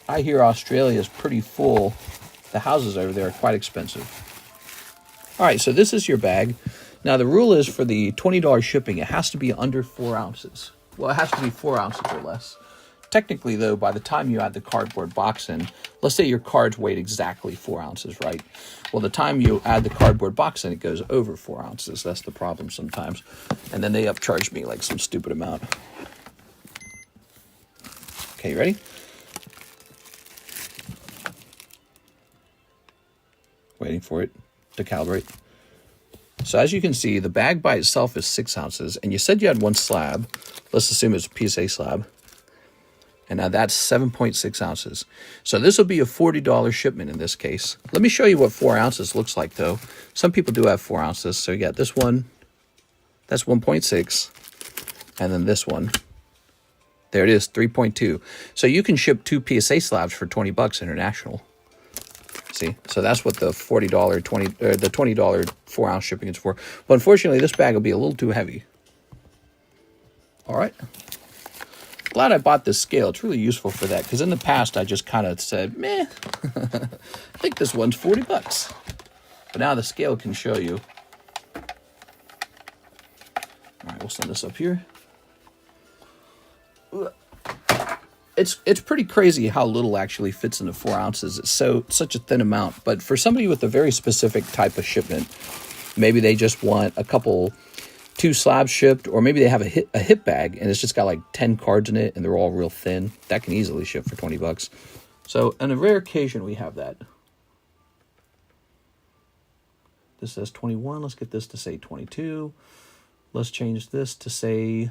I hear Australia is pretty full. The houses over there are quite expensive. All right, so this is your bag. Now, the rule is for the $20 shipping, it has to be under 4 ounces. Well, it has to be 4 ounces or less. Technically, though, by the time you add the cardboard box in, let's say your cards weighed exactly 4 ounces, right? Well, the time you add the cardboard box in, it goes over 4 ounces. That's the problem sometimes. And then they upcharge me like some stupid amount. Okay, you ready? Waiting for it to calibrate. So as you can see, the bag by itself is 6 ounces. And you said you had one slab. Let's assume it's a PSA slab. And now that's 7.6 ounces. So this will be a $40 shipment in this case. Let me show you what 4 ounces looks like, though. Some people do have 4 ounces. So you got this one. That's 1.6. And then this one. There it is, 3.2. So you can ship 2 PSA slabs for $20 international. See? So that's what the $40, the $20 4-ounce shipping is for. But unfortunately, this bag will be a little too heavy. All right. Glad I bought this scale. It's really useful for that, because in the past I just kind of said, meh, I think this one's $40. But now the scale can show you. All right, we'll send this up here. It's pretty crazy how little actually fits into 4 ounces. It's such a thin amount. But for somebody with a very specific type of shipment, maybe they just want a couple 2 slabs shipped, or maybe they have a hip bag and it's just got like 10 cards in it and they're all real thin. That can easily ship for $20. So on a rare occasion, we have that. This says 21. Let's get this to say 22. Let's change this to say,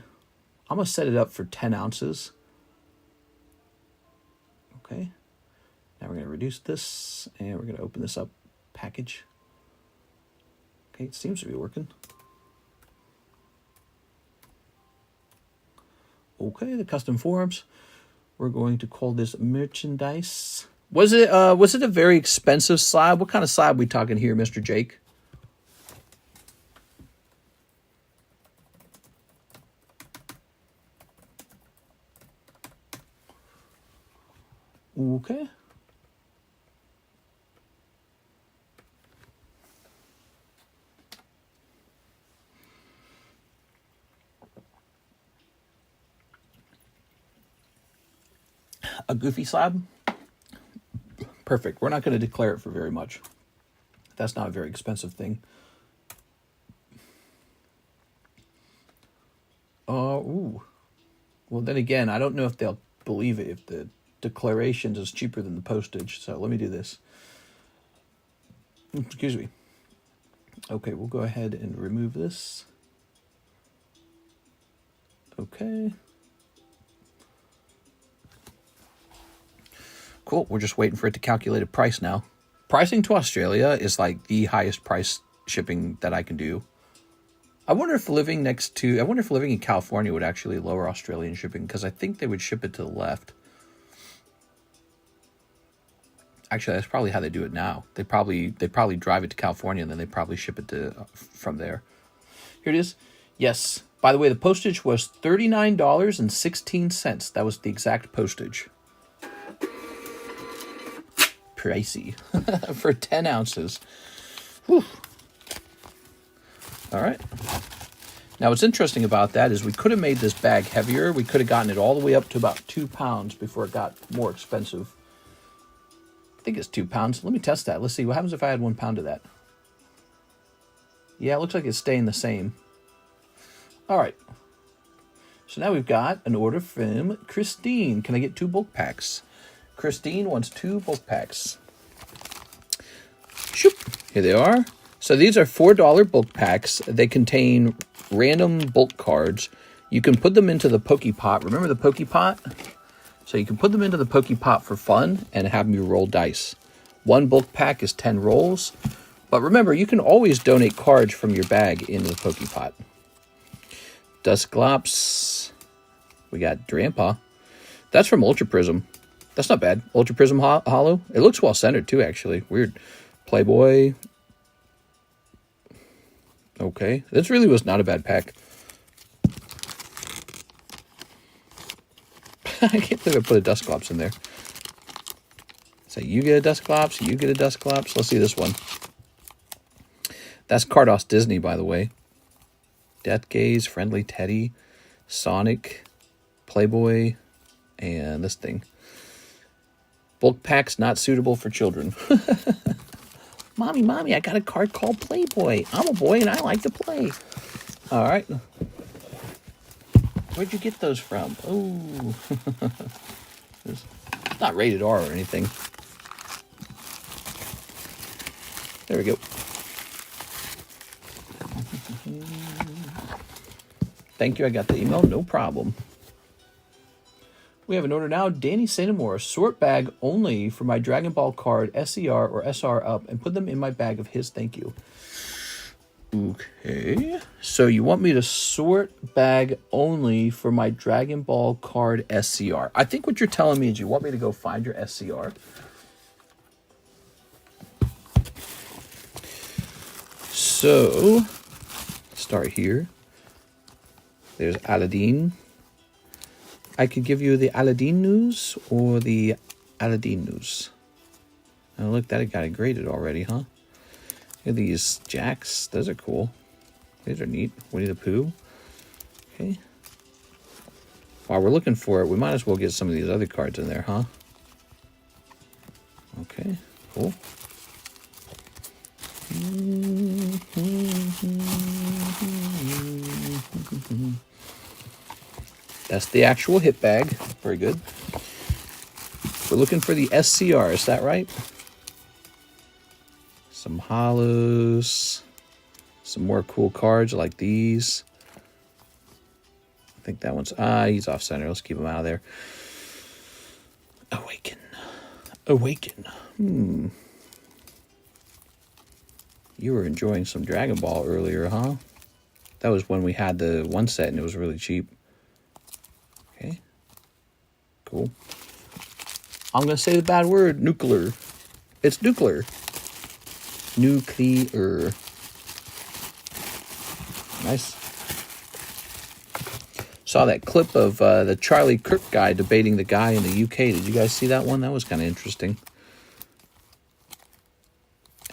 I'm going to set it up for 10 ounces. Okay. Now we're going to reduce this and we're going to open this up package. Okay, it seems to be working. Okay, the custom forms. We're going to call this merchandise. Was it a very expensive slab? What kind of slab are we talking here, Mr. Jake? Okay. A goofy slab? Perfect. We're not going to declare it for very much. That's not a very expensive thing. Ooh. Well, then again, I don't know if they'll believe it if the declarations is cheaper than the postage. So let me do this. Excuse me. Okay, we'll go ahead and remove this. Okay. Cool. We're just waiting for it to calculate a price now. Pricing to Australia is like the highest price shipping that I can do. I wonder if living in California would actually lower Australian shipping, because I think they would ship it to the left. Actually, that's probably how they do it now. They probably drive it to California and then they probably ship it from there. Here it is. Yes. By the way, the postage was $39.16. That was the exact postage. Pricey for 10 ounces. Whew. All right. Now, what's interesting about that is we could have made this bag heavier. We could have gotten it all the way up to about 2 pounds before it got more expensive. I think it's 2 pounds. Let me test that. Let's see what happens if I add 1 pound to that. Yeah, it looks like it's staying the same. All right. So now we've got an order from Christine. Can I get 2 bulk packs? Christine wants 2 bulk packs. Shoop. Here they are. So these are $4 bulk packs. They contain random bulk cards. You can put them into the Pokepot. Remember the Pokepot? So you can put them into the Pokepot for fun and have them roll dice. 1 bulk pack is 10 rolls. But remember, you can always donate cards from your bag into the Pokepot. Dusclops. We got Drampa. That's from Ultra Prism. That's not bad. Ultra Prism Hollow. It looks well centered too, actually. Weird. Playboy. Okay. This really was not a bad pack. I can't believe I put a Dusclops in there. So you get a Dusclops, you get a Dusclops. Let's see this one. That's Carddass Disney, by the way. Death Gaze, Friendly Teddy, Sonic, Playboy, and this thing. Bulk packs not suitable for children. Mommy, I got a card called Playboy. I'm a boy and I like to play. All right. Where'd you get those from? Oh. It's not rated R or anything. There we go. Thank you, I got the email, no problem. We have an order now. Danny Sainamore, sort bag only for my Dragon Ball card, SER or SR up, and put them in my bag of his, thank you. Okay. So you want me to sort bag only for my Dragon Ball card SCR. I think what you're telling me is you want me to go find your SCR. So, start here. There's Aladdin. I could give you the Aladdin news or the Aladdin news. Oh, look, that got it graded already, huh? Look at these jacks. Those are cool. These are neat. Winnie the Pooh. Okay. While we're looking for it, we might as well get some of these other cards in there, huh? Okay, cool. That's the actual hit bag. Very good. We're looking for the SCR, is that right? Some hollows. Some more cool cards like these. I think that one's... he's off center. Let's keep him out of there. Awaken. You were enjoying some Dragon Ball earlier, huh? That was when we had the one set and it was really cheap. Okay. Cool. I'm going to say the bad word, nuclear. It's nuclear. Nuclear. Nice. Saw that clip of the Charlie Kirk guy debating the guy in the UK. Did you guys see that one? That was kind of interesting.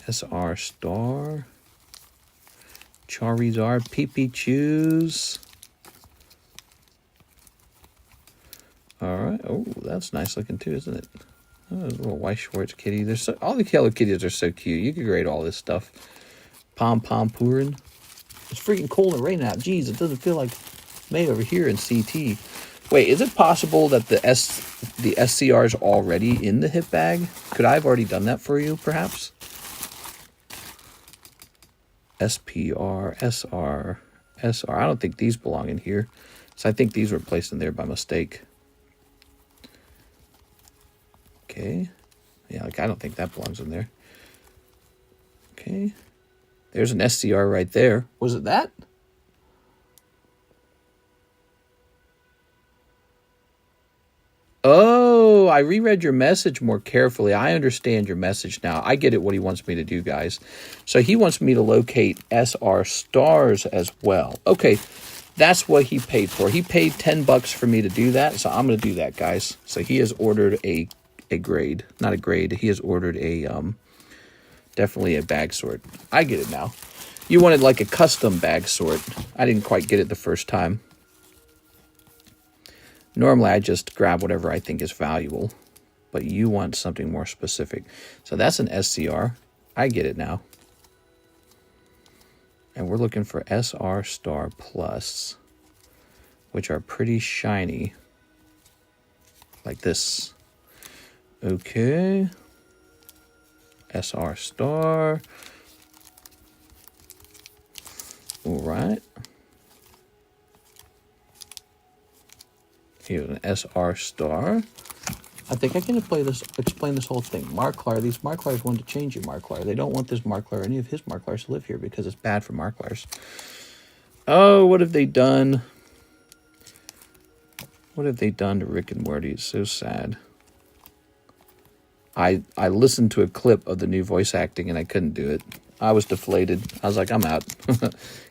SR Star. Charizard. PP Chews. Alright. Oh, that's nice looking too, isn't it? Oh, there's a little Weiss Schwartz kitty. All the Hello Kitties are so cute. You could grade all this stuff. Pom Purin. It's freaking cold and raining out. Jeez, it doesn't feel like May over here in CT. Wait, is it possible that the SCR is already in the hit bag? Could I have already done that for you, perhaps? SPR, SR, SR. I don't think these belong in here. So I think these were placed in there by mistake. Okay. Yeah, like I don't think that belongs in there. Okay. There's an SCR right there. Was it that? Oh, I reread your message more carefully. I understand your message now. I get it, what he wants me to do, guys. So he wants me to locate SR stars as well. Okay, that's what he paid for. He paid $10 for me to do that, so I'm going to do that, guys. So he has ordered a grade. Not a grade. He has ordered a, definitely a bag sort. I get it now. You wanted like a custom bag sort. I didn't quite get it the first time. Normally, I just grab whatever I think is valuable, but you want something more specific. So that's an SCR. I get it now. And we're looking for SR Star Plus, which are pretty shiny, like this. Okay. SR Star. All right. Here's an SR Star. I think I can explain this whole thing. Marklar, these Marklars want to change your Marklar. They don't want this Marklar or any of his Marklars to live here because it's bad for Marklars. Oh, what have they done? What have they done to Rick and Morty? It's so sad. I listened to a clip of the new voice acting and I couldn't do it. I was deflated. I was like, I'm out.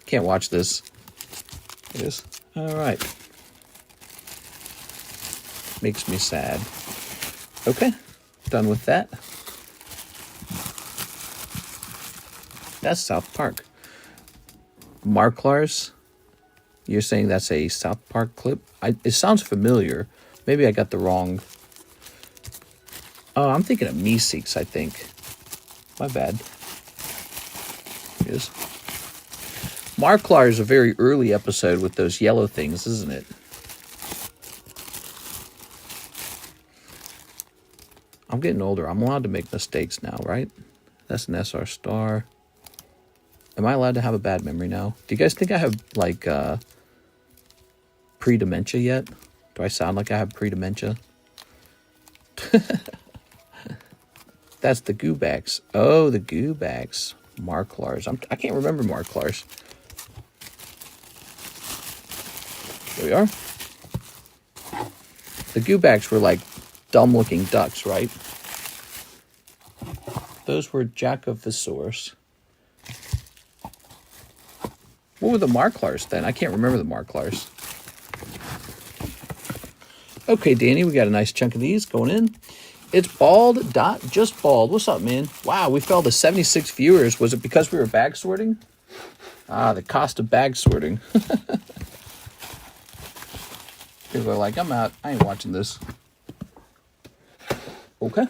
Can't watch this. It is. All right. Makes me sad. Okay, done with that. That's South Park. Marklars, you're saying that's a South Park clip? It sounds familiar. Maybe I got the wrong... Oh, I'm thinking of Meeseeks, I think. My bad. Here it is. Marklar is a very early episode with those yellow things, isn't it? I'm getting older. I'm allowed to make mistakes now, right? That's an SR Star. Am I allowed to have a bad memory now? Do you guys think I have, like, pre-dementia yet? Do I sound like I have pre-dementia? That's the Goobacks. Oh, the Goobacks. Marklars. I can't remember Marklars. There we are. The Goobacks were like dumb-looking ducks, right? Those were Jacophosaurus. What were the Marklars then? I can't remember the Marklars. Okay, Danny, we got a nice chunk of these going in. It's bald dot just bald. What's up, man? Wow, we fell to 76 viewers. Was it because we were bag sorting? Ah, the cost of bag sorting. People are like, I'm out. I ain't watching this. Okay.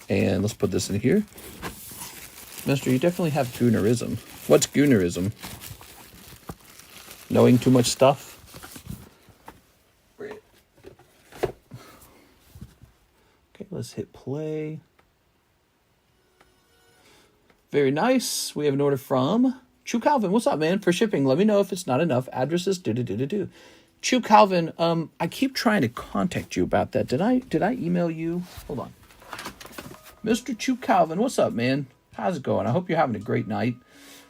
And let's put this in here. Mister, you definitely have goonerism. What's goonerism? Knowing too much stuff? Okay, let's hit play. Very nice. We have an order from Chu Calvin. What's up, man? For shipping, let me know if it's not enough. Addresses, do. Chu Calvin, I keep trying to contact you about that. Did I email you? Hold on. Mr. Chu Calvin, what's up, man? How's it going? I hope you're having a great night.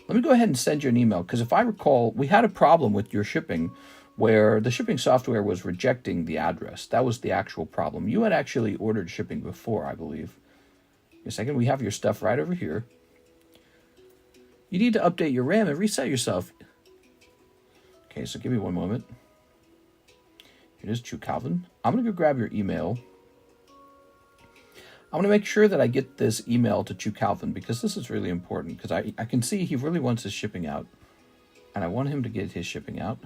Let me go ahead and send you an email, because if I recall, we had a problem with your shipping where the shipping software was rejecting the address. That was the actual problem. You had actually ordered shipping before, I believe. A second, we have your stuff right over here. You need to update your RAM and reset yourself. Okay, so give me one moment. Here it is, Chu Calvin. I'm going to go grab your email. I'm going to make sure that I get this email to Chu Calvin, because this is really important, because I can see he really wants his shipping out, and I want him to get his shipping out.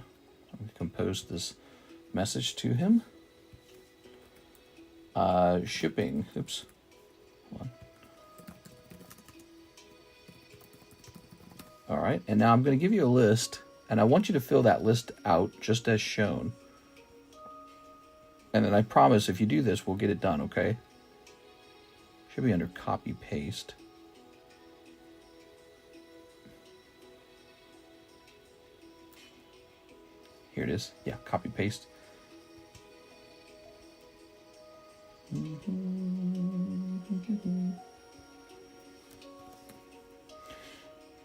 I'm going to compose this message to him. Shipping. Oops. Hold on. All right, and now I'm going to give you a list, and I want you to fill that list out just as shown. And then I promise if you do this, we'll get it done, okay? Should be under copy paste. Here it is. Yeah, copy paste.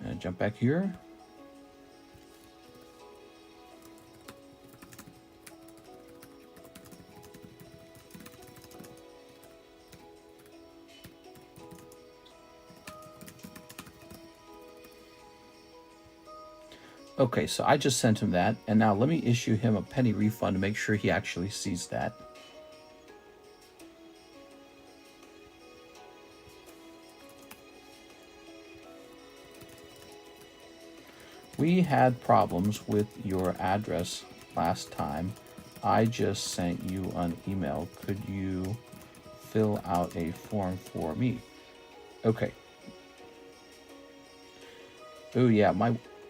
And jump back here. Okay, so I just sent him that, and now let me issue him a penny refund to make sure he actually sees that. We had problems with your address last time. I just sent you an email. Could you fill out a form for me? Okay. Oh yeah,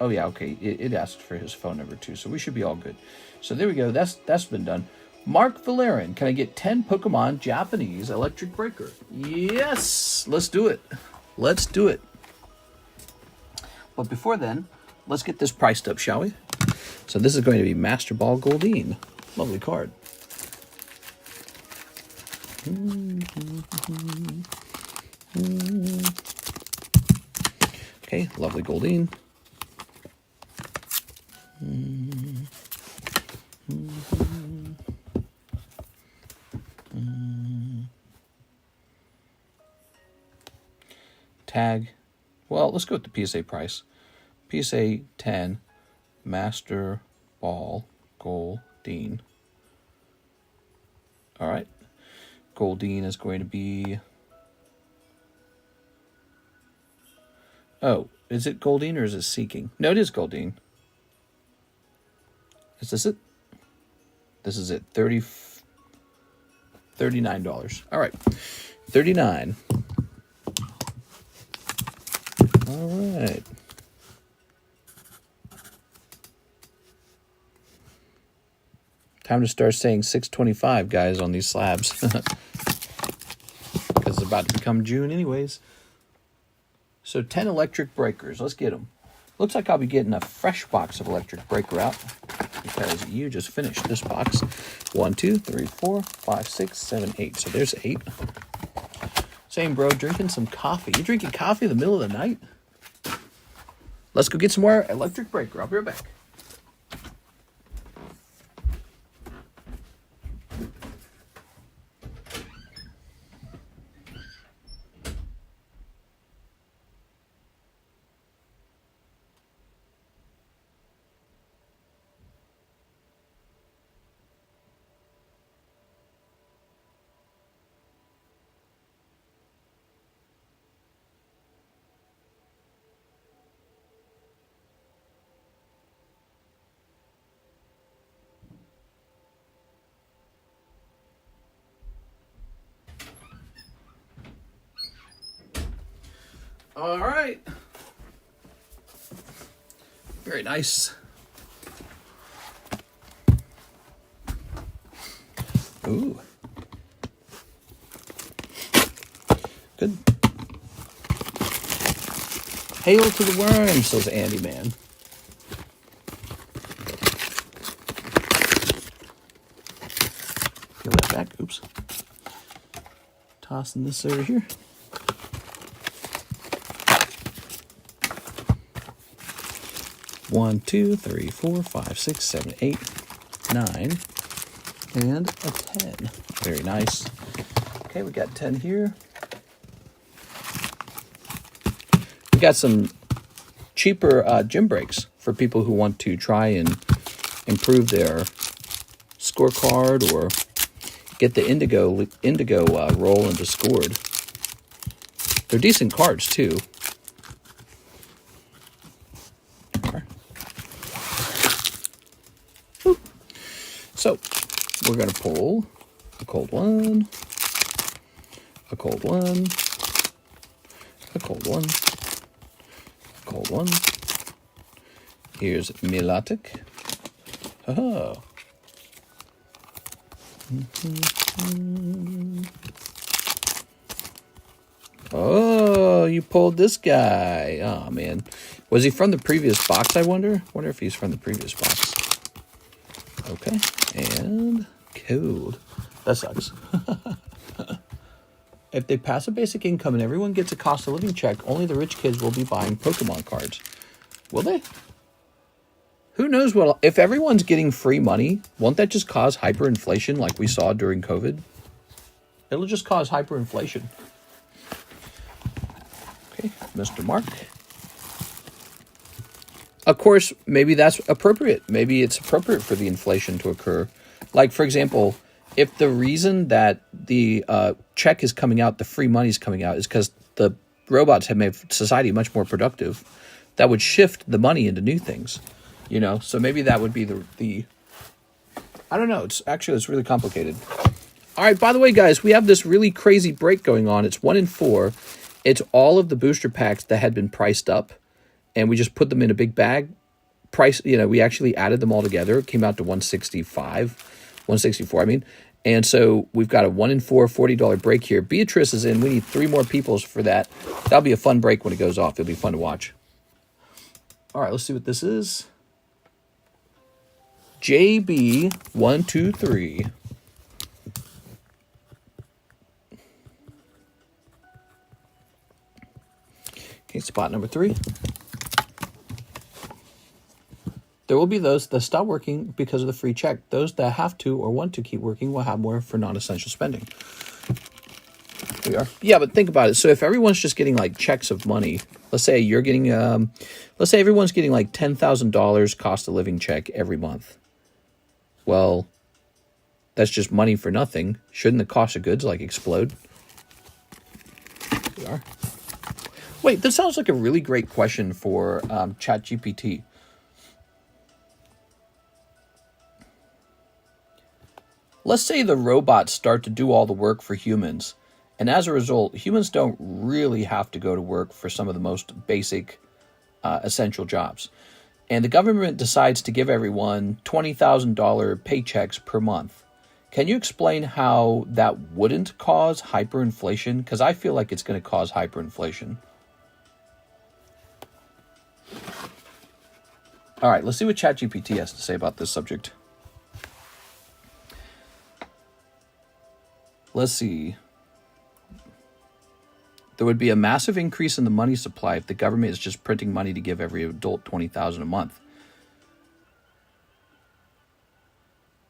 oh yeah, okay. It asked for his phone number too, so we should be all good. So there we go. That's been done. Mark Valerian, can I get 10 Pokemon Japanese Electric Breaker? Yes! Let's do it. Let's do it. But before then, let's get this priced up, shall we? So this is going to be Master Ball Goldeen. Lovely card. Okay, lovely Goldeen. Tag. Well, let's go with the PSA price. PSA 10, Master Ball Goldeen. All right. Goldeen is going to be... Oh, is it Goldeen or is it Seeking? No, it is Goldeen. Is this it? This is it. $39. All right. $39. All right. Time to start saying 625, guys, on these slabs. Because it's about to become June anyways. So 10 electric breakers. Let's get them. Looks like I'll be getting a fresh box of electric breaker out, because you just finished this box. 1, 2, 3, 4, 5, 6, 7, 8. So there's 8. Same, bro. Drinking some coffee. You drinking coffee in the middle of the night? Let's go get some more electric breaker. I'll be right back. All right. Very nice. Ooh. Good. Hail to the worms, says Andy Man. Give that back. Oops. Tossing this over here. One, 2, 3, 4, 5, 6, 7, 8, 9, and a 10. Very nice. Okay, we got 10 here. We got some cheaper gym breaks for people who want to try and improve their scorecard or get the indigo roll into scored. They're decent cards too. So, we're going to pull a cold one, a cold one, a cold one, a cold one. Here's Milotic. Oh. Oh, you pulled this guy. Oh, man. Was he from the previous box, I wonder? Wonder if he's from the previous box. Okay. And cold. That sucks. if they pass a basic income and everyone gets a cost of living check, only the rich kids will be buying Pokemon cards. Will they? Who knows what... If everyone's getting free money, won't that just cause hyperinflation like we saw during COVID? It'll just cause hyperinflation. Okay, Mr. Mark. Of course, maybe that's appropriate. Maybe it's appropriate for the inflation to occur. Like, for example, if the reason that the check is coming out, the free money is coming out, is because the robots have made society much more productive, that would shift the money into new things, you know? So maybe that would be the I don't know. It's really complicated. All right, by the way, guys, we have this really crazy break going on. It's 1 in 4. It's all of the booster packs that had been priced up, and we just put them in a big bag. We actually added them all together. It came out to $164, I mean. And so we've got a 1 in 4 $40 break here. Beatrice is in. We need 3 more people for that. That'll be a fun break when it goes off. It'll be fun to watch. All right, let's see what this is. JB123. Okay, spot number 3. There will be those that stop working because of the free check. Those that have to or want to keep working will have more for non-essential spending. Here we are. Yeah, but think about it. So if everyone's just getting like checks of money, let's say you're getting, let's say everyone's getting like $10,000 cost of living check every month. Well, that's just money for nothing. Shouldn't the cost of goods like explode? Here we are. Wait, this sounds like a really great question for ChatGPT. Let's say the robots start to do all the work for humans, and as a result, humans don't really have to go to work for some of the most basic, essential jobs. And the government decides to give everyone $20,000 paychecks per month. Can you explain how that wouldn't cause hyperinflation? Because I feel like it's going to cause hyperinflation. All right, let's see what ChatGPT has to say about this subject. Let's see. There would be a massive increase in the money supply if the government is just printing money to give every adult $20,000 a month.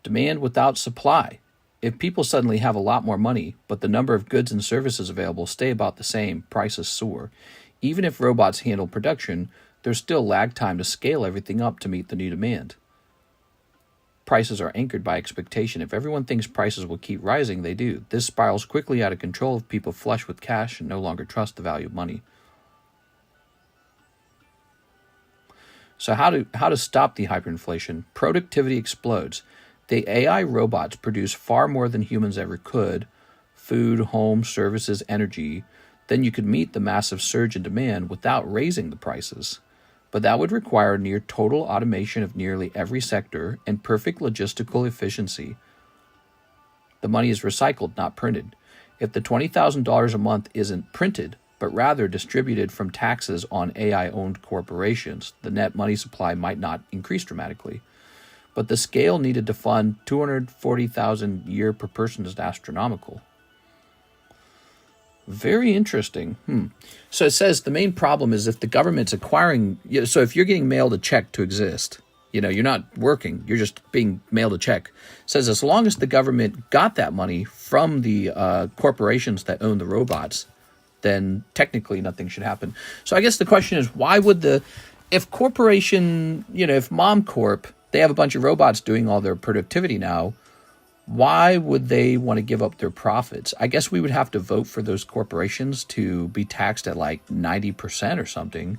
Demand without supply. If people suddenly have a lot more money, but the number of goods and services available stay about the same, prices soar. Even if robots handle production, there's still lag time to scale everything up to meet the new demand. Prices are anchored by expectation. If everyone thinks prices will keep rising, they do. This spirals quickly out of control if people flush with cash and no longer trust the value of money. So how to stop the hyperinflation? Productivity explodes. The AI robots produce far more than humans ever could, food, home, services, energy. Then you could meet the massive surge in demand without raising the prices. But that would require near total automation of nearly every sector and perfect logistical efficiency. The money is recycled, not printed. If the $20,000 a month isn't printed, but rather distributed from taxes on AI-owned corporations, the net money supply might not increase dramatically. But the scale needed to fund $240,000 a year per person is astronomical. Very interesting. So it says the main problem is if the government's acquiring... So if you're getting mailed a check to exist, you're not working, you're just being mailed a check. It says as long as the government got that money from the corporations that own the robots, then technically nothing should happen. So I guess the question is, why would if Mom Corp, they have a bunch of robots doing all their productivity now, why would they want to give up their profits? I guess we would have to vote for those corporations to be taxed at like 90% or something.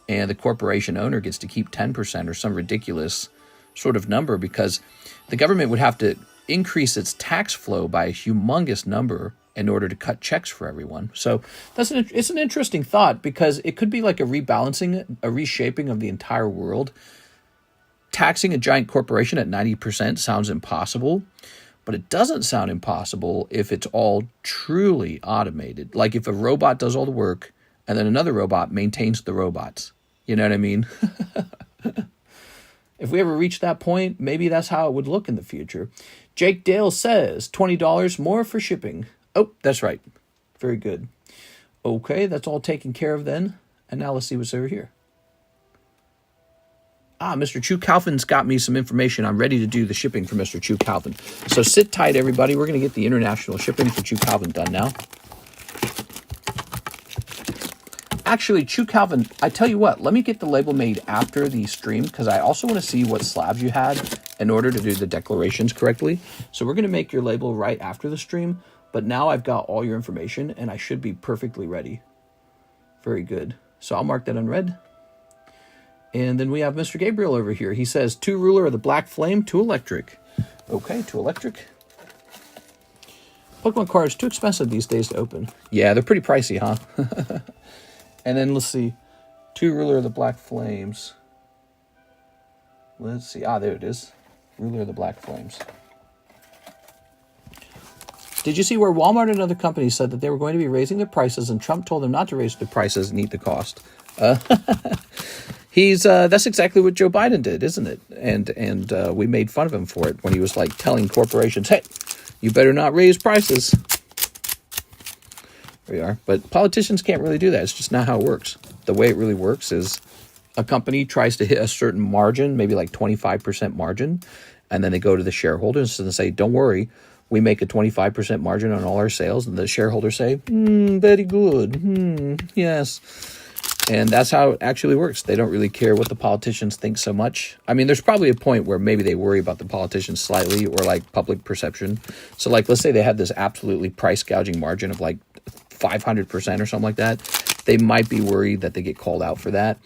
And the corporation owner gets to keep 10% or some ridiculous sort of number, because the government would have to increase its tax flow by a humongous number in order to cut checks for everyone. So it's an interesting thought, because it could be like a rebalancing, a reshaping of the entire world. Taxing a giant corporation at 90% sounds impossible, but it doesn't sound impossible if it's all truly automated. Like if a robot does all the work and then another robot maintains the robots. You know what I mean? If we ever reach that point, maybe that's how it would look in the future. Jake Dale says $20 more for shipping. Oh, that's right. Very good. Okay, that's all taken care of then. And now let's see what's over here. Mr. Chu Calvin's got me some information. I'm ready to do the shipping for Mr. Chu Calvin. So sit tight, everybody. We're going to get the international shipping for Chu Calvin done now. Actually, Chu Calvin, I tell you what, let me get the label made after the stream because I also want to see what slabs you had in order to do the declarations correctly. So we're going to make your label right after the stream. But now I've got all your information and I should be perfectly ready. Very good. So I'll mark that unread. And then we have Mr. Gabriel over here. He says, 2 ruler of the black flame, 2 electric. Okay, 2 electric. Pokemon cards, too expensive these days to open. Yeah, they're pretty pricey, huh? And then let's see. 2 ruler of the black flames. Let's see. There it is. Ruler of the black flames. Did you see where Walmart and other companies said that they were going to be raising their prices and Trump told them not to raise their prices and eat the cost? That's exactly what Joe Biden did, isn't it? And we made fun of him for it when he was like telling corporations, hey, you better not raise prices. There we are. But politicians can't really do that. It's just not how it works. The way it really works is a company tries to hit a certain margin, maybe like 25% margin, and then they go to the shareholders and say, don't worry, we make a 25% margin on all our sales, and the shareholders say, very good, yes. And that's how it actually works. They don't really care what the politicians think so much. I mean, there's probably a point where maybe they worry about the politicians slightly or like public perception. So like, let's say they had this absolutely price gouging margin of like 500% or something like that. They might be worried that they get called out for that.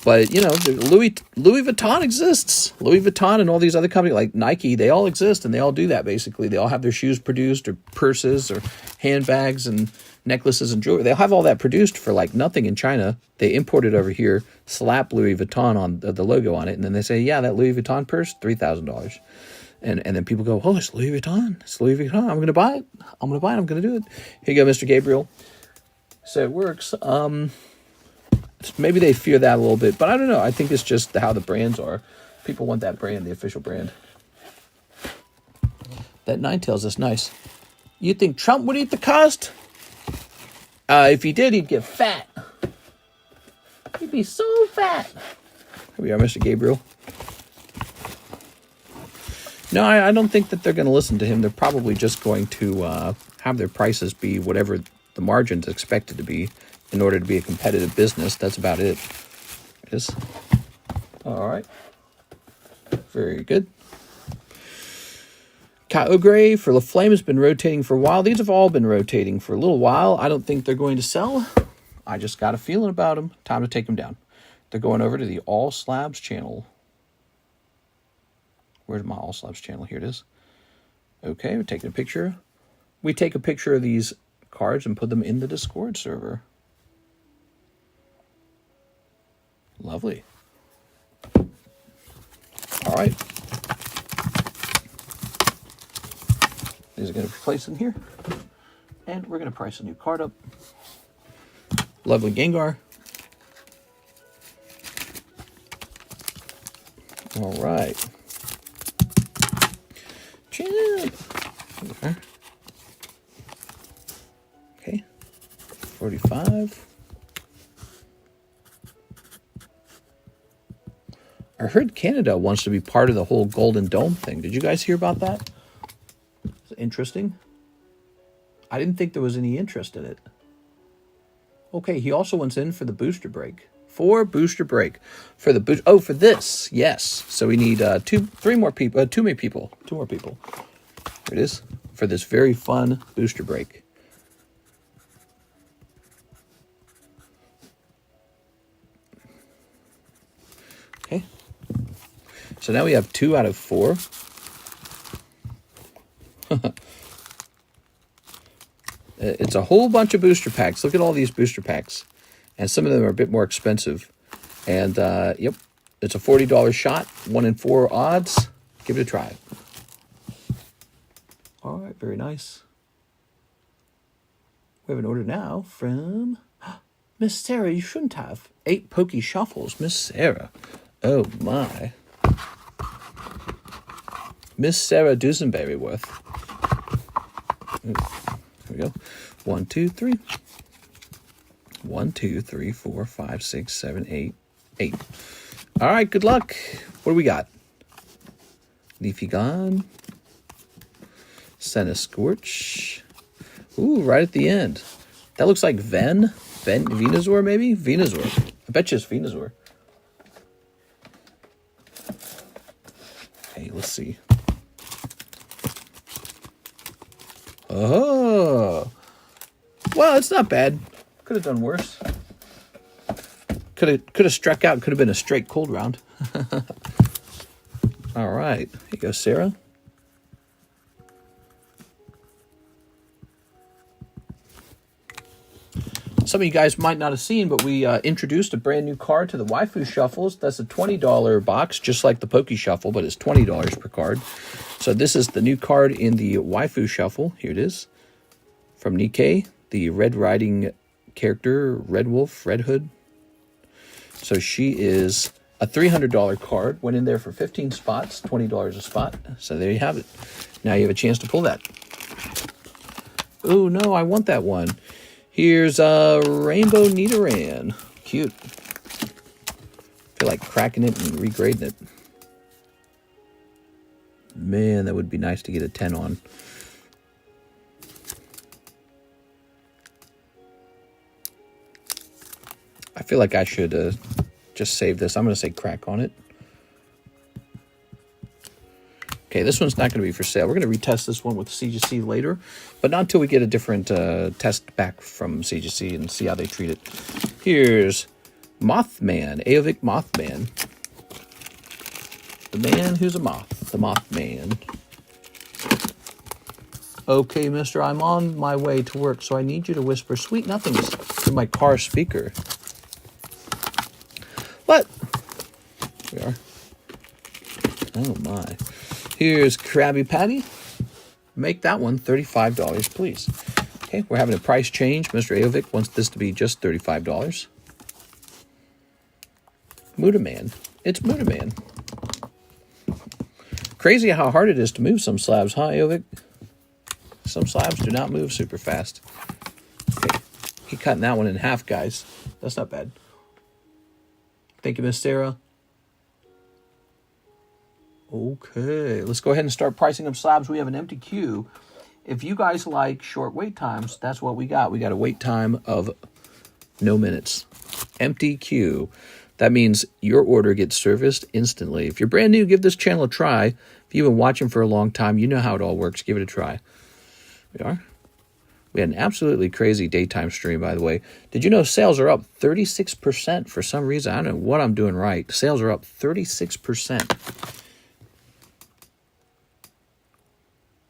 But, you know, Louis Vuitton exists. Louis Vuitton and all these other companies like Nike, they all exist and they all do that basically. They all have their shoes produced or purses or handbags and necklaces and jewelry. They'll have all that produced for like nothing in China. They import it over here, slap Louis Vuitton on the logo on it, and then they say, yeah, that Louis Vuitton purse, $3,000. And then people go, oh, it's Louis Vuitton. It's Louis Vuitton. I'm going to buy it. I'm going to buy it. I'm going to do it. Here you go, Mr. Gabriel. So it works. Maybe they fear that a little bit, but I don't know. I think it's just how the brands are. People want that brand, the official brand. That Ninetales is nice. You think Trump would eat the cost? If he did, he'd get fat. He'd be so fat. Here we are, Mr. Gabriel. No, I don't think that they're going to listen to him. They're probably just going to have their prices be whatever the margin's expected to be in order to be a competitive business. That's about it. Yes. All right. Very good. Kyogre for LaFlame has been rotating for a while. These have all been rotating for a little while. I don't think they're going to sell. I just got a feeling about them. Time to take them down. They're going over to the All Slabs channel. Where's my All Slabs channel? Here it is. Okay, we're taking a picture. We take a picture of these cards and put them in the Discord server. Lovely. All right. These are going to be placed in here. And we're going to price a new card up. Lovely Gengar. All right. Champ. Okay. 45. I heard Canada wants to be part of the whole Golden Dome thing. Did you guys hear about that? It's interesting. I didn't think there was any interest in it. Okay, he also wants in for the booster break. For booster break. For the boost. Oh, for this. Yes. So we need two more people. Two more people. There it is. For this very fun booster break. Okay. So now we have 2 out of 4. It's a whole bunch of booster packs. Look at all these booster packs. And some of them are a bit more expensive. And, yep, it's a $40 shot. 1 in 4 odds. Give it a try. All right, very nice. We have an order now from Miss Sarah. You shouldn't have. 8 Pokey Shuffles. Miss Sarah. Oh, my. Miss Sarah Dusenberryworth. There we go. 1, 2, 3. 1, 2, 3, 4, 5, 6, 7, 8. 8. All right, good luck. What do we got? Leafy Gone. Senna Scorch. Ooh, right at the end. That looks like Venusaur, maybe? Venusaur. I bet you it's Venusaur. Okay, let's see. Oh. Well, it's not bad. Could have done worse. Could have struck out. Could have been a straight cold round. All right. Here you go, Sarah. Some of you guys might not have seen, but we introduced a brand new card to the Waifu Shuffles. That's a $20 box, just like the Poke Shuffle, but it's $20 per card. So this is the new card in the Waifu Shuffle. Here it is. From Nikke, the Red Riding character, Red Wolf, Red Hood. So she is a $300 card. Went in there for 15 spots, $20 a spot. So there you have it. Now you have a chance to pull that. Oh, no, I want that one. Here's Rainbow Nidoran. Cute. Feel like cracking it and regrading it. Man, that would be nice to get a 10 on. I feel like I should just save this. I'm going to say crack on it. Okay, this one's not going to be for sale. We're going to retest this one with CGC later, but not until we get a different test back from CGC and see how they treat it. Here's Mothman, Aovic Mothman. The man who's a moth, the Mothman. Okay, mister, I'm on my way to work, so I need you to whisper sweet nothings to my car speaker. What? Here we are. Oh, my. Here's Krabby Patty. Make that one $35, please. Okay, we're having a price change. Mr. Aovic wants this to be just $35. Mudaman. It's Mudaman. Crazy how hard it is to move some slabs, huh, Aovic? Some slabs do not move super fast. Okay, he cutting that one in half, guys. That's not bad. Thank you, Miss Sarah. Okay, let's go ahead and start pricing up slabs. We have an empty queue. If you guys like short wait times, that's what we got. We got a wait time of no minutes. Empty queue. That means your order gets serviced instantly. If you're brand new, give this channel a try. If you've been watching for a long time, you know how it all works. Give it a try. We are. We had an absolutely crazy daytime stream, by the way. Did you know sales are up 36% for some reason? I don't know what I'm doing right. Sales are up 36%.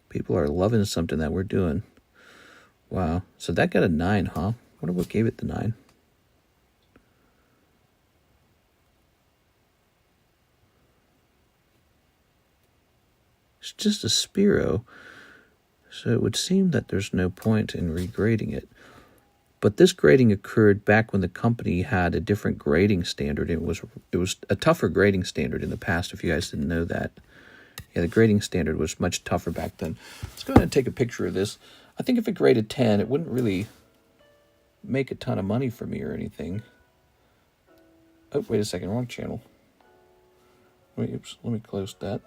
People are loving something that we're doing. Wow. So that got a 9, huh? Wonder what gave it the 9. It's just a Spearow. So it would seem that there's no point in regrading it. But this grading occurred back when the company had a different grading standard. It was a tougher grading standard in the past, if you guys didn't know that. Yeah, the grading standard was much tougher back then. Let's go ahead and take a picture of this. I think if it graded 10, it wouldn't really make a ton of money for me or anything. Oh, wait a second, wrong channel. Wait, oops, let me close that.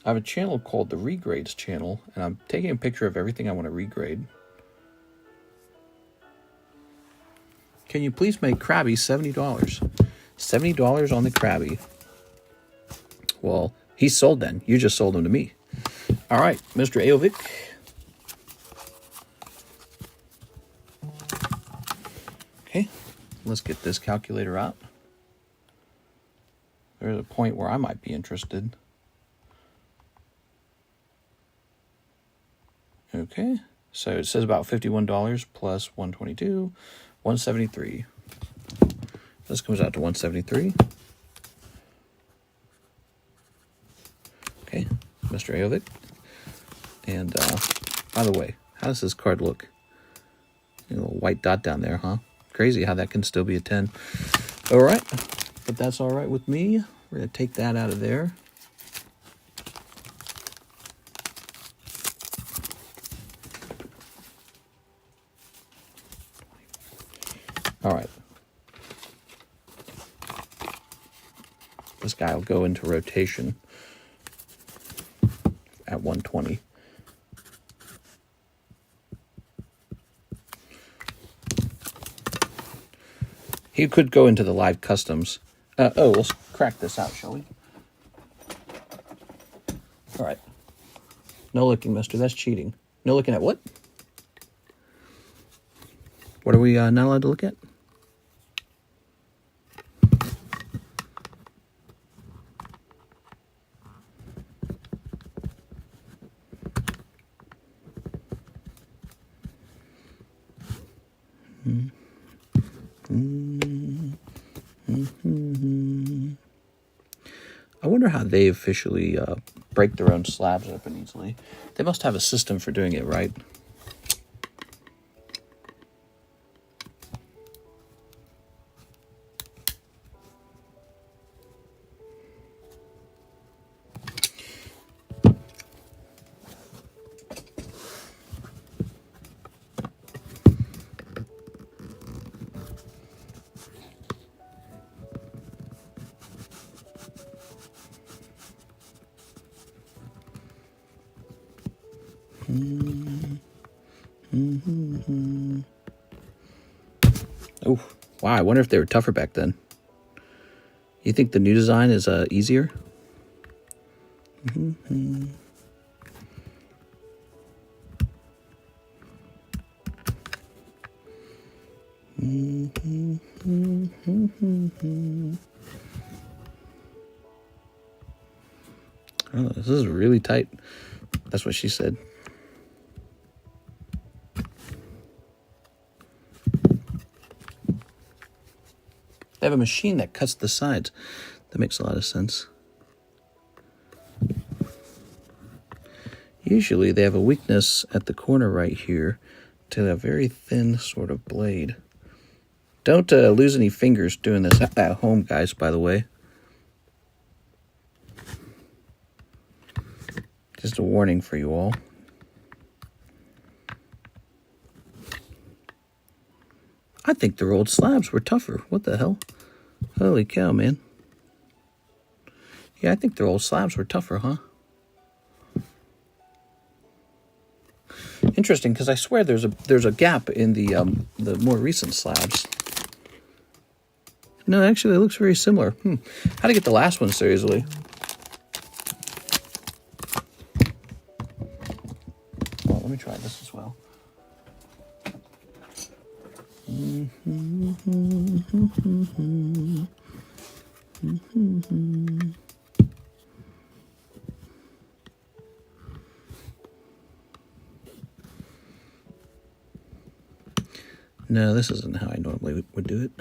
I have a channel called the Regrades channel, and I'm taking a picture of everything I want to regrade. Can you please make Krabby $70? $70 on the Krabby. Well, he's sold then. You just sold him to me. All right, Mr. Aovic. Okay, let's get this calculator out. There's a point where I might be interested. Okay, so it says about $51 plus $122, $173. This comes out to $173. Okay, Mr. Aovic. And by the way, how does this card look? A little white dot down there, huh? Crazy how that can still be a 10. All right, but that's all right with me. We're going to take that out of there. this guy will go into rotation at 120. He could go into the live customs. Oh, let's crack this out, shall we? All right. No looking, mister. That's cheating. No looking at what? What are we not allowed to look at? I wonder how they officially break their own slabs open easily. They must have a system for doing it, right? Oh, wow. I wonder if they were tougher back then. You think the new design is easier? Oh, this is really tight. That's what she said. They have a machine that cuts the sides. That makes a lot of sense. Usually they have a weakness at the corner right here to a very thin sort of blade. Don't lose any fingers doing this at home, guys, by the way. Just a warning for you all. I think their old slabs were tougher. What the hell? Holy cow, man. Yeah, I think their old slabs were tougher, huh? Interesting, because I swear there's a gap in the more recent slabs. No, actually, it looks very similar. How to get the last one so easily? Well, let me try this as well. No, this isn't how I normally would do it.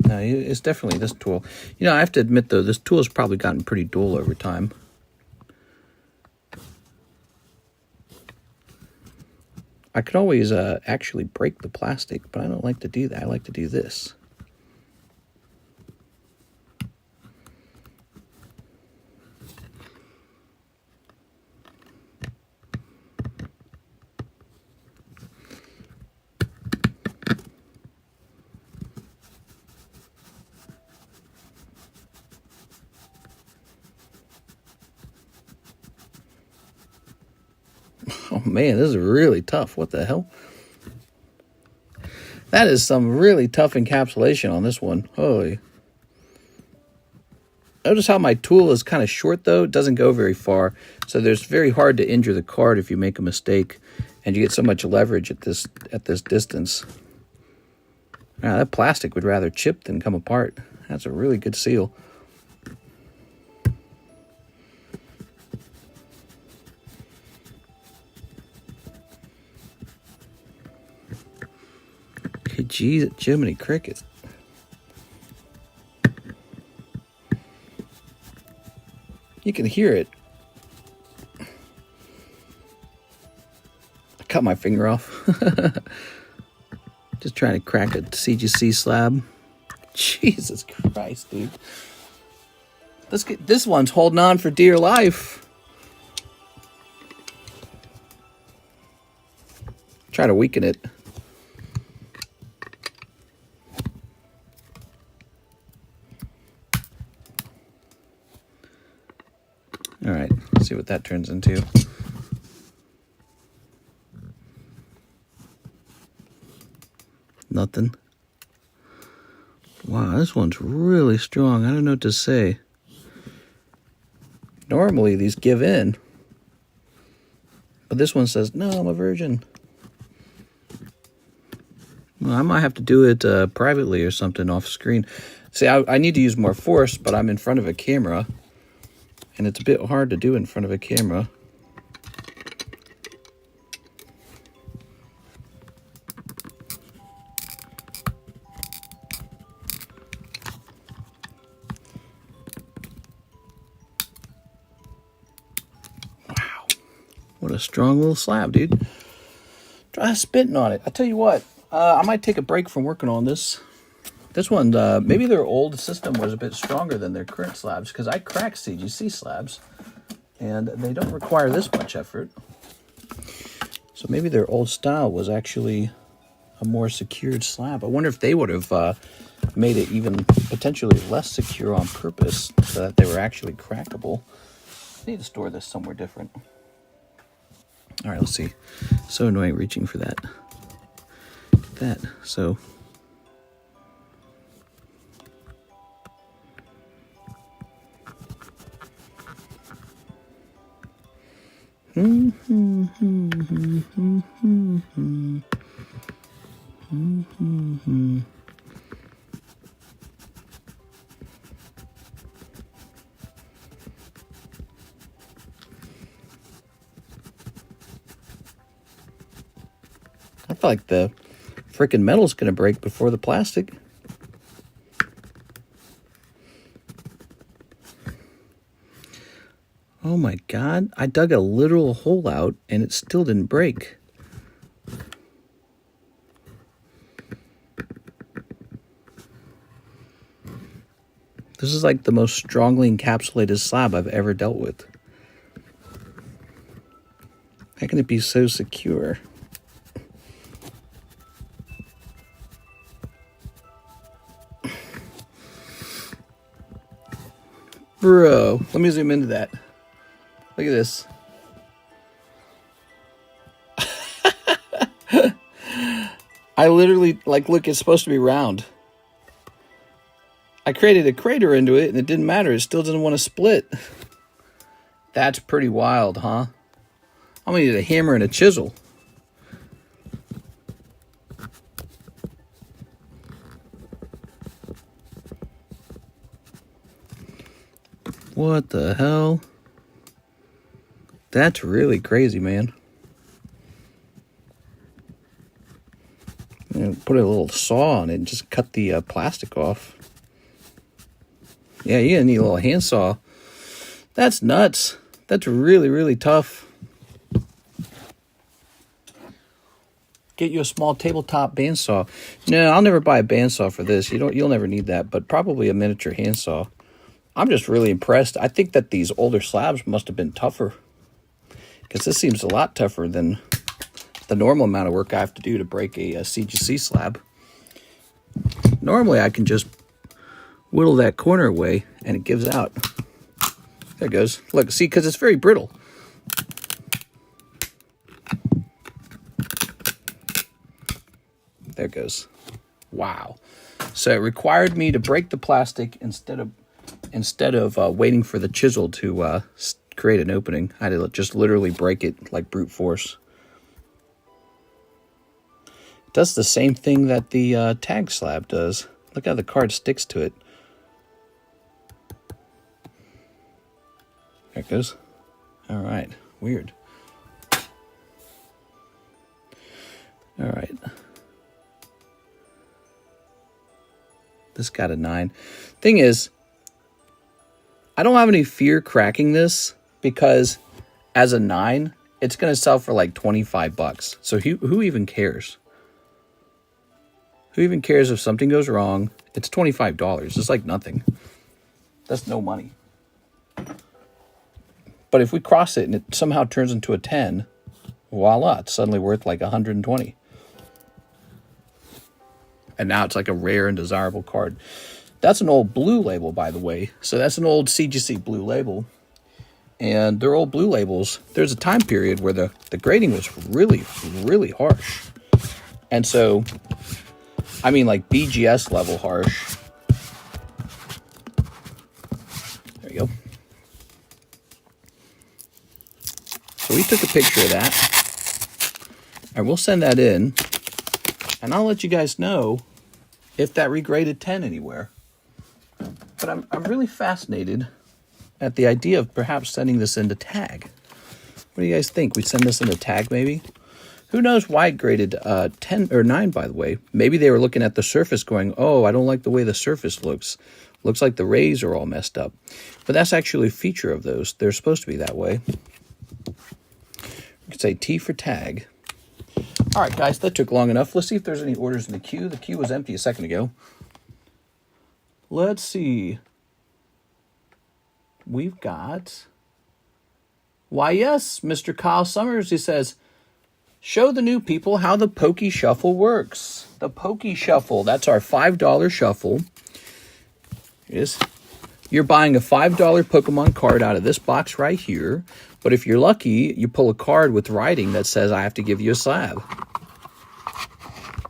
No, it's definitely this tool. You know, I have to admit, though, this tool has probably gotten pretty dull over time. I could always actually break the plastic, but I don't like to do that. I like to do this. Oh man, this is really tough. What the hell? That is some really tough encapsulation on this one. Holy. Notice how my tool is kind of short, though. It doesn't go very far. So there's very hard to injure the card if you make a mistake. And you get so much leverage at this distance. Now, that plastic would rather chip than come apart. That's a really good seal. Geez, Jiminy Cricket. You can hear it. I cut my finger off. Just trying to crack a CGC slab. Jesus Christ, dude. Let's get this one's holding on for dear life. Try to weaken it. All right, let's see what that turns into. Nothing. Wow, this one's really strong. I don't know what to say. Normally, these give in. But this one says, no, I'm a virgin. Well, I might have to do it privately or something off screen. See, I need to use more force, but I'm in front of a camera. And it's a bit hard to do in front of a camera. Wow. What a strong little slab, dude. Try spitting on it. I tell you what, I might take a break from working on this. This one, maybe their old system was a bit stronger than their current slabs, because I crack CGC slabs, and they don't require this much effort. So maybe their old style was actually a more secured slab. I wonder if they would have made it even potentially less secure on purpose, so that they were actually crackable. I need to store this somewhere different. All right, let's see. So annoying reaching for that. Get that. So... I feel like the frickin' metal's gonna break before the plastic. Oh my God, I dug a literal hole out and it still didn't break. This is like the most strongly encapsulated slab I've ever dealt with. How can it be so secure? Bro, let me zoom into that. Look at this. I literally, like, look, it's supposed to be round. I created a crater into it, and it didn't matter. It still doesn't want to split. That's pretty wild, huh? I'm going to need a hammer and a chisel. What the hell? That's really crazy, man. Put a little saw on it and just cut the plastic off. Yeah, you're gonna need a little handsaw. That's nuts. That's really, really tough. Get you a small tabletop bandsaw. No, I'll never buy a bandsaw for this. You'll never need that, but probably a miniature handsaw. I'm just really impressed. I think that these older slabs must have been tougher, because this seems a lot tougher than the normal amount of work I have to do to break a CGC slab. Normally, I can just whittle that corner away, and it gives out. There it goes. Look, see, because it's very brittle. There it goes. Wow. So it required me to break the plastic instead of waiting for the chisel to create an opening. I had to just literally break it like brute force. It does the same thing that the tag slab does. Look how the card sticks to it. There it goes. All right. Weird. All right. This got a 9. Thing is, I don't have any fear cracking this, because as a 9, it's going to sell for like $25. So who even cares? Who even cares if something goes wrong? It's $25. It's like nothing. That's no money. But if we cross it and it somehow turns into a 10, voila, it's suddenly worth like 120. And now it's like a rare and desirable card. That's an old blue label, by the way. So that's an old CGC blue label. and they're old blue labels. There's a time period where the grading was really, really harsh. And so, I mean like BGS level harsh. There you go. So we took a picture of that. And we'll send that in. And I'll let you guys know if that regraded 10 anywhere. But I'm really fascinated at the idea of perhaps sending this into tag. What do you guys think? We send this into tag maybe? Who knows why it graded 10 or 9, by the way. Maybe they were looking at the surface going, oh, I don't like the way the surface looks. Looks like the rays are all messed up. But that's actually a feature of those. They're supposed to be that way. We could say T for tag. All right, guys, that took long enough. Let's see if there's any orders in the queue. The queue was empty a second ago. Let's see. We've got... Why, yes, Mr. Kyle Summers, he says, show the new people how the Pokey Shuffle works. The Pokey Shuffle, that's our $5 shuffle. Yes. You're buying a $5 Pokemon card out of this box right here. But if you're lucky, you pull a card with writing that says, I have to give you a slab.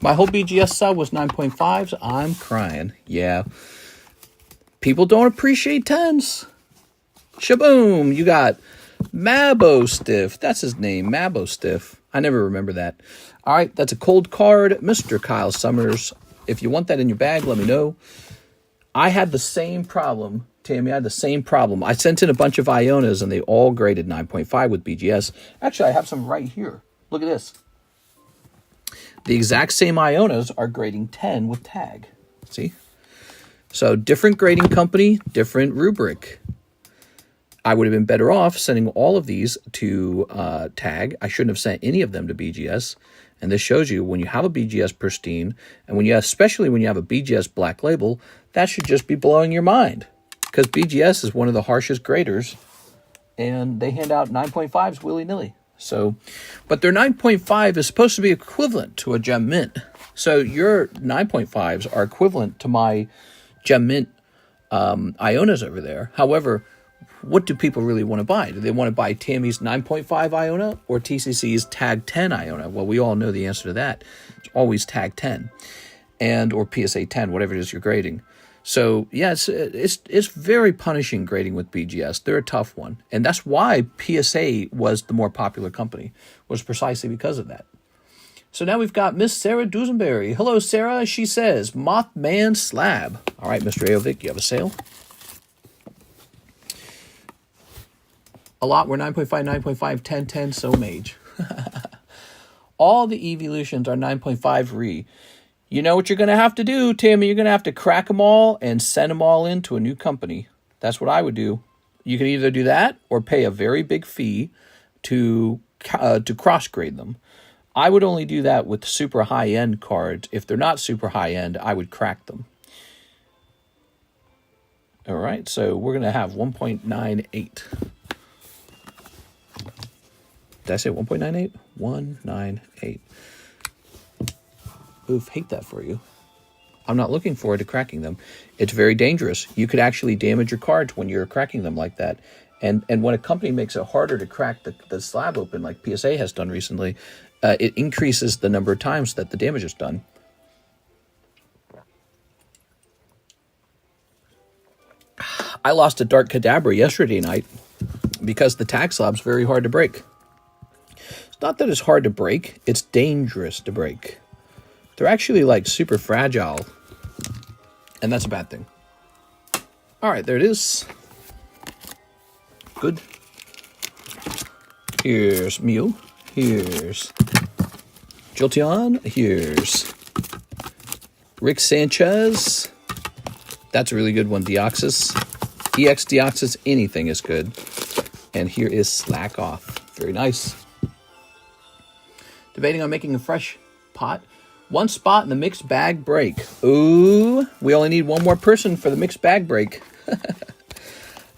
My whole BGS sub was 9.5s. I'm crying. Yeah. People don't appreciate 10s. Shaboom. You got Mabo Stiff. That's his name. Mabo Stiff. I never remember that. All right. That's a cold card. Mr. Kyle Summers. If you want that in your bag, let me know. I had the same problem. Tammy, I had the same problem. I sent in a bunch of Ionas, and they all graded 9.5 with BGS. Actually, I have some right here. Look at this. The exact same Ionas are grading 10 with tag. See? So, different grading company, different rubric. I would have been better off sending all of these to tag. I shouldn't have sent any of them to BGS. And this shows you when you have a BGS pristine, and when you have, especially when you have a BGS black label, that should just be blowing your mind. Because BGS is one of the harshest graders, and they hand out 9.5s willy-nilly. So, but their 9.5 is supposed to be equivalent to a Gem Mint. So your 9.5s are equivalent to my Gem Mint Ionas over there. However, what do people really want to buy? Do they want to buy Tammy's 9.5 Iona or TCC's Tag 10 Iona? Well, we all know the answer to that. It's always Tag 10 and or PSA 10, whatever it is you're grading. So, yeah, it's very punishing grading with BGS. They're a tough one. And that's why PSA was the more popular company, was precisely because of that. So now we've got Miss Sarah Dusenberry. Hello, Sarah. She says, Mothman Slab. All right, Mr. Aovic, you have a sale? A lot were 9.5, 9.5, 10, 10, so mage. All the evolutions are 9.5 re. You know what you're going to have to do, Tammy? You're going to have to crack them all and send them all into a new company. That's what I would do. You can either do that or pay a very big fee to cross-grade them. I would only do that with super high-end cards. If they're not super high-end, I would crack them. All right, so we're going to have 1.98. Did I say 1.98? 198. Oof, hate that for you. I'm not looking forward to cracking them. It's very dangerous. You could actually damage your cards when you're cracking them like that. And when a company makes it harder to crack the slab open, like PSA has done recently, it increases the number of times that the damage is done. I lost a Dark Kadabra yesterday night because the tag slab's very hard to break. It's not that it's hard to break, it's dangerous to break. They're actually like super fragile, and that's a bad thing. All right, there it is. Good. Here's Mew. Here's Jolteon. Here's Rick Sanchez. That's a really good one. Deoxys. EX Deoxys, anything is good. And here is Slack Off. Very nice. Debating on making a fresh pot. One spot in the mixed bag break. Ooh, we only need one more person for the mixed bag break.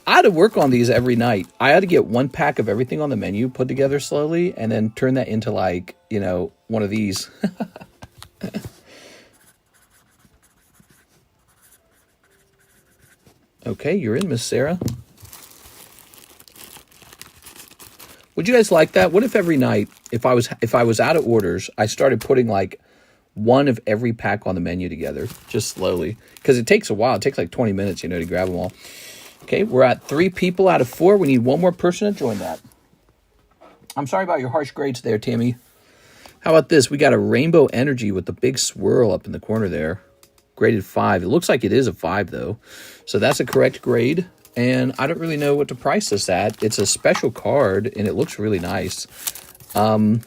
I had to work on these every night. I had to get one pack of everything on the menu put together slowly and then turn that into like, you know, one of these. Okay, you're in, Miss Sarah. Would you guys like that? What if every night, if I was out of orders, I started putting like one of every pack on the menu together, just slowly, because it takes a while. It takes like 20 minutes, you know, to grab them all. Okay, we're at 3 people out of 4. We need one more person to join that. I'm sorry about your harsh grades there, Tammy. How about this? We got a Rainbow Energy with the big swirl up in the corner there. Graded 5. It looks like it is a 5, though. So that's a correct grade. And I don't really know what to price this at. It's a special card, and it looks really nice. Probably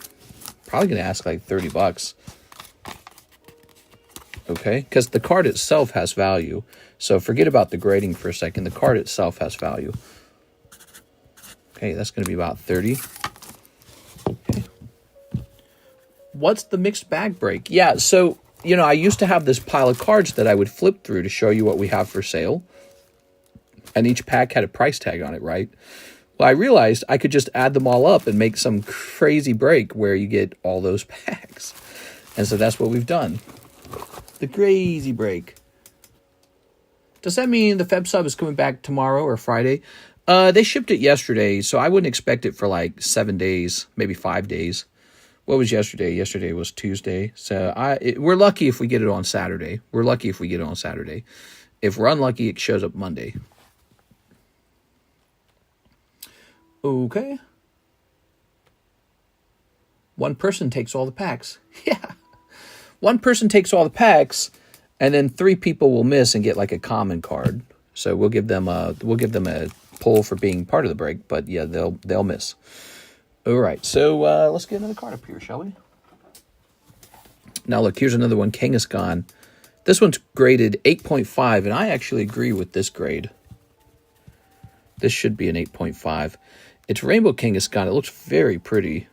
going to ask like 30 bucks. Okay? Because the card itself has value. So forget about the grading for a second. The card itself has value. Okay, that's going to be about 30. Okay. What's the mixed bag break? Yeah, so, you know, I used to have this pile of cards that I would flip through to show you what we have for sale. And each pack had a price tag on it, right? Well, I realized I could just add them all up and make some crazy break where you get all those packs. And so that's what we've done. The crazy break. Does that mean the Feb sub is coming back tomorrow or Friday? They shipped it yesterday, so I wouldn't expect it for like 7 days, maybe 5 days. What was yesterday? Yesterday was Tuesday. So we're lucky if we get it on Saturday. We're lucky if we get it on Saturday. If we're unlucky, it shows up Monday. Okay. One person takes all the packs. Yeah. One person takes all the packs, and then 3 people will miss and get like a common card. So we'll give them a pull for being part of the break, but yeah, they'll miss. All right, so let's get another card up here, shall we? Now look, here's another one, Kangaskhan. This one's graded 8.5, and I actually agree with this grade. This should be an 8.5. It's Rainbow Kangaskhan. It looks very pretty.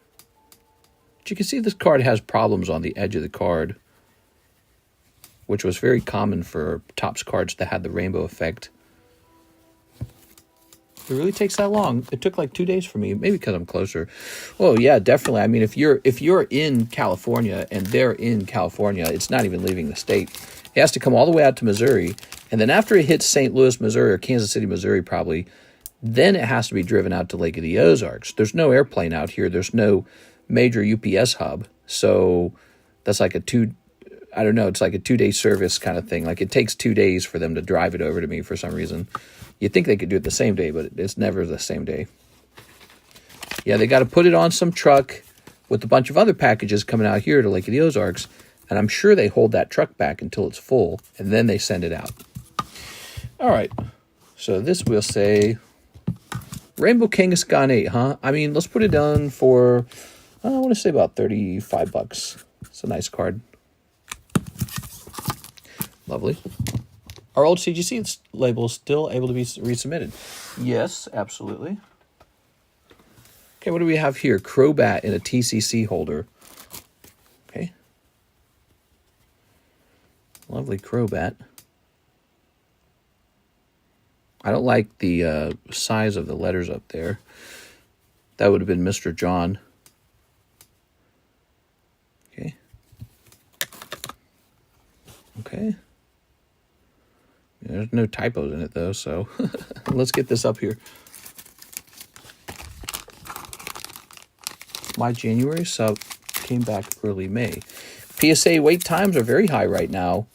But you can see this card has problems on the edge of the card, which was very common for Topps cards that had the rainbow effect. It really takes that long. It took like 2 days for me, maybe because I'm closer. Oh yeah, definitely. I mean, if you're in California and they're in California, it's not even leaving the state. It has to come all the way out to Missouri, and then after it hits St. Louis, Missouri, or Kansas City, Missouri, probably, then it has to be driven out to Lake of the Ozarks. There's no airplane out here. There's no major UPS hub, so that's like it's like a 2-day service kind of thing. Like it takes 2 days for them to drive it over to me for some reason. You'd think they could do it the same day, but it's never the same day. Yeah, they got to put it on some truck with a bunch of other packages coming out here to Lake of the Ozarks, and I'm sure they hold that truck back until it's full, and then they send it out. All right, so this will say Rainbow Kangaskhan 8, huh? I mean, let's put it down for, I want to say about 35 bucks. It's a nice card. Lovely. Are old CGC labels still able to be resubmitted? Yes, absolutely. Okay, what do we have here? Crobat in a TCC holder. Okay. Lovely Crobat. I don't like the size of the letters up there. That would have been Mr. John. Okay. Okay. There's no typos in it, though, so let's get this up here. My January sub came back early May. PSA wait times are very high right now.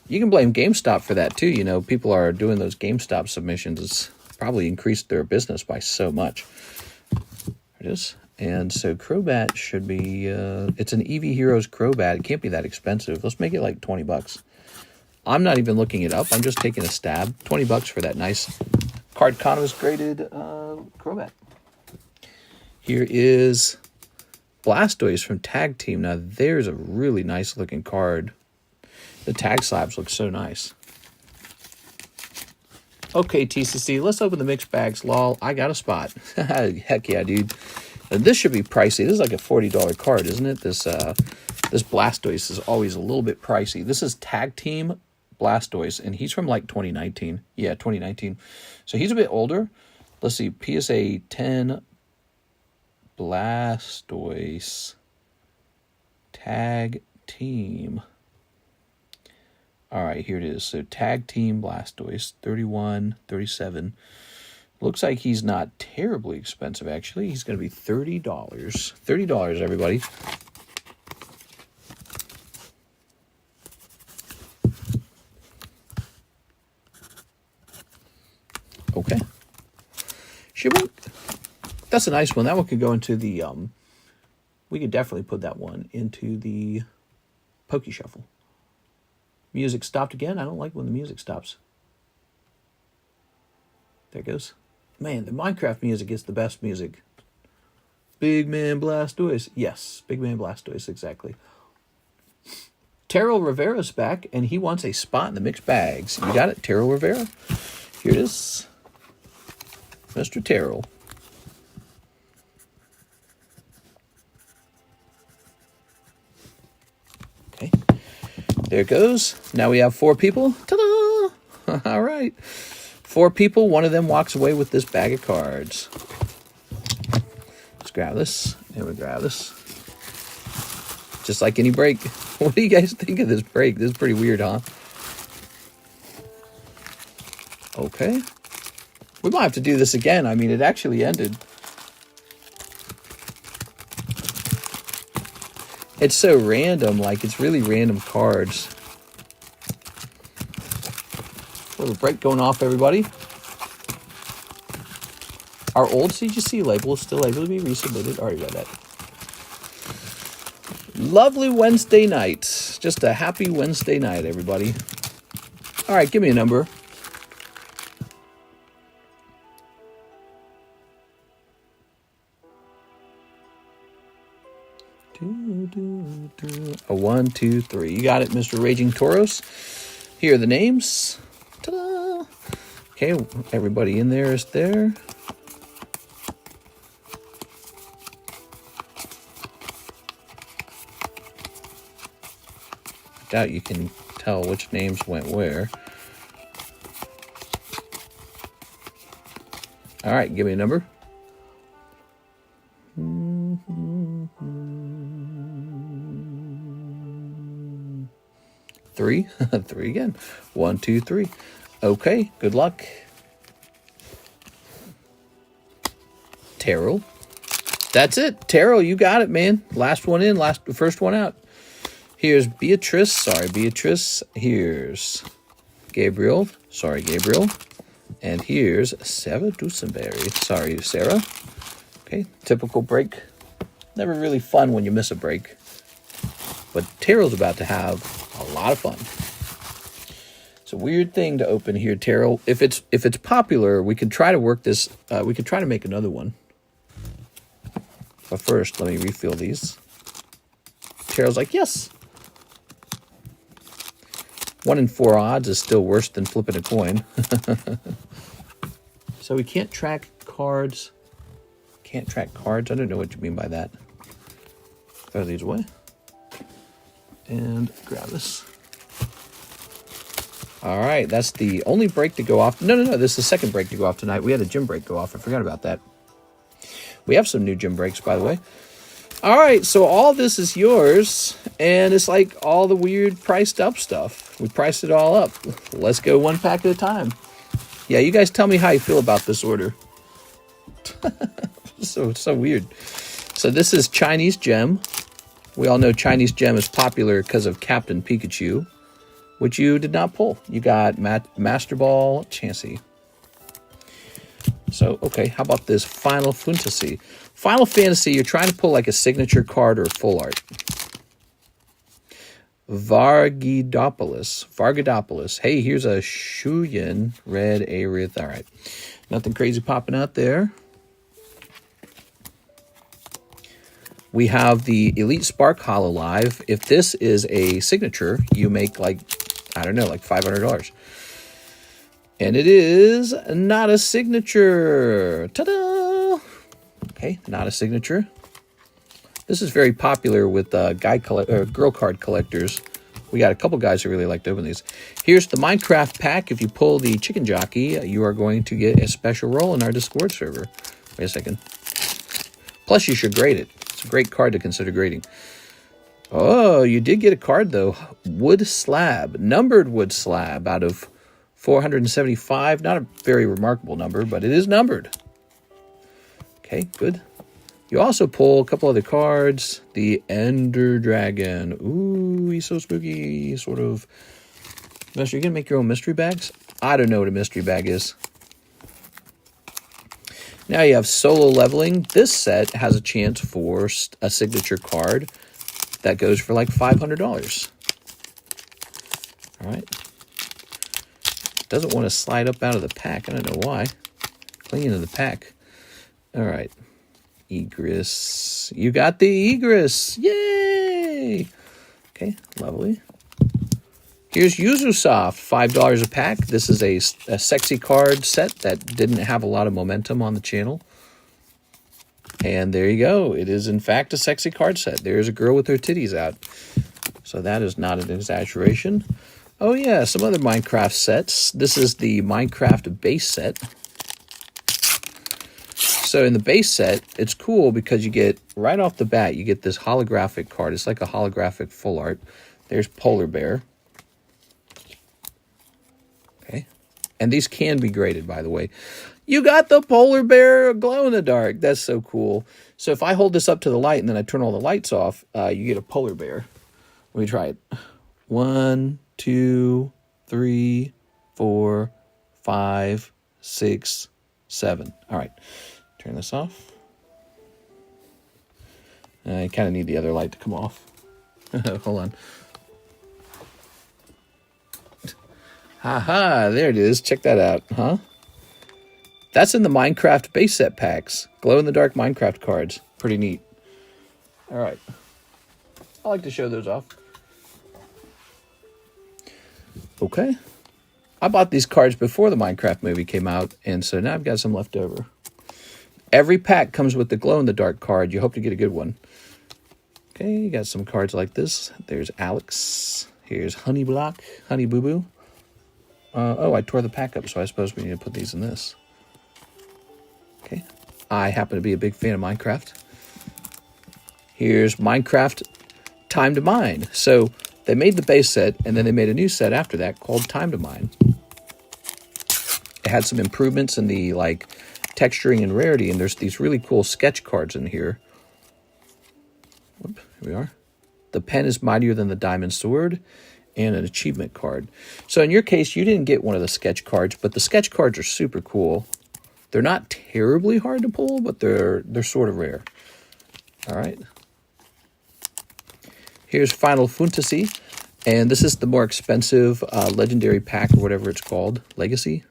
You can blame GameStop for that, too. You know, people are doing those GameStop submissions. It's probably increased their business by so much. There it is. And so Crobat should be, it's an EV Heroes Crobat. It can't be that expensive. Let's make it like 20 bucks. I'm not even looking it up. I'm just taking a stab. 20 bucks for that nice Carddass graded Crobat. Here is Blastoise from Tag Team. Now, there's a really nice looking card. The tag slabs look so nice. Okay, TCC, let's open the mixed bags. Lol, I got a spot. Heck yeah, dude. And this should be pricey. This is like a $40 card, isn't it? This Blastoise is always a little bit pricey. This is Tag Team Blastoise, and he's from like 2019. Yeah, 2019. So he's a bit older. Let's see, PSA 10 Blastoise Tag Team. All right, here it is. So Tag Team Blastoise, 31, 37. Looks like he's not terribly expensive, actually. He's going to be $30. $30, everybody. Okay. Shibunk. That's a nice one. That one could go into the, we could definitely put that one into the Poke Shuffle. Music stopped again. I don't like when the music stops. There it goes. Man, the Minecraft music is the best music. Big Man Blastoise. Yes, Big Man Blastoise, exactly. Terrell Rivera's back, and he wants a spot in the mixed bags. You got it, Terrell Rivera. Here it is. Mr. Terrell. Okay. There it goes. Now we have 4 people. Ta-da! All right. 4 people. One of them walks away with this bag of cards. Let's grab this. And we grab this. Just like any break. What do you guys think of this break? This is pretty weird, huh? Okay. We might have to do this again. I mean, it actually ended. It's so random. Like, it's really random cards. A little break going off, everybody. Our old CGC label is still able to be resubmitted. Already read that. Lovely Wednesday night. Just a happy Wednesday night, everybody. All right, give me a number. A 1, 2, 3. You got it, Mr. Raging Tauros. Here are the names. Ta-da! Okay, everybody in there is there. I doubt you can tell which names went where. All right, give me a number. 3. 3 again. 1, 2, 3. Okay, good luck. Terrell. That's it. Terrell, you got it, man. Last one in, first one out. Here's Beatrice. Sorry, Beatrice. Here's Gabriel. Sorry, Gabriel. And here's Sarah Dusenberry. Sorry, Sarah. Okay, typical break. Never really fun when you miss a break. But Terrell's about to have a lot of fun. It's a weird thing to open here, Terrell. If it's popular, we could try to work this. We could try to make another one. But first, let me refill these. Terrell's like, yes. 1 in 4 odds is still worse than flipping a coin. So we can't track cards. Can't track cards. I don't know what you mean by that. Throw these away. And grab this. All right, that's the only break to go off. No, this is the second break to go off tonight. We had a gym break go off. I forgot about that. We have some new gym breaks, by the way. All right, so all this is yours, and it's like all the weird priced up stuff. We priced it all up. Let's go 1 pack at a time. Yeah, you guys tell me how you feel about this order. So weird. So this is Chinese Gem. We all know Chinese Gem is popular because of Captain Pikachu, which you did not pull. You got Master Ball Chansey. So, okay, how about this Final Fantasy? Final Fantasy, you're trying to pull like a signature card or full art. Vargadopoulos. Hey, here's a Shuyin Red Aerith. All right, nothing crazy popping out there. We have the Elite Spark Hololive. If this is a signature, you make like, I don't know, like $500. And it is not a signature. Ta-da! Okay, not a signature. This is very popular with girl card collectors. We got a couple guys who really like to open these. Here's the Minecraft pack. If you pull the Chicken Jockey, you are going to get a special role in our Discord server. Wait a second. Plus, you should grade it. It's a great card to consider grading. Oh, you did get a card, though. Wood Slab. Numbered Wood Slab out of 475, not a very remarkable number, but it is numbered. Okay, good. You also pull a couple other cards. The Ender Dragon. Ooh, he's so spooky. Sort of. Master, you gonna make your own mystery bags? I don't know what a mystery bag is. Now you have solo leveling. This set has a chance for a signature card that goes for like $500. All right. Doesn't want to slide up out of the pack. I don't know why. Clinging to the pack. All right. Egress. You got the Egress. Yay! Okay, lovely. Here's Yuzusoft, $5 a pack. This is a sexy card set that didn't have a lot of momentum on the channel. And there you go. It is, in fact, a sexy card set. There's a girl with her titties out. So that is not an exaggeration. Oh, yeah, some other Minecraft sets. This is the Minecraft base set. So in the base set, it's cool because you get, right off the bat, you get this holographic card. It's like a holographic full art. There's Polar Bear. Okay. And these can be graded, by the way. You got the Polar Bear glow-in-the-dark. That's so cool. So if I hold this up to the light and then I turn all the lights off, you get a Polar Bear. Let me try it. 1, 2, 3, 4, 5, 6, 7. All right. Turn this off. I kind of need the other light to come off. Hold on. Haha, there it is. Check that out, huh? That's in the Minecraft base set packs. Glow-in-the-dark Minecraft cards. Pretty neat. All right. I like to show those off. Okay. I bought these cards before the Minecraft movie came out, and so now I've got some left over. Every pack comes with the glow-in-the-dark card. You hope to get a good one. Okay, you got some cards like this. There's Alex. Here's Honey Block, Honey Boo Boo. Oh, I tore the pack up, so I suppose we need to put these in this. Okay. I happen to be a big fan of Minecraft. Here's Minecraft Time to Mine. So they made the base set, and then they made a new set after that called Time to Mine. It had some improvements in the texturing and rarity, and there's these really cool sketch cards in here. Whoop, here we are. The pen is mightier than the diamond sword, and an achievement card. So in your case, you didn't get one of the sketch cards, but the sketch cards are super cool. They're not terribly hard to pull, but they're sort of rare. All right. Here's Final Fantasy, and this is the more expensive legendary pack, or whatever it's called. Legacy?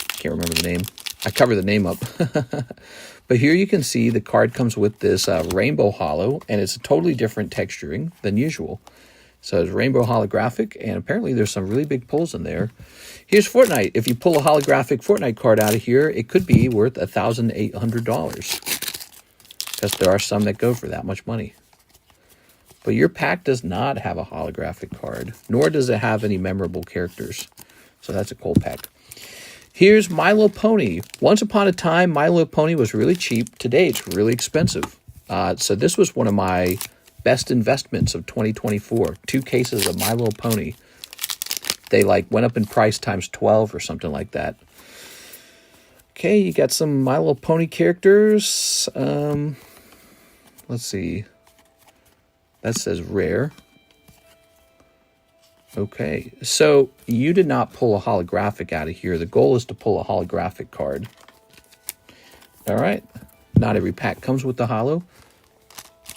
Can't remember the name. I cover the name up. But here you can see the card comes with this rainbow holo, and it's a totally different texturing than usual. So it's rainbow holographic, and apparently there's some really big pulls in there. Here's Fortnite. If you pull a holographic Fortnite card out of here, it could be worth $1,800. Because there are some that go for that much money. But your pack does not have a holographic card, nor does it have any memorable characters. So that's a cool pack. Here's My Little Pony. Once upon a time, My Little Pony was really cheap. Today, it's really expensive. So this was one of my best investments of 2024. 2 cases of My Little Pony. They went up in price times 12 or something like that. Okay, you got some My Little Pony characters. Let's see. That says rare. Okay, so you did not pull a holographic out of here. The goal is to pull a holographic card. All right. Not every pack comes with the holo.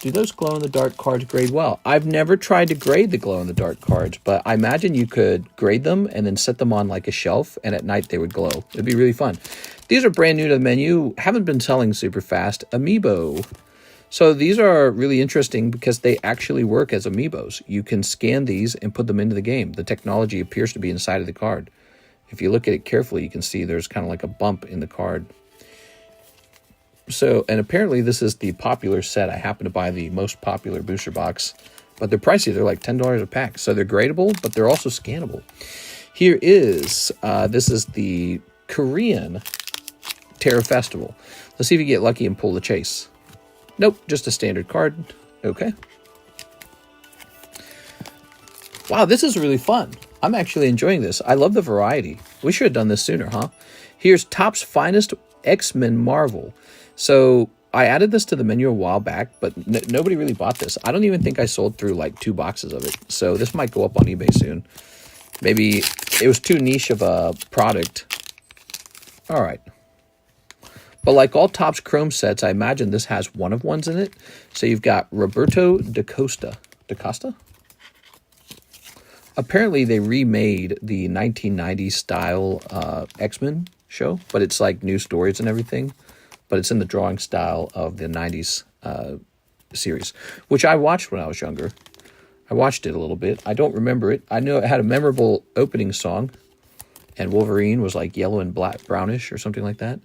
Do those glow-in-the-dark cards grade well? I've never tried to grade the glow-in-the-dark cards, but I imagine you could grade them and then set them on a shelf, and at night they would glow. It'd be really fun. These are brand new to the menu. Haven't been selling super fast. Amiibo. So these are really interesting because they actually work as amiibos. You can scan these and put them into the game. The technology appears to be inside of the card. If you look at it carefully, you can see there's kind of a bump in the card. So, and apparently this is the popular set. I happen to buy the most popular booster box, but they're pricey. They're $10 a pack. So they're gradable, but they're also scannable. Here is, this is the Korean Terror Festival. Let's see if you get lucky and pull the chase. Nope, just a standard card. Okay. Wow, this is really fun. I'm actually enjoying this. I love the variety. We should have done this sooner, huh? Here's Topps Finest X-Men Marvel. So I added this to the menu a while back, but nobody really bought this. I don't even think I sold through like 2 boxes of it. So this might go up on eBay soon. Maybe it was too niche of a product. All right. But like all Topps Chrome sets, I imagine this has one of ones in it. So you've got Roberto da Costa. Da Costa? Apparently they remade the 1990s style X-Men show, but it's like new stories and everything. But it's in the drawing style of the 90s series, which I watched when I was younger. I watched it a little bit. I don't remember it. I know it had a memorable opening song, and Wolverine was like yellow and black, brownish or something like that.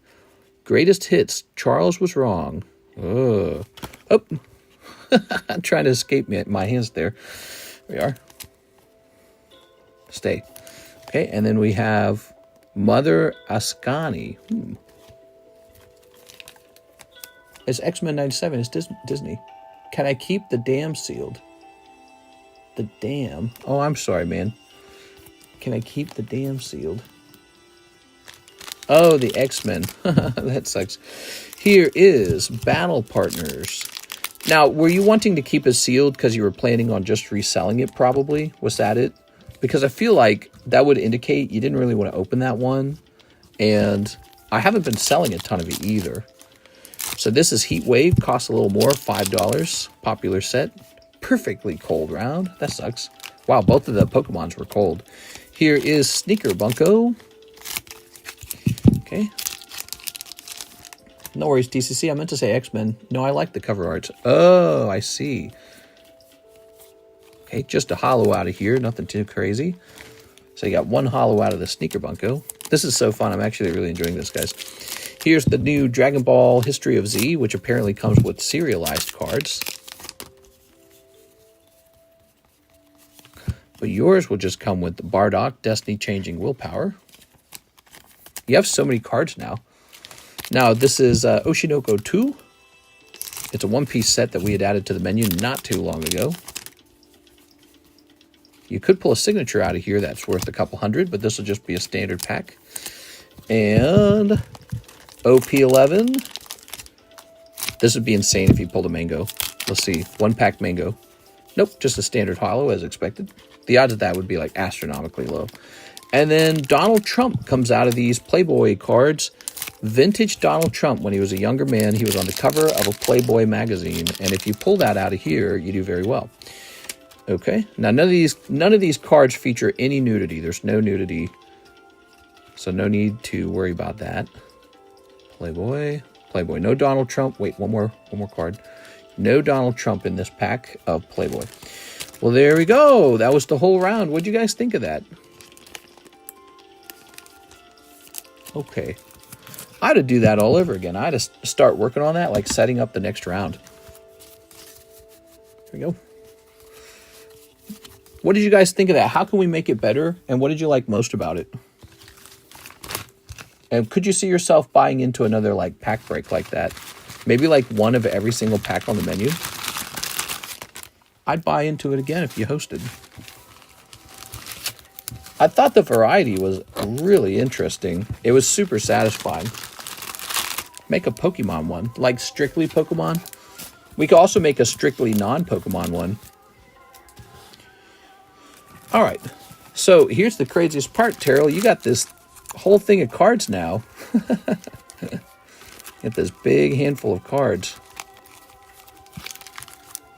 Greatest hits, Charles Was Wrong. Oh, I'm trying to escape my hands there. There we are. Stay. Okay, and then we have Mother Ascani. It's X-Men 97. It's Disney. Can I keep the dam sealed? The dam? Oh, I'm sorry, man. Can I keep the dam sealed? Oh, the X-Men. That sucks. Here is Battle Partners. Now, were you wanting to keep it sealed because you were planning on just reselling it, probably? Was that it? Because I feel like that would indicate you didn't really want to open that one. And I haven't been selling a ton of it either. So this is Heat Wave, costs a little more, $5. Popular set. Perfectly cold round. That sucks. Wow, both of the Pokemons were cold. Here is Sneaker Bunko. Okay. No worries, TCC. I meant to say X-Men. No, I like the cover arts. Oh, I see. Okay, just a holo out of here. Nothing too crazy. So you got one holo out of the Sneaker Bunko. This is so fun. I'm actually really enjoying this, guys. Here's the new Dragon Ball History of Z, which apparently comes with serialized cards. But yours will just come with the Bardock, Destiny Changing Willpower. You have so many cards now. Now, this is Oshinoko 2. It's a one-piece set that we had added to the menu not too long ago. You could pull a signature out of here that's worth a couple hundred, but this will just be a standard pack. And OP11. This would be insane if you pulled a mango. Let's see. One pack mango. Nope, just a standard holo as expected. The odds of that would be like astronomically low. And then Donald Trump comes out of these Playboy cards. Vintage Donald Trump, when he was a younger man, he was on the cover of a Playboy magazine. And if you pull that out of here, you do very well. Okay, now none of these cards feature any nudity. There's no nudity, so no need to worry about that. Playboy, no Donald Trump. Wait, one more card. No Donald Trump in this pack of Playboy. Well, there we go. That was the whole round. What'd you guys think of that? Okay, I had to do that all over again. I had to start working on that, like setting up the next round. There we go. What did you guys think of that? How can we make it better? And what did you like most about it? And could you see yourself buying into another like pack break like that? Maybe like one of every single pack on the menu? I'd buy into it again if you hosted. I thought the variety was really interesting. It was super satisfying. Make a Pokemon one, like strictly Pokemon. We could also make a strictly non-Pokemon one. All right, so here's the craziest part, Terrell. You got this whole thing of cards now. Get this big handful of cards.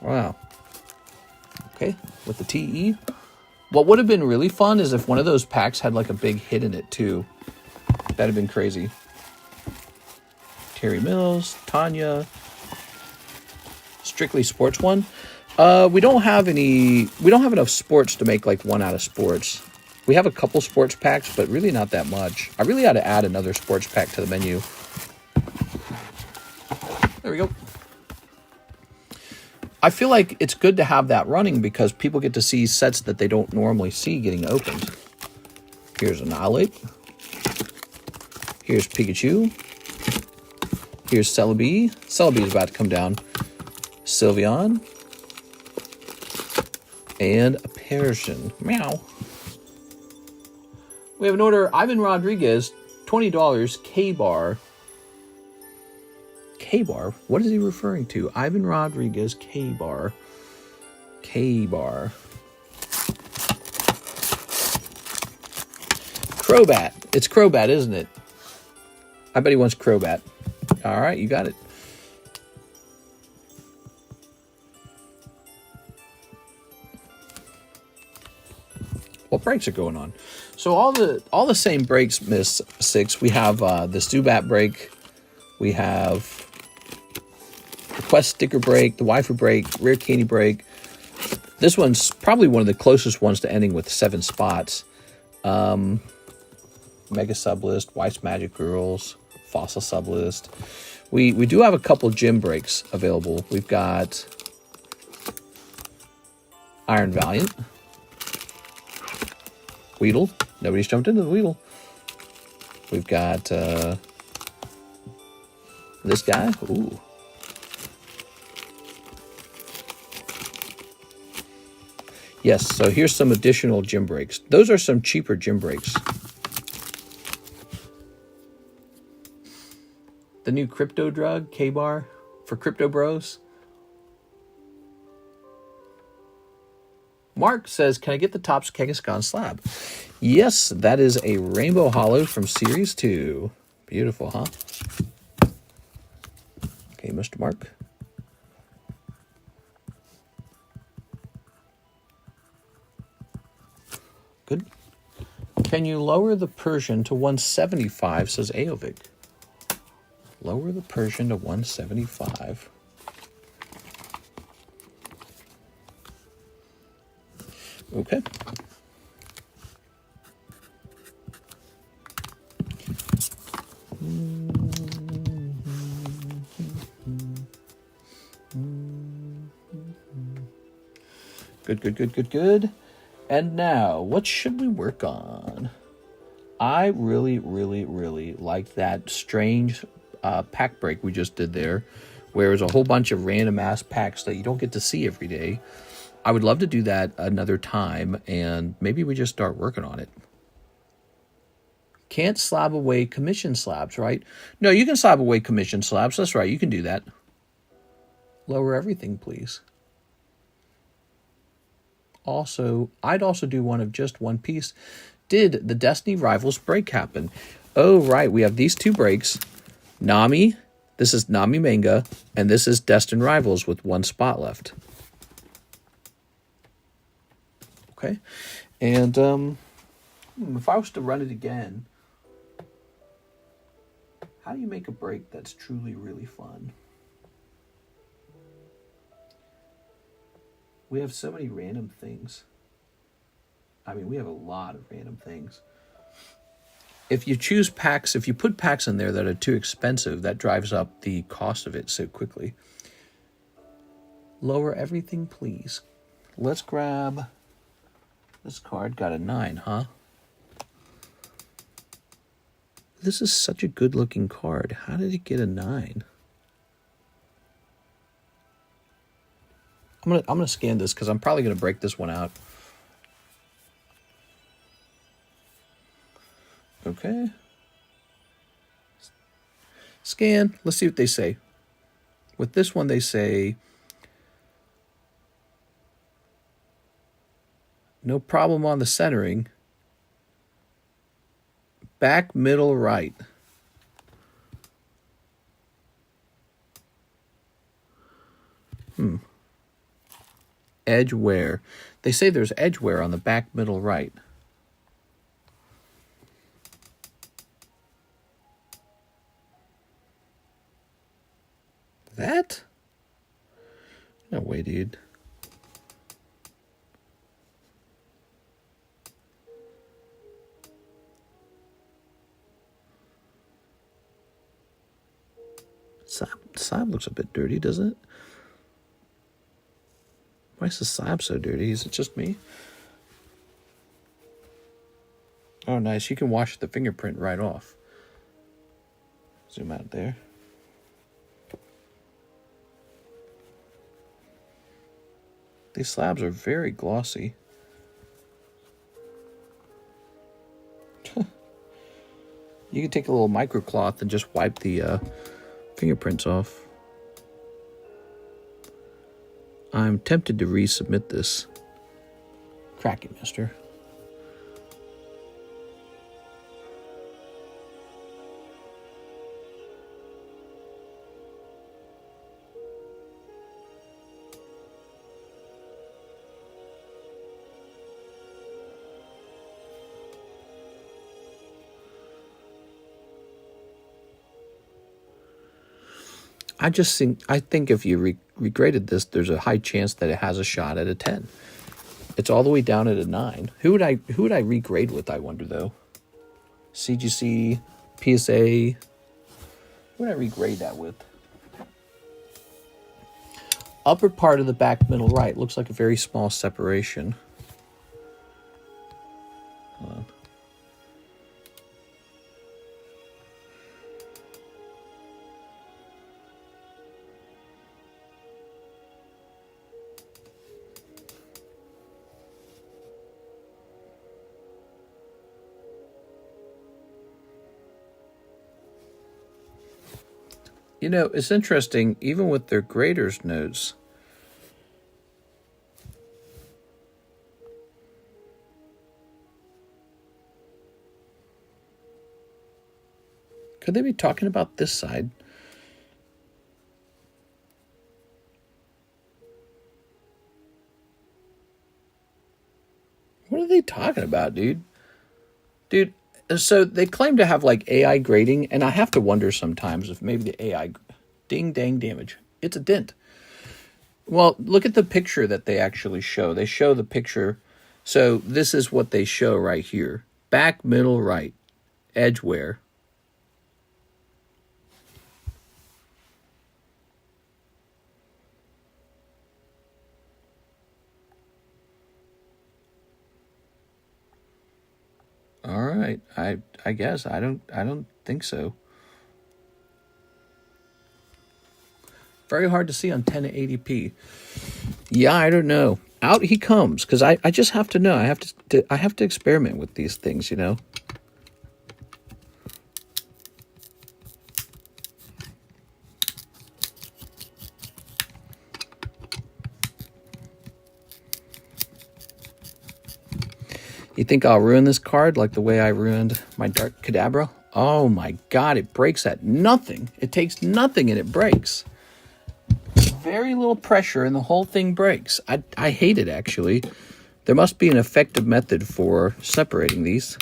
Wow. Okay, with the TE. What would have been really fun is if one of those packs had like a big hit in it too. That'd have been crazy. Terry Mills, Tanya. Strictly sports one. We don't have enough sports to make like one out of sports. We have a couple sports packs, but really not that much. I really ought to add another sports pack to the menu. There we go. I feel like it's good to have that running because people get to see sets that they don't normally see getting opened. Here's Annihilate. Here's Pikachu. Here's Celebi. Celebi is about to come down. Sylveon. And a Persian. Meow. We have an order, Ivan Rodriguez, $20, K-bar. K-bar? What is he referring to? Ivan Rodriguez, K-bar. K-bar. Crobat. It's Crobat, isn't it? I bet he wants Crobat. All right, you got it. What breaks are going on? So all the same breaks, Miss Six. We have the Zubat break. We have the Quest sticker break, the Waifu break, Rare Candy break. This one's probably one of the closest ones to ending with 7 spots. Mega Sublist, Weiss Magic Girls, Fossil Sublist. We do have a couple gym breaks available. We've got Iron Valiant. Weedle. Nobody's jumped into the Weedle. We've got this guy. Ooh. Yes, so here's some additional gym breaks. Those are some cheaper gym breaks. The new crypto drug, K-bar, for crypto bros. Mark says, can I get the Topps Kangaskhan slab? Yes, that is a Rainbow Hollow from Series 2. Beautiful, huh? Okay, Mr. Mark. Good. Can you lower the Persian to 175, says Aovic. Lower the Persian to 175. Okay. Good. And now, what should we work on? I really like that strange pack break we just did there, where there's a whole bunch of random ass packs that you don't get to see every day. I would love to do that another time, and maybe we just start working on it. Can't slab away commission slabs, right? No, you can slab away commission slabs. That's right, you can do that. Lower everything, please. Also, I'd also do one of just one piece. Did the Destiny Rivals break happen? Oh, right, we have these 2 breaks. Nami, this is Nami manga, and this is Destined Rivals with 1 spot left. Okay, and if I was to run it again, how do you make a break that's truly really fun? We have so many random things. I mean, we have a lot of random things. If you choose packs, if you put packs in there that are too expensive, that drives up the cost of it so quickly. Lower everything, please. Let's grab... This card got a 9, huh? This is such a good-looking card. How did it get a 9? I'm gonna scan this because I'm probably gonna break this one out. Okay. Scan. Let's see what they say. With this one, they say no problem on the centering. Back, middle, right. Edge wear. They say there's edge wear on the back, middle, right. That? No way, dude. Slab looks a bit dirty, doesn't it? Why is the slab so dirty? Is it just me? Oh, nice. You can wash the fingerprint right off. Zoom out there. These slabs are very glossy. You can take a little microcloth and just wipe the fingerprints off. I'm tempted to resubmit this. Crack it, mister. I think if you regraded this, there's a high chance that it has a shot at a 10. It's all the way down at a 9. Who would I regrade with, I wonder, though? CGC, PSA. Who would I regrade that with? Upper part of the back middle right. Looks like a very small separation. Hold on. You know, it's interesting, even with their grader's notes, could they be talking about this side? What are they talking about, dude? Dude, so they claim to have like AI grading, and I have to wonder sometimes if maybe the AI, ding dang damage, it's a dent. Well, look at the picture that they actually show. They show the picture. So this is what they show right here. Back middle right, edge wear. All right, I guess I don't think so. Very hard to see on 1080p. Yeah, I don't know. Out he comes, because I just have to know. I have to experiment with these things, you know. You think I'll ruin this card like the way I ruined my Dark Kadabra? Oh my god, it breaks at nothing. It takes nothing and it breaks. Very little pressure and the whole thing breaks. I hate it, actually. There must be an effective method for separating these.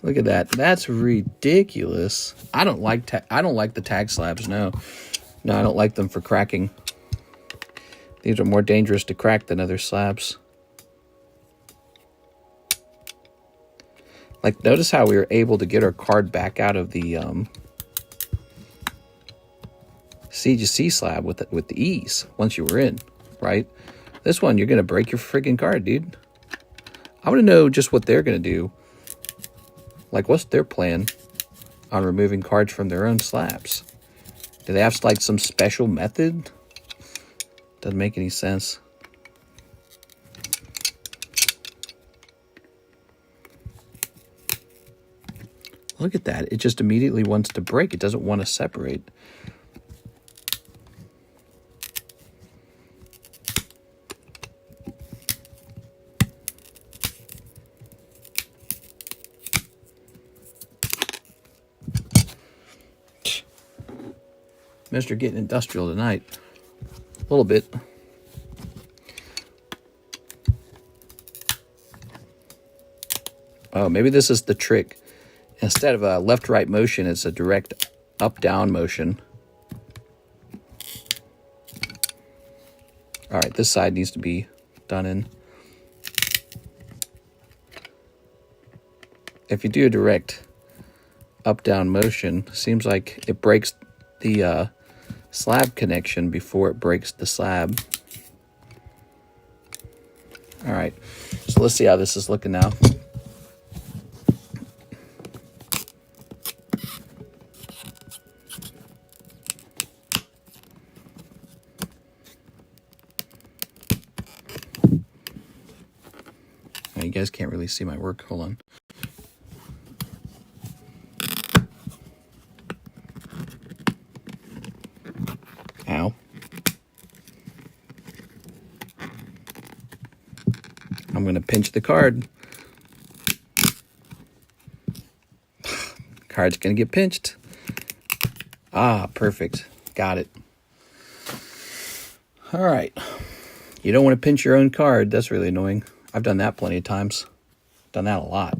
Look at that. That's ridiculous. I don't like the tag slabs. No, I don't like them for cracking. These are more dangerous to crack than other slabs. Like, notice how we were able to get our card back out of the CGC slab with the ease once you were in, right? This one, you're gonna break your friggin' card, dude. I want to know just what they're gonna do. Like, what's their plan on removing cards from their own slabs? Do they have, like, some special method? Doesn't make any sense. Look at that. It just immediately wants to break. It doesn't want to separate. Mr. Getting industrial tonight. A little bit. Oh, maybe this is the trick. Instead of a left-right motion, it's a direct up-down motion. All right, this side needs to be done in. If you do a direct up-down motion, seems like it breaks the slab connection before it breaks the slab. All right, so let's see how this is looking now. you guys can't really see my work. Hold on. Ow. I'm going to pinch the card. Card's going to get pinched. Ah, perfect. Got it. All right. You don't want to pinch your own card. That's really annoying. I've done that plenty of times. Done that a lot.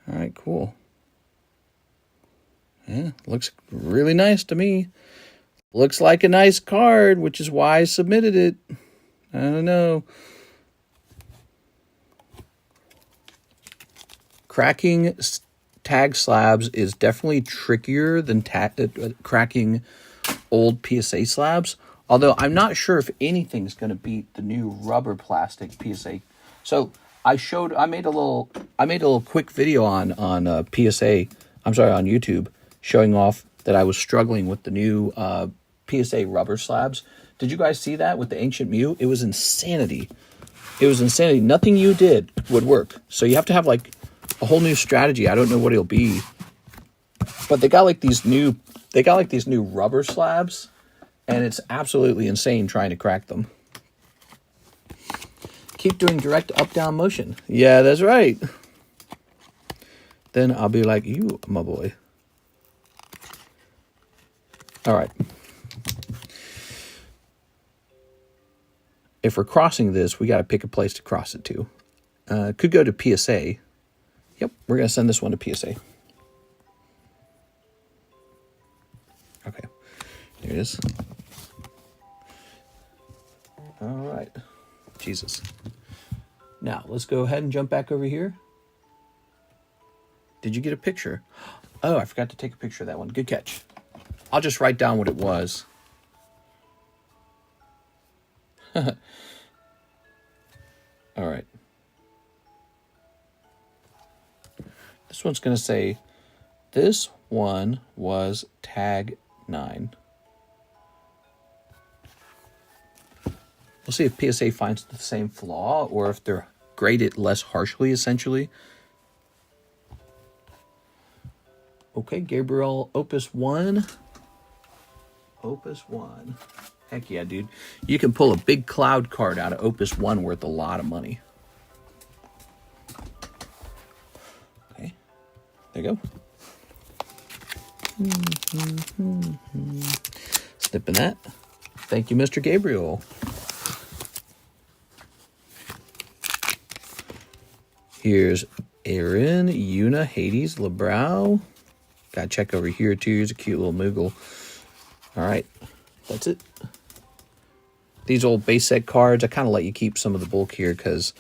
All right, cool. Yeah, looks really nice to me. Looks like a nice card, which is why I submitted it. I don't know. Cracking tag slabs is definitely trickier than cracking old PSA slabs. Although I'm not sure if anything's going to beat the new rubber plastic PSA. So I made a little quick video on PSA. I'm sorry, on YouTube, showing off that I was struggling with the new PSA rubber slabs. Did you guys see that with the Ancient Mew? It was insanity. It was insanity. Nothing you did would work. So you have to have like a whole new strategy. I don't know what it'll be, but they got like these new rubber slabs, and it's absolutely insane trying to crack them. Keep doing direct up-down motion. Yeah, that's right. Then I'll be like, you, my boy. All right. If we're crossing this, we got to pick a place to cross it to. Could go to PSA. Yep, we're going to send this one to PSA. Okay, here it is. All right. Jesus. Now, let's go ahead and jump back over here. Did you get a picture? Oh, I forgot to take a picture of that one. Good catch. I'll just write down what it was. All right. This one's going to say, this one was tag 9. We'll see if PSA finds the same flaw or if they're graded less harshly, essentially. Okay, Gabriel, Opus 1. Opus 1. Heck yeah, dude. You can pull a big cloud card out of Opus 1 worth a lot of money. Okay, there you go. Snipping that. Thank you, Mr. Gabriel. Here's Aaron, Yuna, Hades, LeBrow. Gotta check over here too. Here's a cute little Moogle. All right, that's it. These old base set cards, I kind of let you keep some of the bulk here because,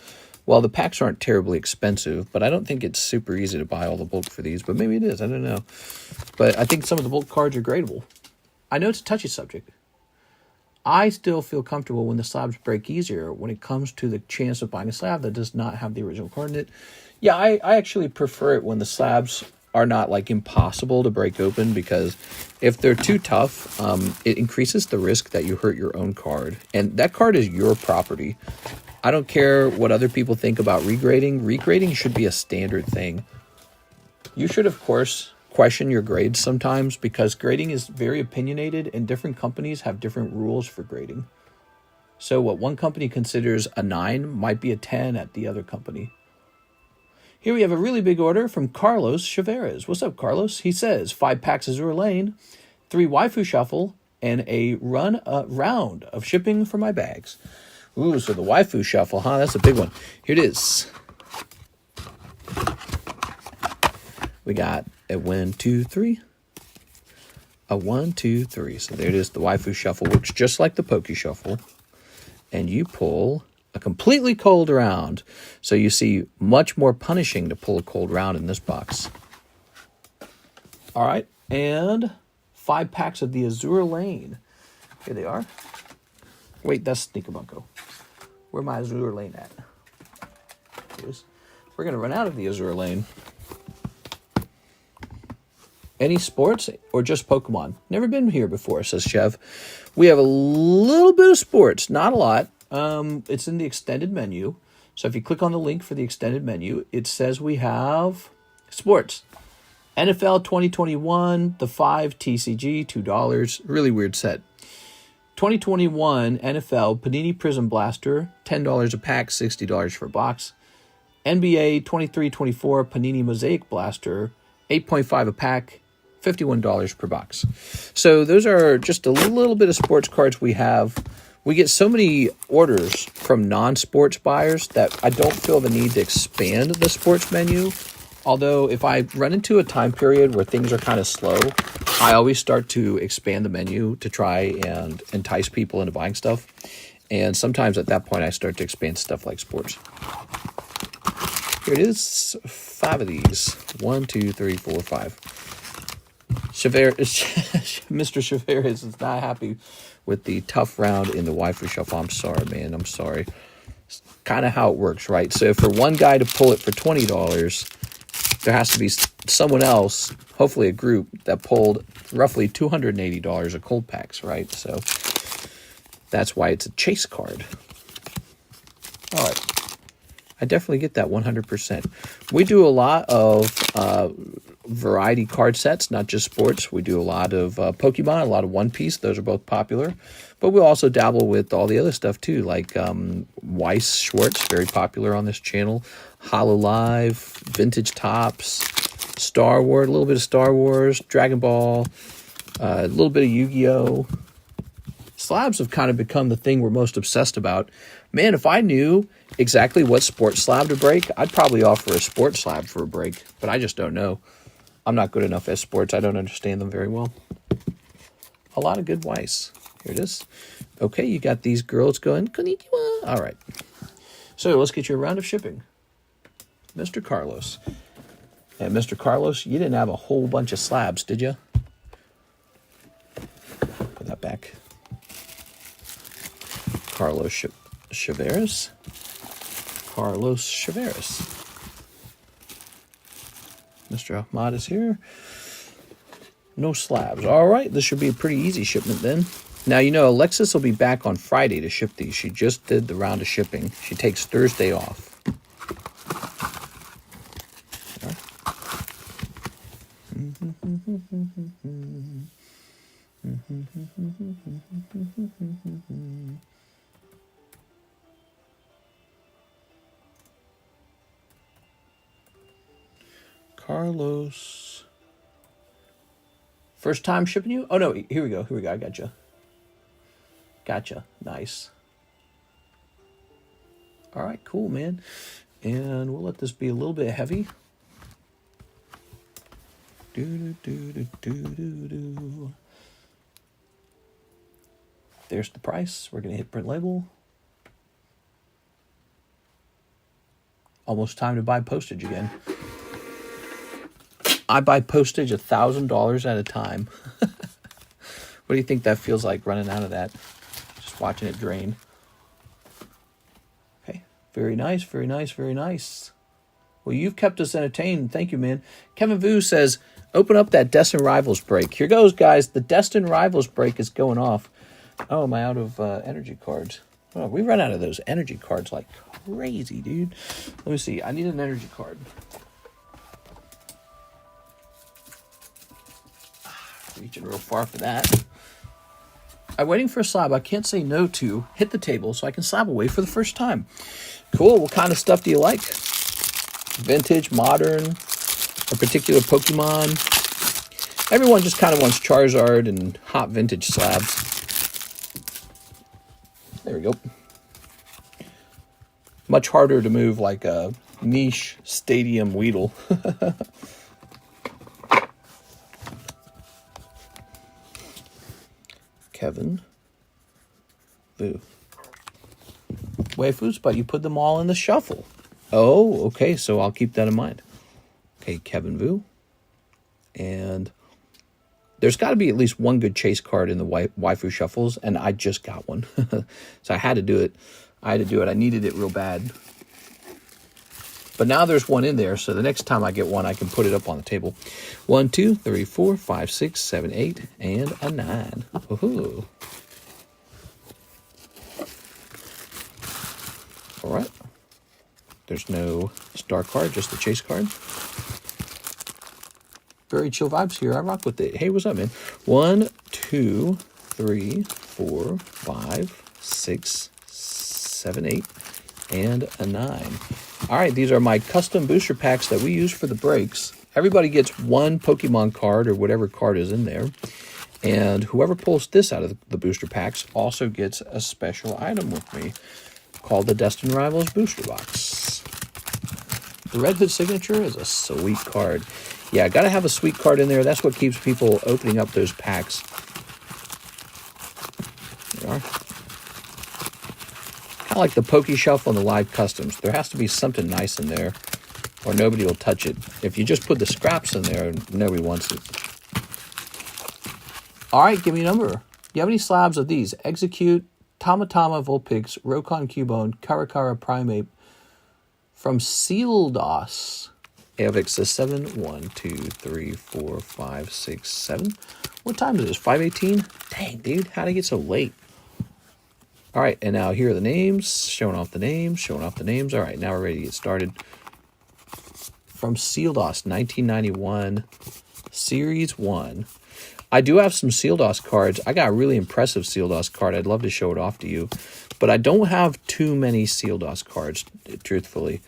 well, the packs aren't terribly expensive, but I don't think it's super easy to buy all the bulk for these, but maybe it is. I don't know. But I think some of the bulk cards are gradable. I know it's a touchy subject. I still feel comfortable when the slabs break easier when it comes to the chance of buying a slab that does not have the original card in it. Yeah, I actually prefer it when the slabs are not like impossible to break open, because if they're too tough, it increases the risk that you hurt your own card. And that card is your property. I don't care what other people think about regrading. Regrading should be a standard thing. You should, of course, question your grades sometimes, because grading is very opinionated and different companies have different rules for grading. So what one company considers a 9 might be a 10 at the other company. Here we have a really big order from Carlos Chavez. What's up, Carlos? He says 5 packs of Azure Lane, 3 waifu shuffle, and a round of shipping for my bags. Ooh, so the waifu shuffle, huh? That's a big one. Here it is. We got a 1, 2, 3. A 1, 2, 3. So there it is. The waifu shuffle works just like the Poke Shuffle. And you pull a completely cold round. So you see much more punishing to pull a cold round in this box. All right. And 5 packs of the Azure Lane. Here they are. Wait, that's Sneaker Bunko. Where my Azure Lane at? Here it is. We're going to run out of the Azure Lane. Any sports or just Pokemon? Never been here before, says Chev. We have a little bit of sports, not a lot. It's in the extended menu. So if you click on the link for the extended menu, it says we have sports. NFL 2021, the 5 TCG, $2. Really weird set. 2021 NFL Panini Prism Blaster, $10 a pack, $60 for a box. NBA 23-24 Panini Mosaic Blaster, 8.5 a pack, $51 per box. So those are just a little bit of sports cards we have. We get so many orders from non-sports buyers that I don't feel the need to expand the sports menu. Although if I run into a time period where things are kind of slow, I always start to expand the menu to try and entice people into buying stuff. And sometimes at that point, I start to expand stuff like sports. Here it is, 5 of these. 1, 2, 3, 4, 5. Mr. Chavez is not happy with the tough round in the waifu shuffle. I'm sorry, man. I'm sorry. It's kind of how it works, right? So for one guy to pull it for $20, there has to be someone else, hopefully a group, that pulled roughly $280 of cold packs, right? So that's why it's a chase card. All right. I definitely get that 100%. We do a lot of variety card sets, not just sports. We do a lot of Pokemon, a lot of One Piece. Those are both popular. But we also dabble with all the other stuff too, like Weiss Schwartz, very popular on this channel. Hololive, Vintage Tops, Star Wars, a little bit of Star Wars, Dragon Ball, a little bit of Yu-Gi-Oh! Slabs have kind of become the thing we're most obsessed about. Man, if I knew exactly what sports slab to break, I'd probably offer a sports slab for a break, but I just don't know. I'm not good enough at sports. I don't understand them very well. A lot of good Weiss. Here it is. Okay, you got these girls going, konnichiwa. All right. So let's get you a round of shipping. Mr. Carlos. And Mr. Carlos, you didn't have a whole bunch of slabs, did you? Put that back. Carlos Chavez. Carlos Chavez. Mr. Ahmad is here. No slabs. All right, this should be a pretty easy shipment then. Now, you know, Alexis will be back on Friday to ship these. She just did the round of shipping. She takes Thursday off. Carlos. First time shipping you? Oh, no. Here we go. Here we go. I gotcha. Gotcha. Nice. All right. Cool, man. And we'll let this be a little bit heavy. There's the price. We're going to hit print label. Almost time to buy postage again. I buy postage $1,000 at a time. What do you think that feels like running out of that? Just watching it drain. Okay. Very nice, very nice, very nice. Well, you've kept us entertained. Thank you, man. Kevin Vu says, open up that Destined Rivals break. Here goes, guys. The Destined Rivals break is going off. Oh, am I out of energy cards? Oh, we run out of those energy cards like crazy, dude. Let me see. I need an energy card. Reaching real far for that. I'm waiting for a slab I can't say no to hit the table so I can slab away for the first time. Cool. What kind of stuff do you like? Vintage, modern, a particular Pokemon? Everyone just kind of wants Charizard and hot vintage slabs. There we go. Much harder to move like a niche stadium Weedle. Kevin Vu. Waifus, but you put them all in the shuffle. Oh, okay, so I'll keep that in mind. Okay, Kevin Vu. And there's got to be at least one good chase card in the waifu shuffles, and I just got one. So I had to do it. I needed it real bad. But now there's one in there, so the next time I get one, I can put it up on the table. 1, 2, 3, 4, 5, 6, 7, 8, and a 9. Woohoo. All right. There's no star card, just the chase card. Very chill vibes here. I rock with it. Hey, what's up, man? 1, 2, 3, 4, 5, 6, 7, 8, and a 9. All right, these are my custom booster packs that we use for the breaks. Everybody gets one Pokemon card or whatever card is in there. And whoever pulls this out of the booster packs also gets a special item with me called the Destined Rivals Booster Box. The Red Hood signature is a sweet card. Yeah, got to have a sweet card in there. That's what keeps people opening up those packs. There you are. Kind of like the Poke Shelf on the live customs. There has to be something nice in there or nobody will touch it. If you just put the scraps in there, nobody wants it. All right, give me a number. You have any slabs of these? Execute, Tamatama Vulpix, Rokon Cubone, Karakara Primate from Sealdos. AVAX is 7. 1, 2, 3, 4, 5, 6, 7. What time is this? 5:18? Dang, dude, how'd I get so late? All right, and now here are the names. Showing off the names, showing off the names. All right, now we're ready to get started. From Sealdos, 1991, Series 1. I do have some Sealdos cards. I got a really impressive Sealdos card. I'd love to show it off to you. But I don't have too many Sealdos cards, truthfully.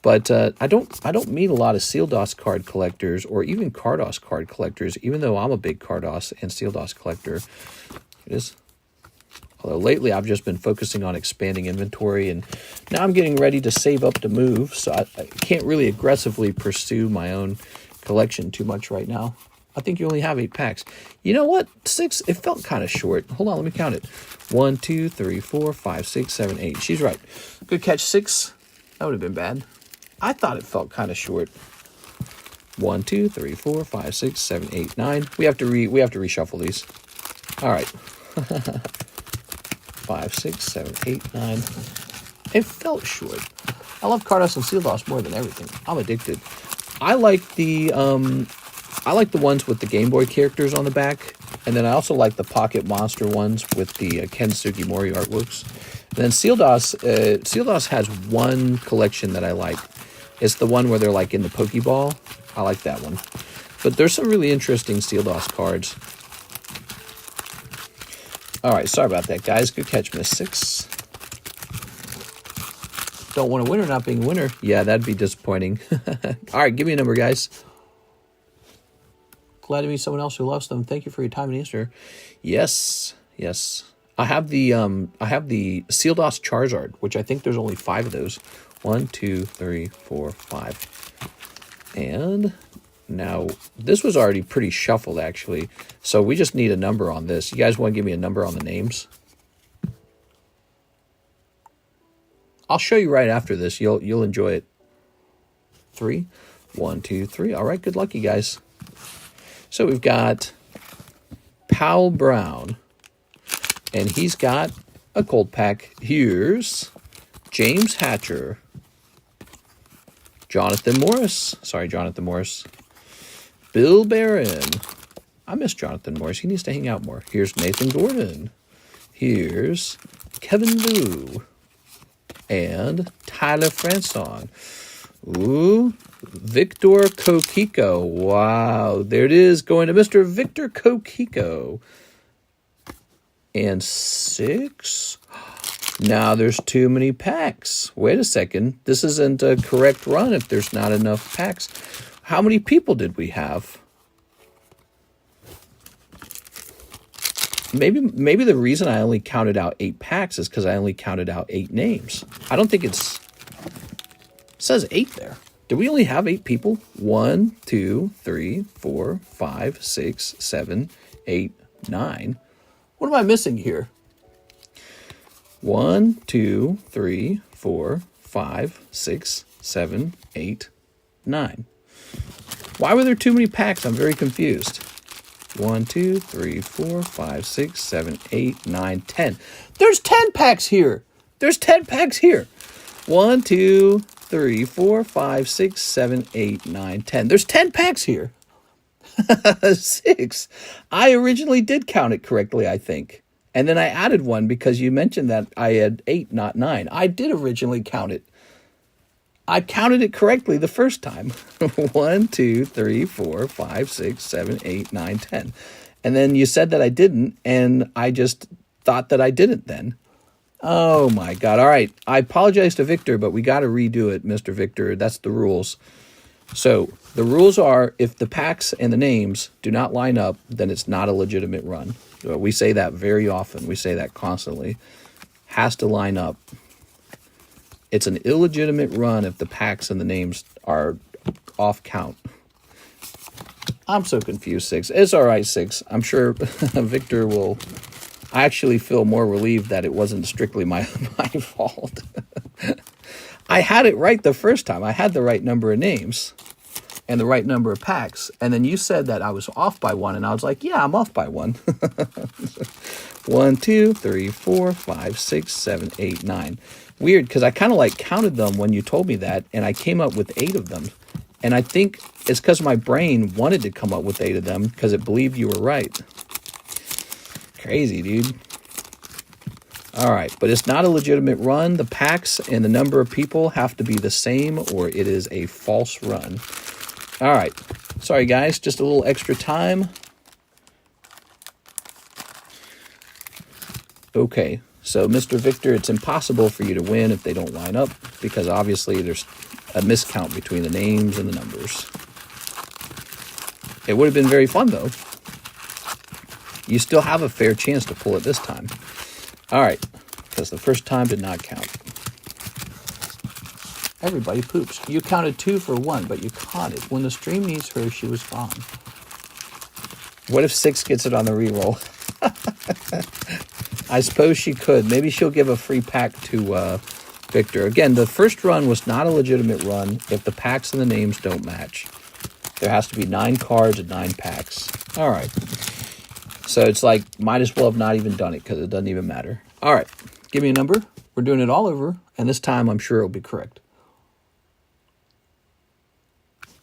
But I don't meet a lot of Sealdos card collectors or even Carddass card collectors, even though I'm a big Carddass and Sealdos collector. It is. Although lately I've just been focusing on expanding inventory, and now I'm getting ready to save up to move, so I can't really aggressively pursue my own collection too much right now. I think you only have 8 packs. You know what? 6, it felt kind of short. Hold on, let me count it. 1, 2, 3, 4, 5, 6, 7, 8. She's right. Good catch, 6. That would have been bad. I thought it felt kind of short. 1, 2, 3, 4, 5, 6, 7, 8, 9. We have to reshuffle these. All right. 5, 6, 7, 8, 9. It felt short. I love Carddass and Sealdos more than everything. I'm addicted. I like the ones with the Game Boy characters on the back, and then I also like the Pocket Monster ones with the Ken Sugimori artworks. And then Sealdos has one collection that I like. It's the one where they're like in the Pokeball. I like that one. But there's some really interesting Sealdos cards. All right, sorry about that, guys. Good catch, Miss 6. Don't want a winner not being a winner. Yeah, that'd be disappointing. All right, give me a number, guys. Glad to meet someone else who loves them. Thank you for your time and answer. Yes, yes. I have the Sealdos Charizard, which I think there's only 5 of those. 1, 2, 3, 4, 5. And now this was already pretty shuffled, actually. So we just need a number on this. You guys want to give me a number on the names? I'll show you right after this. You'll enjoy it. 3. 1, 2, 3. All right, good luck, you guys. So we've got Powell Brown, and he's got a cold pack. Here's James Hatcher, Jonathan Morris. Sorry, Jonathan Morris. Bill Barron. I miss Jonathan Morris. He needs to hang out more. Here's Nathan Gordon. Here's Kevin Liu. And Tyler Franson. Ooh, Victor Kokiko. Wow, there it is, going to Mr. Victor Kokiko. And 6. Now there's too many packs. Wait a second. This isn't a correct run if there's not enough packs. How many people did we have? Maybe the reason I only counted out 8 packs is because I only counted out 8 names. I don't think it says 8 there. Did we only have 8 people? 1, 2, 3, 4, 5, 6, 7, 8, 9. What am I missing here? 1, 2, 3, 4, 5, 6, 7, 8, 9. Why were there too many packs? I'm very confused. 1, 2, 3, 4, 5, 6, 7, 8, 9, 10. There's 10 packs here. There's 10 packs here. 1, 2, 3, 4, 5, 6, 7, 8, 9, 10. There's 10 packs here. 6. I originally did count it correctly, I think. And then I added 1 because you mentioned that I had 8, not 9. I did originally count it. I counted it correctly the first time. 1, 2, 3, 4, 5, 6, 7, 8, 9, 10. And then you said that I didn't, and I just thought that I didn't then. Oh my God. All right. I apologize to Victor, but we got to redo it, Mr. Victor. That's the rules. So the rules are, if the packs and the names do not line up, then it's not a legitimate run. We say that very often. We say that constantly. Has to line up. It's an illegitimate run if the packs and the names are off count. I'm so confused, Six. It's all right, Six. I'm sure Victor will... I actually feel more relieved that it wasn't strictly my fault. I had it right the first time. I had the right number of names and the right number of packs. And then you said that I was off by one, and I was like, yeah, I'm off by one. 1, 2, 3, 4, 5, 6, 7, 8, 9. Weird, because I kind of like counted them when you told me that, and I came up with 8 of them. And I think it's because my brain wanted to come up with 8 of them because it believed you were right. Crazy, dude. All right, but it's not a legitimate run. The packs and the number of people have to be the same, or it is a false run. All right. Sorry, guys. Just a little extra time. Okay. So, Mr. Victor, it's impossible for you to win if they don't line up, because obviously there's a miscount between the names and the numbers. It would have been very fun, though. You still have a fair chance to pull it this time. All right, because the first time did not count. Everybody poops. You counted 2 for 1, but you caught it. When the stream needs her, she was gone. What if 6 gets it on the reroll? I suppose she could. Maybe she'll give a free pack to Victor. Again, the first run was not a legitimate run if the packs and the names don't match. There has to be 9 cards and 9 packs. All right. So it's like, might as well have not even done it because it doesn't even matter. All right. Give me a number. We're doing it all over. And this time, I'm sure it'll be correct.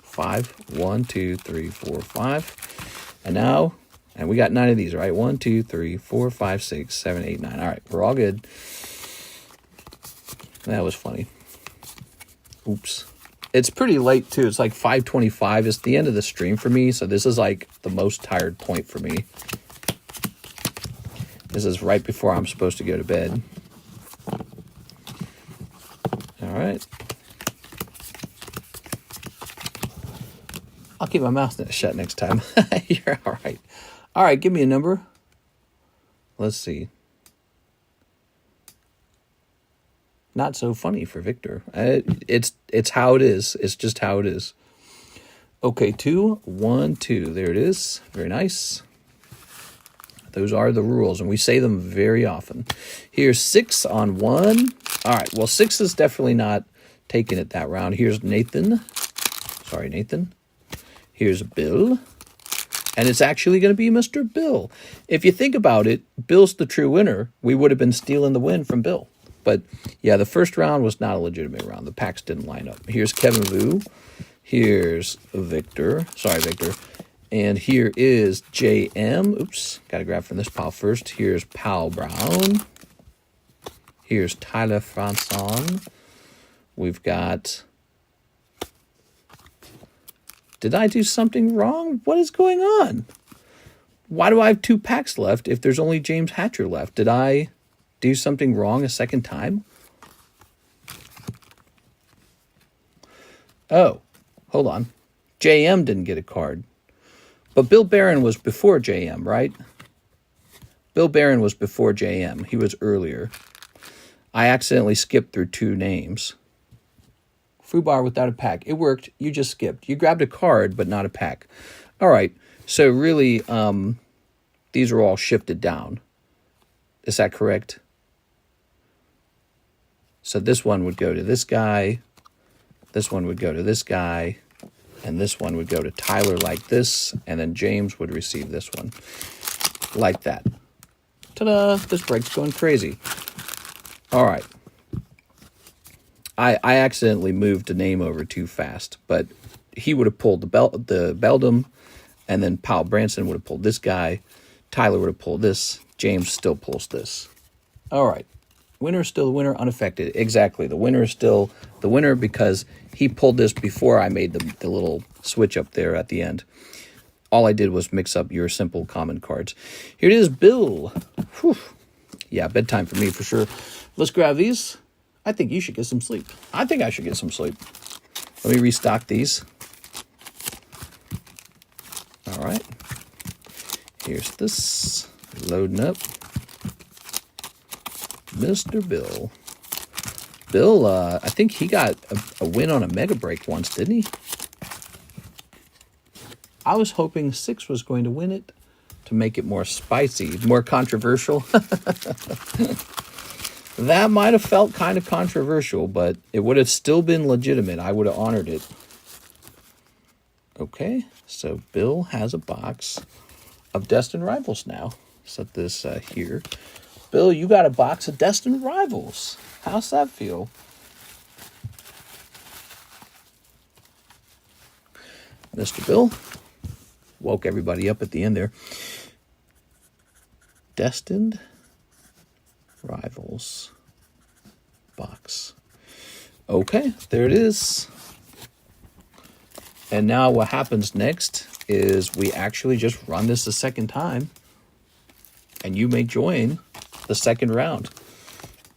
5. 1, 2, 3, 4, 5. And now... And we got 9 of these, right? 1, 2, 3, 4, 5, 6, 7, 8, 9. All right, we're all good. That was funny. Oops. It's pretty late, too. It's like 5:25. It's the end of the stream for me, so this is like the most tired point for me. This is right before I'm supposed to go to bed. All right. I'll keep my mouth shut next time. You're all right. All right, give me a number. Let's see. Not so funny for Victor. It's how it is. It's just how it is. Okay, 2, 1, 2. There it is. Very nice. Those are the rules, and we say them very often. Here's 6 on 1. All right, well, 6 is definitely not taking it that round. Here's Nathan. Sorry, Nathan. Here's Bill. And it's actually going to be Mr. Bill. If you think about it, Bill's the true winner. We would have been stealing the win from Bill. But, yeah, the first round was not a legitimate round. The packs didn't line up. Here's Kevin Vu. Here's Victor. Sorry, Victor. And here is JM. Oops. Got to grab from this pile first. Here's Pal Brown. Here's Tyler Franson. We've got... Did I do something wrong? What is going on? Why do I have 2 packs left if there's only James Hatcher left? Did I do something wrong a second time? Oh, hold on. JM didn't get a card. But Bill Barron was before JM, right? Bill Barron was before JM. He was earlier. I accidentally skipped through 2 names. Fubar without a pack. It worked. You just skipped. You grabbed a card, but not a pack. All right. So really, these are all shifted down. Is that correct? So this one would go to this guy. This one would go to this guy. And this one would go to Tyler like this. And then James would receive this one. Like that. Ta-da! This break's going crazy. All right. I accidentally moved the name over too fast, but he would have pulled the Beldam, and then Powell Branson would have pulled this guy. Tyler would have pulled this. James still pulls this. All right. Winner is still the winner, unaffected. Exactly. The winner is still the winner because he pulled this before I made the little switch up there at the end. All I did was mix up your simple common cards. Here it is, Bill. Whew. Yeah, bedtime for me for sure. Let's grab these. I think you should get some sleep. I think I should get some sleep. Let me restock these. All right. Here's this. Loading up. Mr. Bill. Bill, I think he got a win on a Mega Break once, didn't he? I was hoping 6 was going to win it to make it more spicy, more controversial. That might have felt kind of controversial, but it would have still been legitimate. I would have honored it. Okay, so Bill has a box of Destined Rivals now. Set this here. Bill, you got a box of Destined Rivals. How's that feel? Mr. Bill. Woke everybody up at the end there. Destined Rivals box. Okay, there it is. And now what happens next is we actually just run this a second time. And you may join the second round.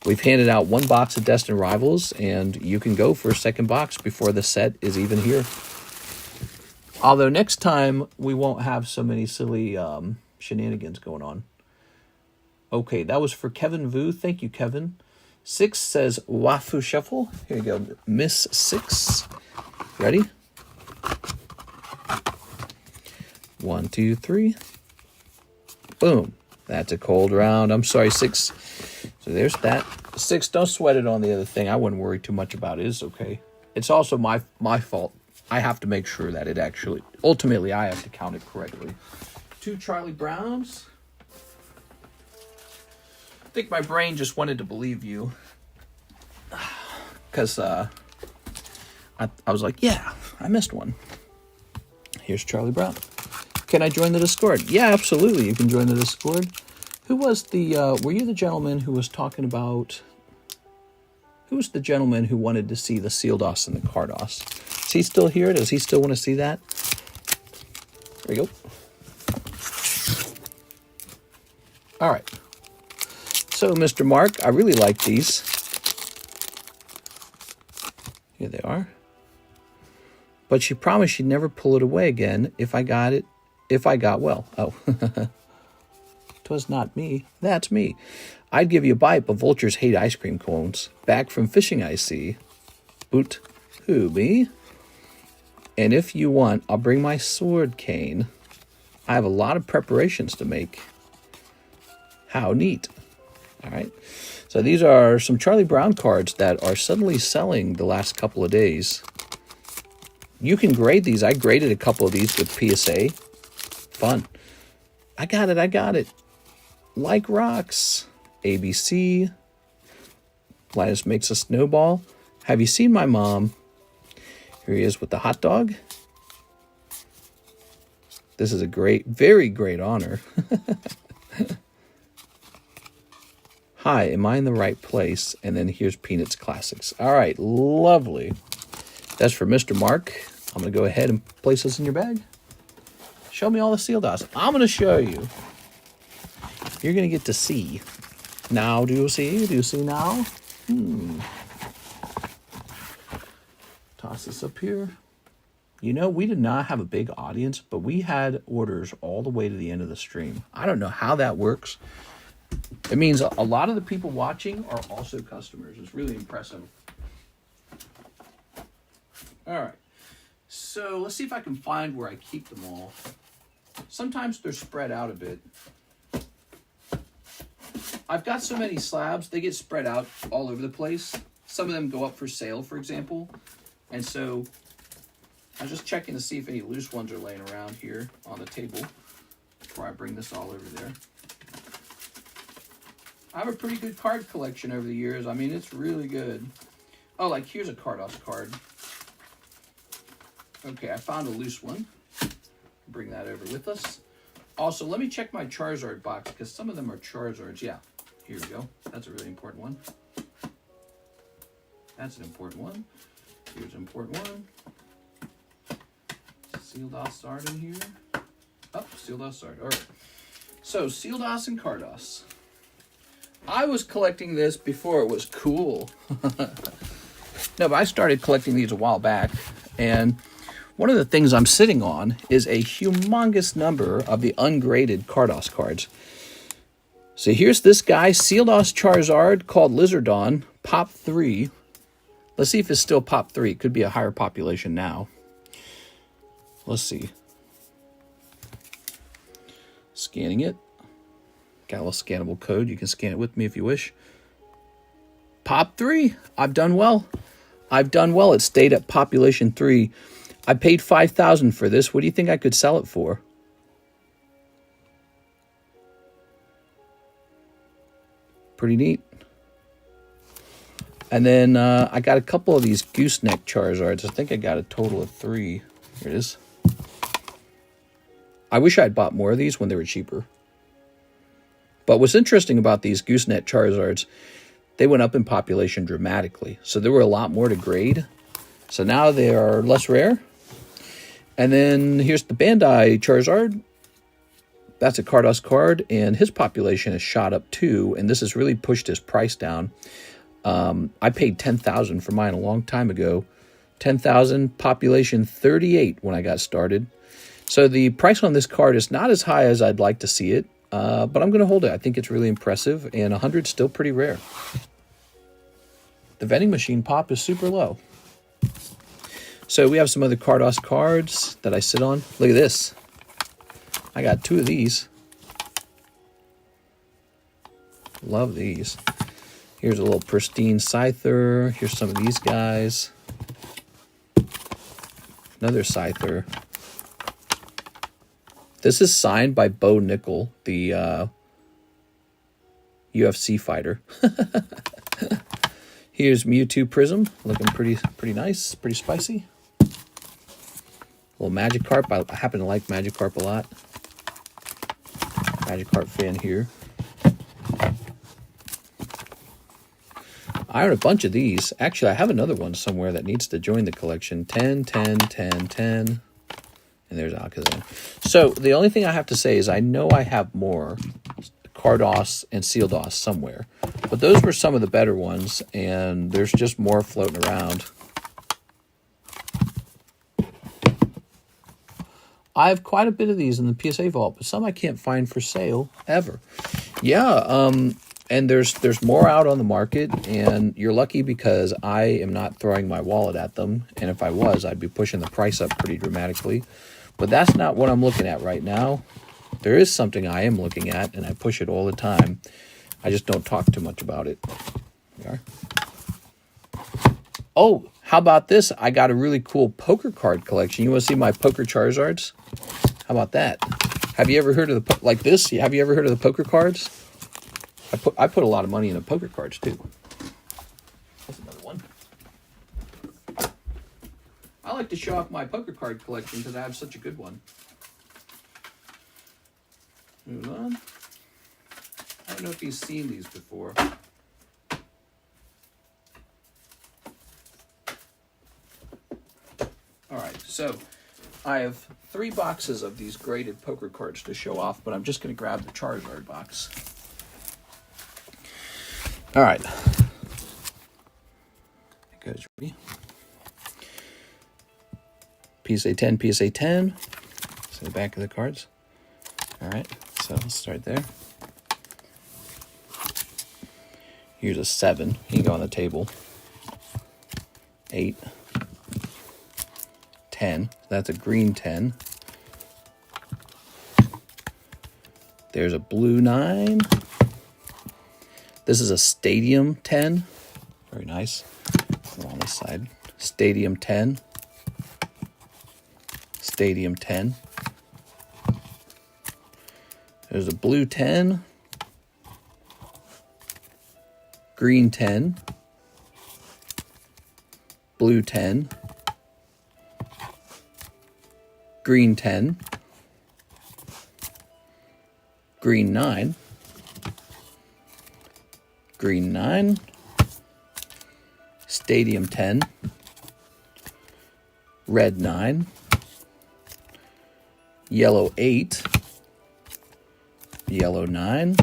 We've handed out 1 box of Destined Rivals, and you can go for a second box before the set is even here. Although next time, we won't have so many silly shenanigans going on. Okay, that was for Kevin Vu. Thank you, Kevin. 6 says Wafu Shuffle. Here you go, Miss 6. Ready? 1, 2, 3. Boom. That's a cold round. I'm sorry, 6. So there's that. 6, don't sweat it on the other thing. I wouldn't worry too much about it. It's okay. It's also my fault. I have to make sure that it actually, ultimately, I have to count it correctly. 2 Charlie Browns. I think my brain just wanted to believe you. Because I was like, yeah, I missed one. Here's Charlie Brown. Can I join the Discord? Yeah, absolutely. You can join the Discord. Who was the, were you the gentleman who was talking about, who was the gentleman who wanted to see the Sealdos and the Carddass? Is he still here? Does he still want to see that? There you go. All right. So, Mr. Mark, I really like these. Here they are. But she promised she'd never pull it away again if I got it, if I got well. Oh. 'Twas not me. That's me. I'd give you a bite, but vultures hate ice cream cones. Back from fishing, I see. Boot. Who, me? And if you want, I'll bring my sword cane. I have a lot of preparations to make. How neat. All right. So these are some Charlie Brown cards that are suddenly selling the last couple of days. You can grade these. I graded a couple of these with PSA. Fun. I got it. Like rocks. ABC. Linus makes a snowball. Have you seen my mom? Here he is with the hot dog. This is a great, very great honor. Hi, am I in the right place? And then here's Peanuts Classics. All right, lovely. That's for Mr. Mark. I'm going to go ahead and place this in your bag. Show me all the Sealdos. I'm going to show you. You're going to get to see. Now, do you see? Do you see now? Toss this up here. You know, we did not have a big audience, but we had orders all the way to the end of the stream. I don't know how that works. It means a lot of the people watching are also customers. It's really impressive. All right. So let's see if I can find where I keep them all. Sometimes they're spread out a bit. I've got so many slabs, they get spread out all over the place. Some of them go up for sale, for example. And so I was just checking to see if any loose ones are laying around here on the table before I bring this all over there. I have a pretty good card collection over the years. I mean, it's really good. Oh, like here's a Carddass card. Okay, I found a loose one. Bring that over with us. Also, let me check my Charizard box because some of them are Charizards. Yeah, Here we go. That's a really important one. That's an important one. Here's an important one. Sealed DOS art in here. Oh, Sealed DOS art. All right. So, Sealed DOS and Carddass. I was collecting this before it was cool. No, but I started collecting these a while back, and one of the things I'm sitting on is a humongous number of the ungraded Carddass cards. So here's this guy, Sealed DOS Charizard, called Lizardon, Pop 3. Let's see if it's still Pop 3. It could be a higher population now. Let's see. Scanning it. Got a little scannable code. You can scan it with me if you wish. Pop 3. I've done well. I've done well. It stayed at population 3. I paid $5,000 for this. What do you think I could sell it for? Pretty neat. And then I got a couple of these gooseneck Charizards. I think I got a total of 3. Here it is. I wish I'd bought more of these when they were cheaper. But what's interesting about these gooseneck Charizards, they went up in population dramatically. So there were a lot more to grade. So now they are less rare. And then here's the Bandai Charizard. That's a Carddass card, and his population has shot up too, and this has really pushed his price down. I paid $10,000 for mine a long time ago. $10,000, population 38 when I got started. So the price on this card is not as high as I'd like to see it, but I'm going to hold it. I think it's really impressive, and 100 is still pretty rare. The vending machine pop is super low. So we have some other Carddass cards that I sit on. Look at this. I got 2 of these. Love these. Here's a little pristine Scyther. Here's some of these guys. Another Scyther. This is signed by Bo Nickel, the UFC fighter. Here's Mewtwo Prism, looking pretty nice, pretty spicy. Little Magikarp. I happen to like Magikarp a lot. Magikarp fan here. I own a bunch of these. Actually, I have another one somewhere that needs to join the collection. 10, 10, 10, 10. And there's Alakazam. So the only thing I have to say is I know I have more Carddass and Sealed DOS somewhere. But those were some of the better ones, and there's just more floating around. I have quite a bit of these in the PSA vault, but some I can't find for sale ever. Yeah, and there's more out on the market, and you're lucky because I am not throwing my wallet at them. And if I was, I'd be pushing the price up pretty dramatically. But that's not what I'm looking at right now. There is something I am looking at, and I push it all the time. I just don't talk too much about it. There. Oh, how about this? I got a really cool poker card collection. You want to see my poker Charizards? How about that? Have you ever heard of the like this? Have you ever heard of the poker cards? I put a lot of money into poker cards too. That's another one. I like to show off my poker card collection because I have such a good one. Move on. I don't know if you've seen these before. All right, so I have 3 boxes of these graded poker cards to show off, but I'm just going to grab the Charizard box. All right. You guys ready? PSA 10, PSA 10. So the back of the cards. All right, so let's start there. Here's a 7. You can go on the table. 8. 10. That's a green 10. There's a blue 9. This is a stadium 10. Very nice. On this side. Stadium 10. Stadium 10. There's a blue 10. Green 10. Blue 10. Green 10. Green 9. green 9, stadium 10, red 9, yellow 8, yellow 9,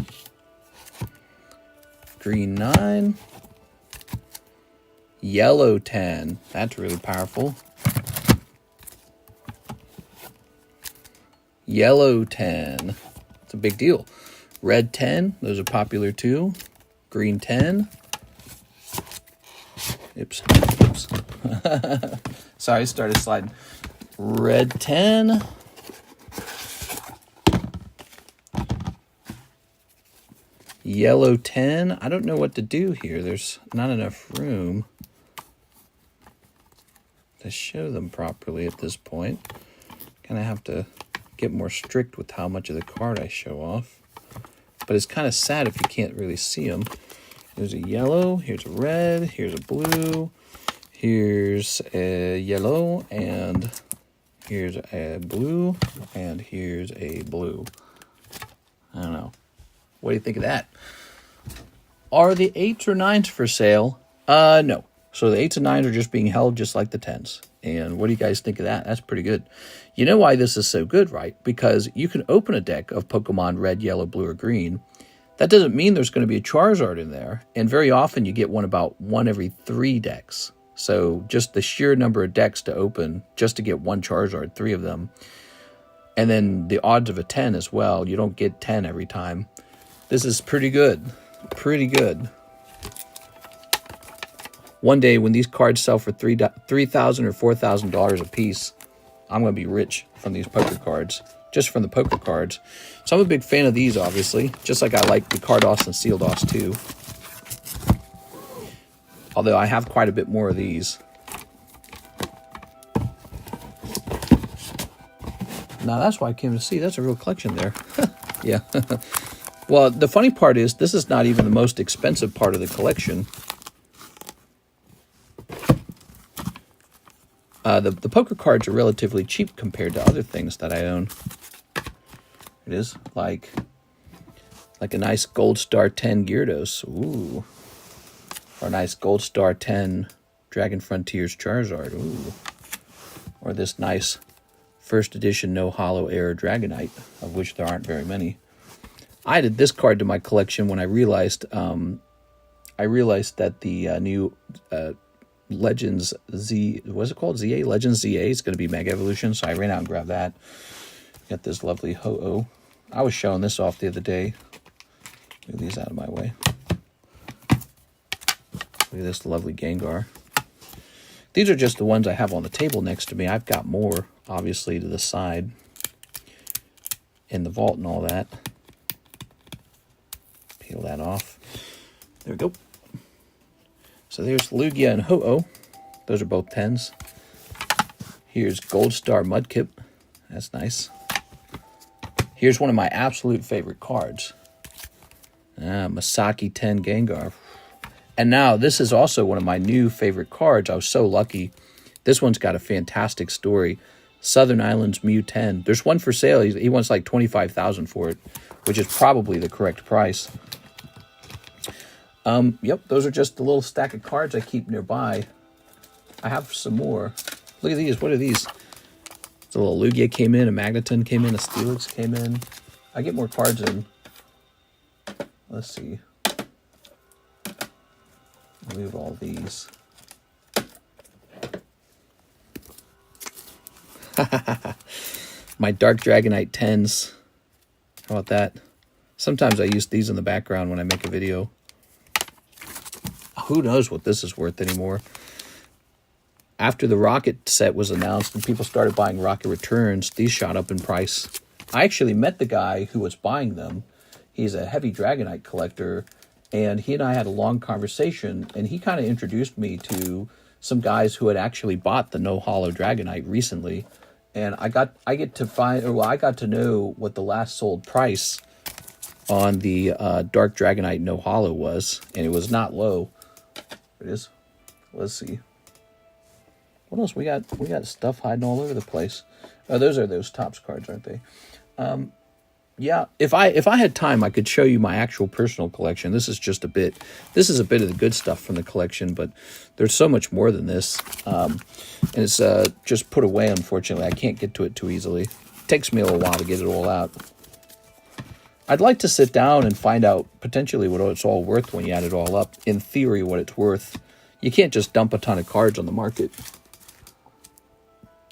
green 9, yellow 10. That's really powerful. Yellow 10. It's a big deal. Red 10. Those are popular too. Green 10. Oops. Oops. Sorry, I started sliding. Red 10. Yellow 10. I don't know what to do here. There's not enough room to show them properly at this point. Kind of have to get more strict with how much of the card I show off. But it's kind of sad if you can't really see them. There's a yellow, here's a red, here's a blue, here's a yellow, and here's a blue, and here's a blue. I don't know. What do you think of that? Are the 8s or 9s for sale? No. So the 8s and 9s are just being held just like the 10s. And what do you guys think of that? That's pretty good. You know why this is so good, right? Because you can open a deck of Pokemon red, yellow, blue, or green. That doesn't mean there's going to be a Charizard in there. And very often you get one about 1 every 3 decks. So just the sheer number of decks to open just to get 1 Charizard, 3 of them. And then the odds of a 10 as well. You don't get 10 every time. This is pretty good. Pretty good. One day when these cards sell for $3,000 or $4,000 a piece, I'm going to be rich from these poker cards, just from the poker cards. So I'm a big fan of these, obviously, just like I like the Carddass and Sealdoss too. Although I have quite a bit more of these. Now that's why I came to see. That's a real collection there. Yeah. Well, the funny part is this is not even the most expensive part of the collection. The poker cards are relatively cheap compared to other things that I own. It is like a nice Gold Star 10 Gyarados. Ooh. Or a nice Gold Star 10 Dragon Frontiers Charizard. Ooh. Or this nice first edition No Hollow Air Dragonite, of which there aren't very many. I added this card to my collection when I realized that the new Legends Z, what's it called? ZA? Legends ZA is going to be Mega Evolution, so I ran out and grabbed that. Got this lovely Ho-Oh. I was showing this off the other day. Move these out of my way. Look at this lovely Gengar. These are just the ones I have on the table next to me. I've got more, obviously, to the side in the vault and all that. Peel that off. There we go. So there's Lugia and Ho-Oh. Those are both 10s. Here's Gold Star Mudkip. That's nice. Here's one of my absolute favorite cards. Masaki 10 Gengar. And now this is also one of my new favorite cards. I was so lucky. This one's got a fantastic story. Southern Islands Mew 10. There's one for sale. He wants like $25,000 for it, which is probably the correct price. Yep, those are just the little stack of cards I keep nearby. I have some more. Look at these. What are these? The little Lugia came in, a Magneton came in, a Steelix came in. I get more cards in. Let's see. Move all these. My Dark Dragonite 10s. How about that? Sometimes I use these in the background when I make a video. Who knows what this is worth anymore. After the Rocket set was announced and people started buying Rocket Returns, these shot up in price. I actually met the guy who was buying them. He's a heavy Dragonite collector, and he and I had a long conversation, and he kind of introduced me to some guys who had actually bought the No Hollow Dragonite recently. And I got to know what the last sold price on the Dark Dragonite No Hollow was, and it was not low. There it is. Let's see. What else we got? We got stuff hiding all over the place. Oh, those are those Topps cards, aren't they? Yeah, if I had time, I could show you my actual personal collection. This is just a bit. This is a bit of the good stuff from the collection, but there's so much more than this, and it's just put away. Unfortunately, I can't get to it too easily. It takes me a little while to get it all out. I'd like to sit down and find out potentially what it's all worth when you add it all up. In theory, what it's worth. You can't just dump a ton of cards on the market.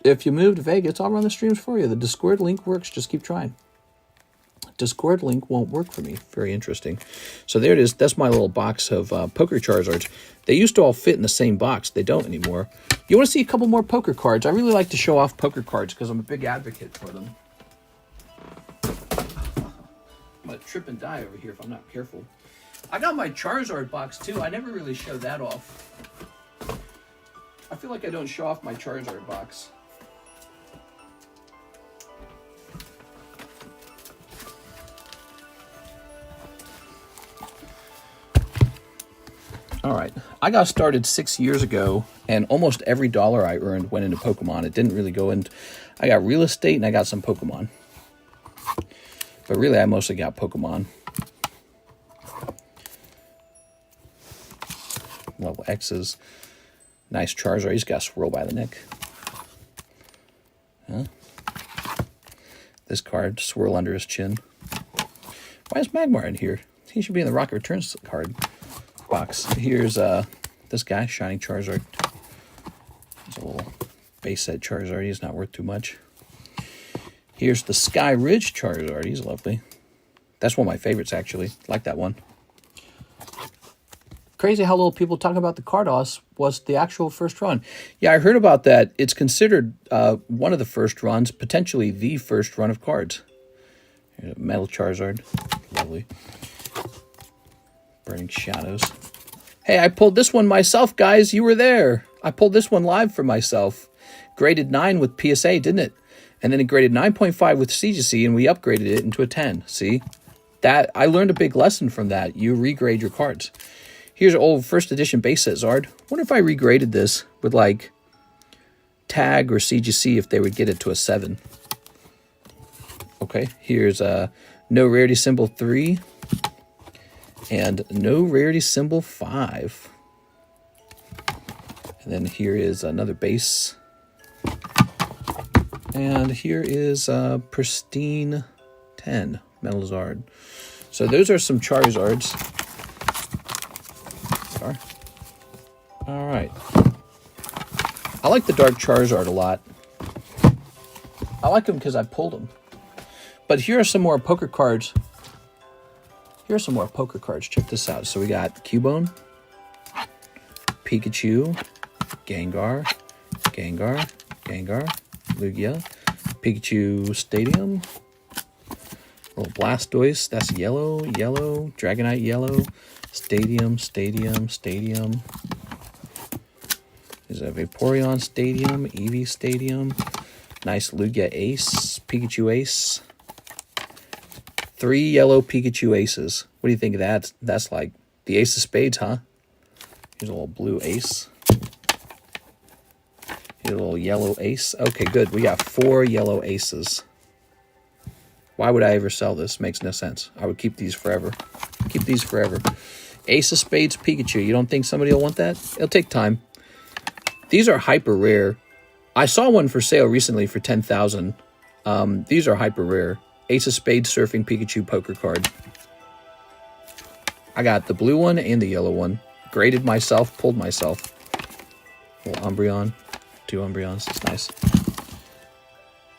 If you move to Vegas, I'll run the streams for you. The Discord link works. Just keep trying. Discord link won't work for me. Very interesting. So there it is. That's my little box of poker Charizards. They used to all fit in the same box. They don't anymore. You want to see a couple more poker cards? I really like to show off poker cards because I'm a big advocate for them. I'm going to trip and die over here if I'm not careful. I got my Charizard box too. I never really showed that off. I feel like I don't show off my Charizard box. All right, I got started 6 years ago, and almost every dollar I earned went into Pokemon. It didn't really go into... I got real estate, and I got some Pokemon. But really, I mostly got Pokemon. Level X's. Nice Charizard. He's got a swirl by the neck. Huh? This card, swirl under his chin. Why is Magmar in here? He should be in the Rocket Returns card box. Here's this guy, Shining Charizard. He's a little base set Charizard. He's not worth too much. Here's the Sky Ridge Charizard. He's lovely. That's one of my favorites, actually. Like that one. Crazy how little people talk about the Carddass was the actual first run. Yeah, I heard about that. It's considered one of the first runs, potentially the first run of cards. Here's a Metal Charizard. Lovely. Burning Shadows. Hey, I pulled this one myself, guys. You were there. I pulled this one live for myself. Graded 9 with PSA, didn't it? And then it graded 9.5 with CGC, and we upgraded it into a 10. See? That I learned a big lesson from that. You regrade your cards. Here's an old first edition base set Zard. Wonder if I regraded this with like Tag or CGC if they would get it to a 7. Okay, here's no rarity symbol 3 and no rarity symbol 5. And then here is another base. And here is pristine 10 Metal Zard. So those are some Charizards. All right. I like the Dark Charizard a lot. I like them because I pulled them. But here are some more poker cards. Here's some more poker cards. Check this out. So we got Cubone, Pikachu, Gengar, Lugia, Pikachu Stadium, little Blastoise. That's yellow, Dragonite yellow, Stadium. There's a Vaporeon Stadium, Eevee Stadium, nice Lugia Ace, Pikachu Ace. 3 yellow Pikachu Aces. What do you think of that? That's like the Ace of Spades, huh? Here's a little blue Ace. Here's a little yellow Ace. Okay, good. We got 4 yellow Aces. Why would I ever sell this? Makes no sense. I would keep these forever. Keep these forever. Ace of Spades Pikachu. You don't think somebody will want that? It'll take time. These are hyper rare. I saw one for sale recently for 10,000. These are hyper rare. Ace of Spades Surfing Pikachu poker card. I got the blue one and the yellow one. Graded myself, pulled myself. Little Umbreon. 2 Umbreons. That's nice.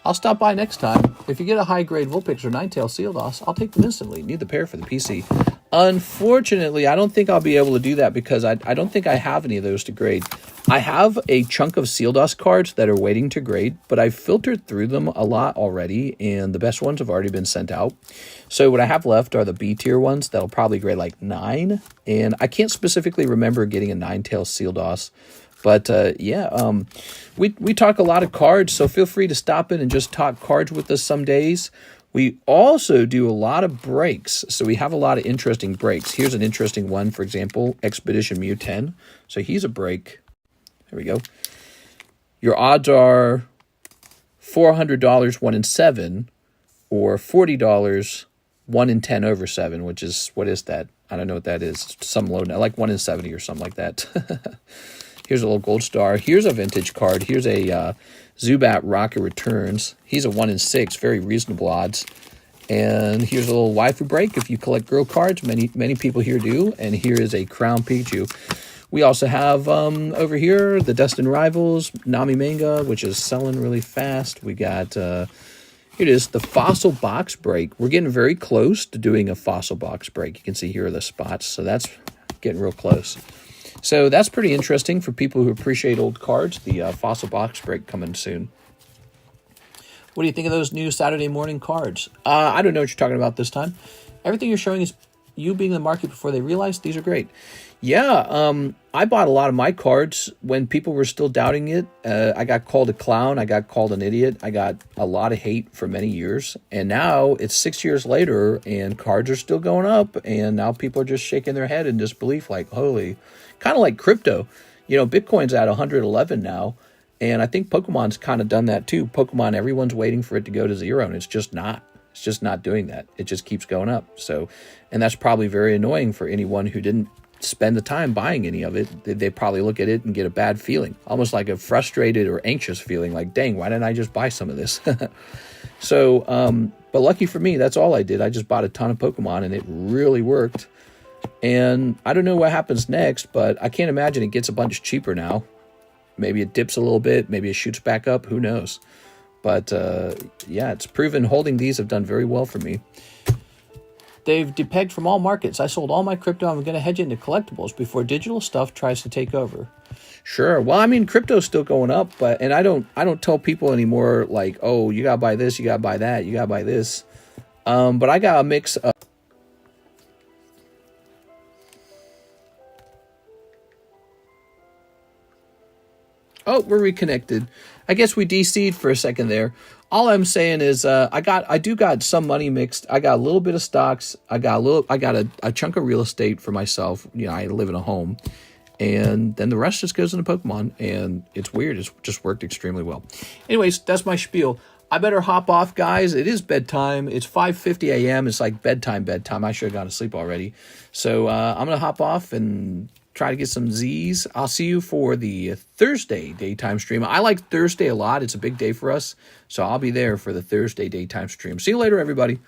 I'll stop by next time. If you get a high-grade Vulpix or Ninetale Sealdos, I'll take them instantly. Need the pair for the PC. Unfortunately, I don't think I'll be able to do that because I don't think I have any of those to grade. I have a chunk of Sealdos cards that are waiting to grade, but I've filtered through them a lot already, and the best ones have already been sent out. So what I have left are the B-tier ones that'll probably grade like 9, and I can't specifically remember getting a Ninetale Sealdos. But yeah, we talk a lot of cards, so feel free to stop in and just talk cards with us some days. We also do a lot of breaks, so we have a lot of interesting breaks. Here's an interesting one, for example, Expedition Mew 10. So he's a break. There we go. Your odds are $400, 1 in 7. or $40, 1 in 10 over 7, which is, what is that? I don't know what that is. Some low, like 1 in 70 or something like that. Here's a little gold star. Here's a vintage card. Here's a Zubat Rocket Returns. He's a 1 in 6, very reasonable odds. And here's a little waifu break. If you collect girl cards, many people here do. And here is a Crown Pichu. We also have over here the Destined Rivals Nami manga, which is selling really fast. We got here it is, the Fossil Box Break. We're getting very close to doing a Fossil Box Break. You can see here are the spots, so that's getting real close. So that's pretty interesting for people who appreciate old cards. The Fossil Box Break coming soon. What do you think of those new Saturday morning cards? I don't know what you're talking about this time. Everything you're showing is you being in the market before they realize these are great. Yeah, I bought a lot of my cards when people were still doubting it. I got called a clown. I got called an idiot. I got a lot of hate for many years. And now it's 6 years later and cards are still going up. And now people are just shaking their head in disbelief like, holy, kind of like crypto. You know, Bitcoin's at 111 now. And I think Pokemon's kind of done that too. Pokemon, everyone's waiting for it to go to 0, and it's just not. It's just not doing that. It just keeps going up. So, and that's probably very annoying for anyone who didn't spend the time buying any of it. They probably look at it and get a bad feeling, almost like a frustrated or anxious feeling, like, dang, why didn't I just buy some of this? So, but lucky for me, that's all I did. I just bought a ton of Pokemon, and it really worked. And I don't know what happens next, but I can't imagine it gets a bunch cheaper now. Maybe it dips a little bit. Maybe it shoots back up. Who knows? But yeah, it's proven holding these have done very well for me. They've depegged from all markets. I sold all my crypto. I'm going to hedge into collectibles before digital stuff tries to take over. Sure. Well, I mean, crypto's still going up, and I don't tell people anymore like, oh, you got to buy this, you got to buy that, you got to buy this. But I got a mix of. Oh, we're reconnected. I guess we DC'd for a second there. All I'm saying is I do got some money mixed. I got a little bit of stocks. I got a chunk of real estate for myself. You know, I live in a home. And then the rest just goes into Pokemon. And it's weird. It's just worked extremely well. Anyways, that's my spiel. I better hop off, guys. It is bedtime. It's 5:50 a.m. It's like bedtime. I should have gone to sleep already. So I'm going to hop off and try to get some Z's. I'll see you for the Thursday daytime stream. I like Thursday a lot. It's a big day for us. So I'll be there for the Thursday daytime stream. See you later, everybody.